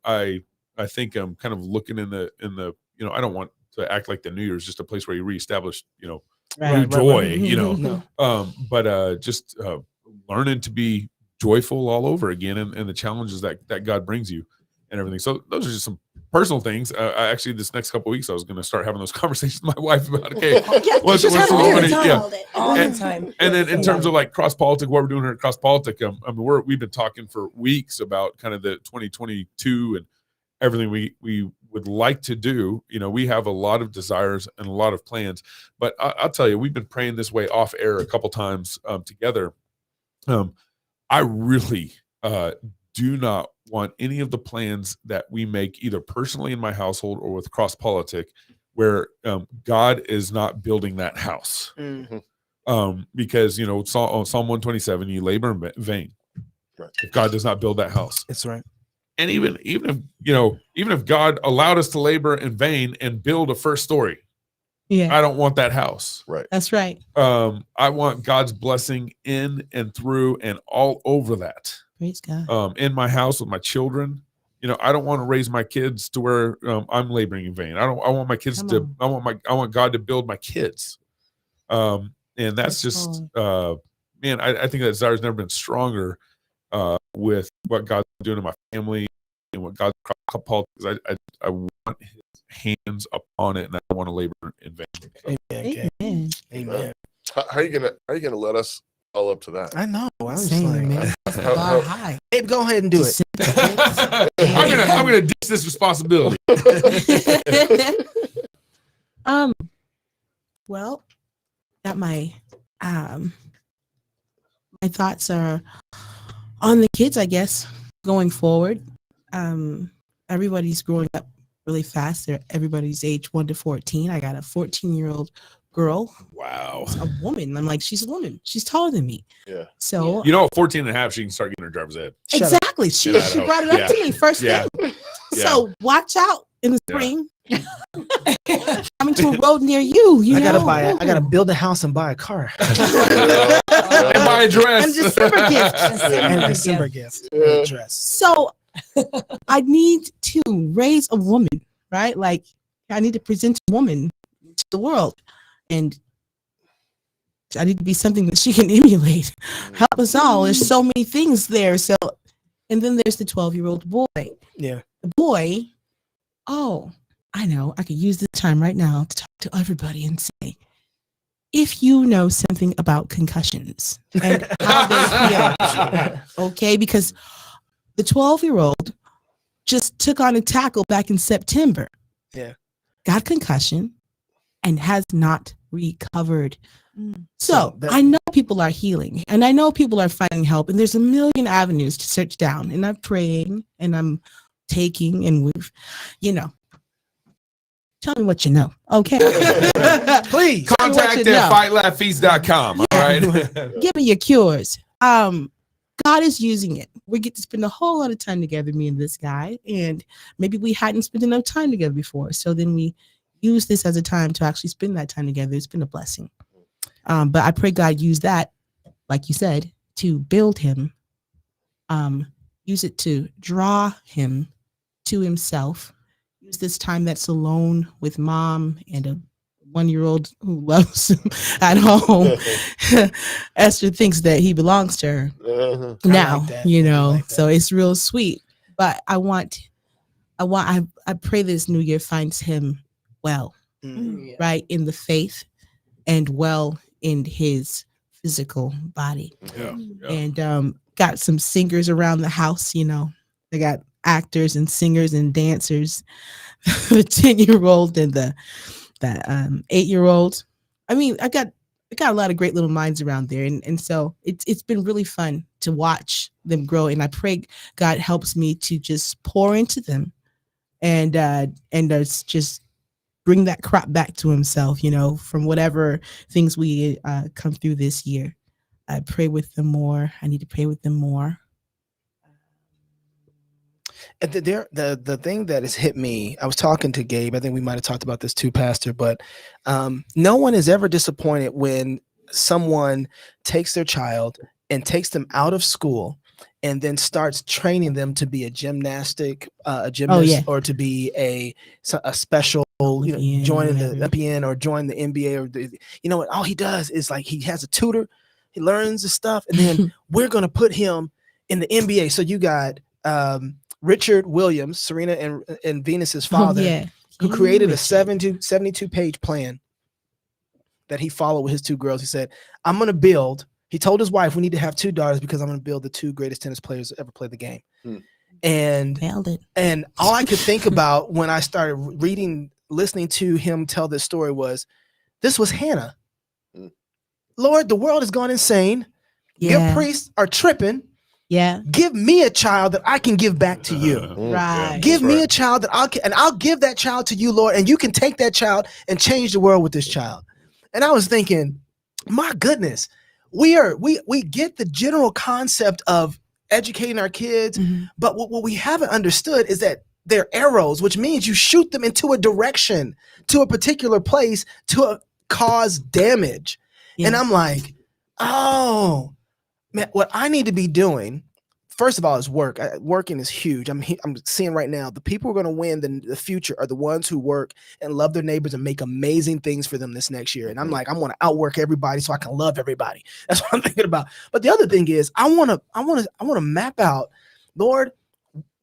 I think I'm kind of looking in the I don't want to act like the New Year is just a place where you reestablish new joy, but just learning to be joyful all over again, and the challenges that God brings you and everything. So those are just some personal things. I actually, this next couple of weeks, I was going to start having those conversations with my wife about, okay, what's just what's have going it on? all the time. And then in terms of like cross politic, what we're doing here at Cross Politic, I mean, we've been talking for weeks about kind of the 2022 and everything we would like to do. We have a lot of desires and a lot of plans, but I'll tell you, we've been praying this way off air a couple times together. I really do not want any of the plans that we make, either personally in my household or with Cross Politic, where God is not building that house. Because Psalm 127, you labor in vain if God does not build that house. That's right. And even if God allowed us to labor in vain and build a first story, Yeah. I don't want that house. Right. That's right. I want God's blessing in and through and all over that. Praise God. In my house with my children. I don't want to raise my kids to where I'm laboring in vain. I want my kids I want God to build my kids. And that's just man, I think that desire's never been stronger with what God's doing in my family and what God's called, because I want his hands upon it, and I don't want to labor in vain. Amen. Amen. How are you gonna let us all up to that? I know. I was Same, like, man. How- High. Babe, go ahead and do it. I'm gonna ditch this responsibility. Well, that my thoughts are on the kids, I guess, going forward. Everybody's growing up really fast. Everybody's age 1 to 14. I got a 14-year-old girl. Wow. A woman. I'm like, she's a woman. She's taller than me. Yeah. So At 14 and a half, she can start getting her driver's ed. exactly. She brought it up to me first thing. So watch out in the spring. Coming to a road near you. I gotta build a house and buy a car. And buy a dress. And December gift. And December gift. Yeah. Dress. So I need to raise a woman, right? Like I need to present a woman to the world, and I need to be something that she can emulate. Help us all. There's so many things there. So, and then there's the 12-year-old boy. Yeah. The boy. Oh, I know. I could use this time right now to talk to everybody and say, if you know something about concussions and how they feel, okay, because the 12-year-old just took on a tackle back in September. Yeah. Got concussion and has not recovered. So I know people are healing, and I know people are finding help, and there's a million avenues to search down. And I'm praying, and I'm taking, and we've, tell me what you know, okay? Please contact at fightlaughfeast.com. All right, give me your cures. God is using it. We get to spend a whole lot of time together, me and this guy, and maybe we hadn't spent enough time together before. So then we use this as a time to actually spend that time together. It's been a blessing. But I pray God use that, like you said, to build him, use it to draw him to himself, use this time that's alone with mom and a 1-year-old who loves him at home. Esther thinks that he belongs to her now, so it's real sweet. But I pray this new year finds him well, right, in the faith and well in his physical body. And got some singers around the house, they got actors and singers and dancers, the 10-year-old and the 8-year-old. I mean, I got a lot of great little minds around there, and so it's been really fun to watch them grow. And I pray God helps me to just pour into them, and just bring that crop back to himself, from whatever things we come through this year. I pray with them more. I need to pray with them more. And the thing that has hit me, I was talking to Gabe. I think we might have talked about this too, Pastor, but no one is ever disappointed when someone takes their child and takes them out of school and then starts training them to be a gymnast, or to be a special, join the Olympian or join the NBA, or all he does is like he has a tutor, he learns the stuff, and then we're gonna put him in the NBA. So you got Richard Williams, Serena and Venus's father, who created a 72-page plan that he followed with his 2 girls. He said, I'm going to build. He told his wife, we need to have 2 daughters because I'm going to build the 2 greatest tennis players to ever play the game. And all I could think about when I started listening to him tell this story was, this was Hannah. Lord, the world has gone insane. Your priests are tripping. Give me a child that I can give back to you. Right. Give me a child that I'll give that child to you, Lord, and you can take that child and change the world with this child. And I was thinking, my goodness, we get the general concept of educating our kids, but what we haven't understood is that they're arrows, which means you shoot them into a direction, to a particular place, to cause damage. And I'm like, oh, man, what I need to be doing, first of all, is work. Working is huge. I'm seeing right now the people who are going to win the future are the ones who work and love their neighbors and make amazing things for them this next year. And I'm like, I want to outwork everybody so I can love everybody. That's what I'm thinking about. But the other thing is, I want to map out, Lord,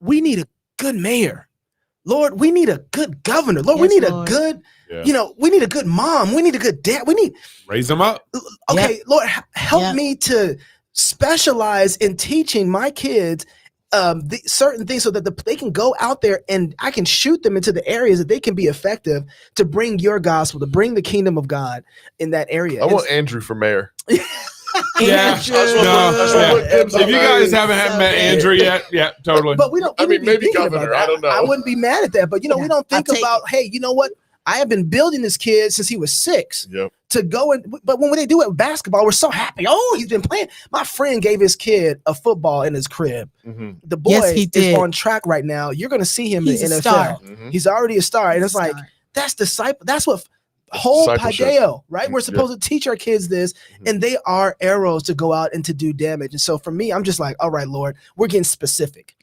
we need a good mayor. Lord, we need a good governor. Lord, we need a good, we need a good mom. We need a good dad. We need raise them up. Okay, Lord, help me to specialize in teaching my kids certain things so that they can go out there and I can shoot them into the areas that they can be effective to bring your gospel, to bring the kingdom of God in that area. I want Andrew for mayor. If you guys haven't met Andrew yet, totally. But we don't. I mean, maybe governor. I don't know. I wouldn't be mad at that. But we don't think about, hey, you know what? I have been building this kid since he was 6 to go but when they do it with basketball, we're so happy. Oh, he's been playing. My friend gave his kid a football in his crib. The boy is on track right now. You're going to see him in the NFL. Star. He's already a star. And it's like, that's disciple. That's what whole paideio, right? We're supposed to teach our kids this, and they are arrows to go out and to do damage. And so for me, I'm just like, all right, Lord, we're getting specific.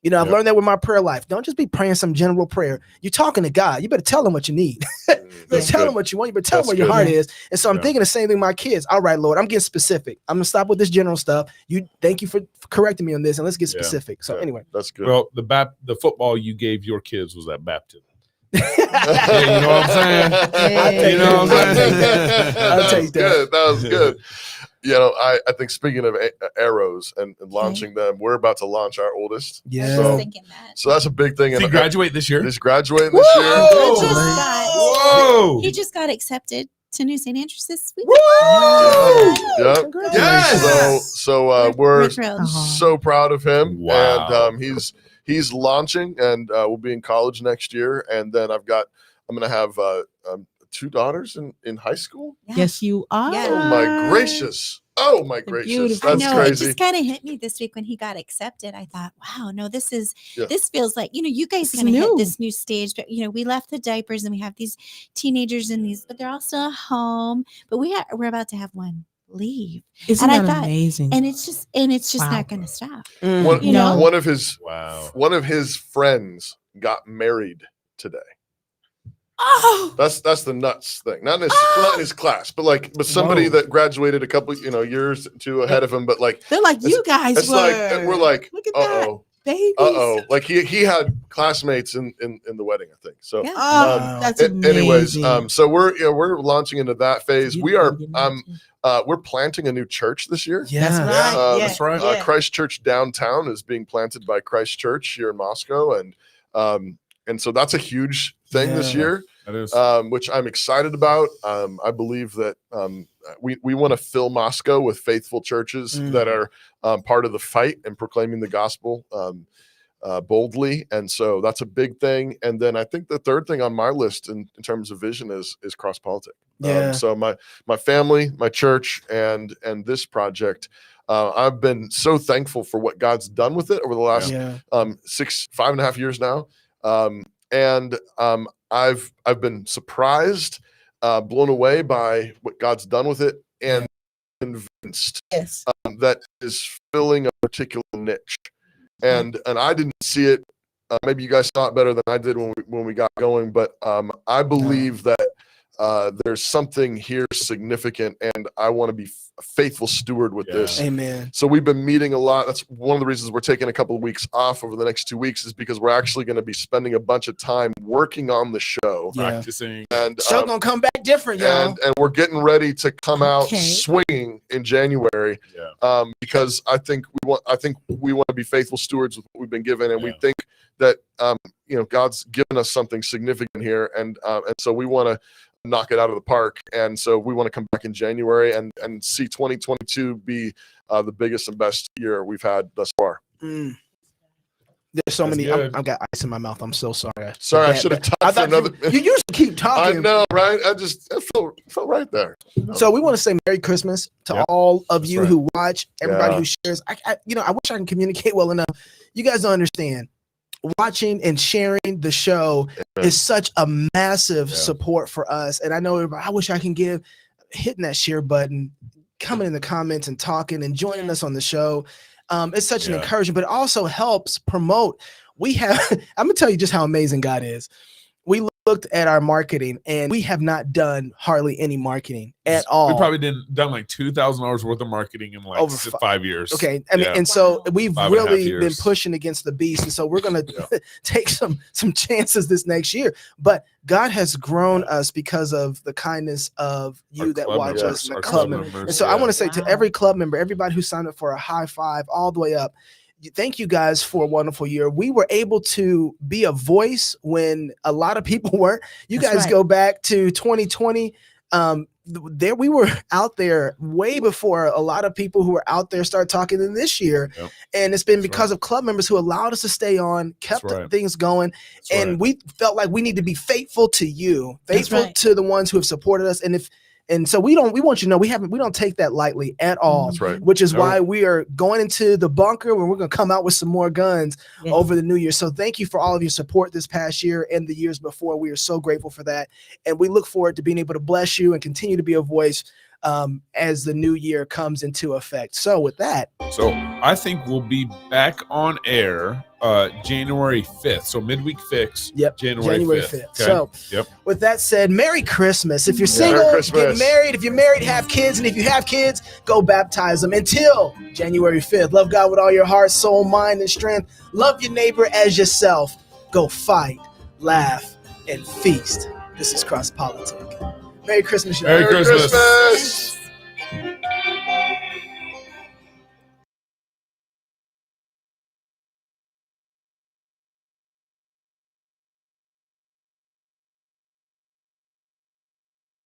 I've learned that with my prayer life. Don't just be praying some general prayer. You're talking to God. You better tell him what you need. You better tell him what you want. You better tell him where your heart is. And so I'm thinking the same thing with my kids. All right, Lord, I'm getting specific. I'm going to stop with this general stuff. Thank you for correcting me on this, and let's get specific. So anyway. That's good. Well, the football you gave your kids was at baptism. You know what I'm saying? I'll take that. That was good. I think speaking of arrows and launching them, we're about to launch our oldest. So that's a big thing. Did he graduate this year? He's graduating this year. He just got accepted to New St. Andrews this week. Yep. Yes. So we're thrilled. so proud of him. Wow. And he's launching, and we'll be in college next year. And then I'm gonna have 2 daughters in high school. Yes, you are. Yeah. Oh my gracious. Oh my gracious. beautiful. I That's know, it crazy. just kind of hit me this week when he got accepted. I thought, wow, no, this feels like, you guys This kind of is hit new. this new stage, but we left the diapers and we have these teenagers but they're all still at home, but we're about to have one leave. Isn't and that I thought, amazing? and it's just Wow. not going to stop. One, You know? one of his Wow. one of his friends got married today. Oh, That's the nuts thing. Not in his class, but somebody Whoa. that graduated a couple years or two ahead of him. But like They're like, you guys it's were. like we're like, Look at uh-oh. babies. Like he had classmates in the wedding, I think. So Yeah. Oh, that's anyways, amazing. so we're launching into that phase. We are Beautiful. we're planting a new church this year. That's right. That's right. Yeah. Christ Church downtown is being planted by Christ Church here in Moscow, and so that's a huge thing this Yeah. year, That is. which I'm excited about. I believe that we want to fill Moscow with faithful churches that are part of the fight and proclaiming the gospel boldly, and so that's a big thing. And then I think the third thing on my list in terms of vision is cross politic. Yeah. So my family, my church, and this project. I've been so thankful for what God's done with it over the last 5.5 years now. And I've been surprised, blown away by what God's done with it, and convinced that is filling a particular niche. And I didn't see it. Maybe you guys saw it better than I did when we got going. But I believe that there's something here significant, and I want to be a faithful steward with this. Amen. So we've been meeting a lot. That's one of the reasons we're taking a couple of weeks off over the next 2 weeks, is because we're actually going to be spending a bunch of time working on the show, Practicing. and Show gonna come back different, y'all. and we're getting ready to come out Okay. swinging in January. Because I think we want to be faithful stewards with what we've been given, and we think that God's given us something significant here, and so we want to knock it out of the park. And so we want to come back in January and see 2022 be the biggest and best year we've had thus far. There's so That's many. good. I've got ice in my mouth. I'm so sorry. Sorry, I Yeah, should have I talked for thought another. you used to keep I talking. know, right? I felt right there. So we want to say Merry Christmas to Yep. all of That's you right. who watch, everybody Yeah. who shares. I wish I can communicate well enough. You guys don't understand. Watching and sharing the show is such a massive support for us. And I know everybody, I wish I can give hitting that share button, coming in the comments and talking and joining us on the show. It's such an encouragement, but it also helps promote. We have, I'm gonna tell you just how amazing God is. We looked at our marketing and we have not done hardly any marketing at all. We probably done like 2,000 hours worth of marketing in like Over 5 years. Okay, I mean, Yeah. and so we've 5.5 really been years. pushing against the beast, and so we're gonna take some chances this next year. But God has grown us because of the kindness of you Our that club watch members, us, and the our club club members. members, And so I yeah. want to say to every club member, everybody who signed up for a high five, all the way up. Thank you guys for a wonderful year. We were able to be a voice when a lot of people weren't. You That's guys right. go back to 2020. There we were out there way before a lot of people who were out there started talking in this year. Yep. And it's been That's because of club members who allowed us to stay on, kept right. things going. That's And right. we felt like we need to be faithful to you, That's faithful right. to the ones who have supported us. And so we want you to know we don't take that lightly at all. That's right. Which is No. why we are going into the bunker where we're going to come out with some more guns Yes. over the new year. So thank you for all of your support this past year and the years before. We are so grateful for that. And we look forward to being able to bless you and continue to be a voice as the new year comes into effect. So with that, So I think we'll be back on air January 5th. So midweek fix. Yep, January 5th. Okay? So Yep. with that said, Merry Christmas. If you're Merry single, get Christmas. married. If you're married, have kids. And if you have kids, go baptize them. Until January 5th, love God with all your heart, soul, mind, and strength. Love your neighbor as yourself. Go fight, laugh, and feast. This is Cross Politic. Merry Christmas, y'all. Merry Christmas. Christmas.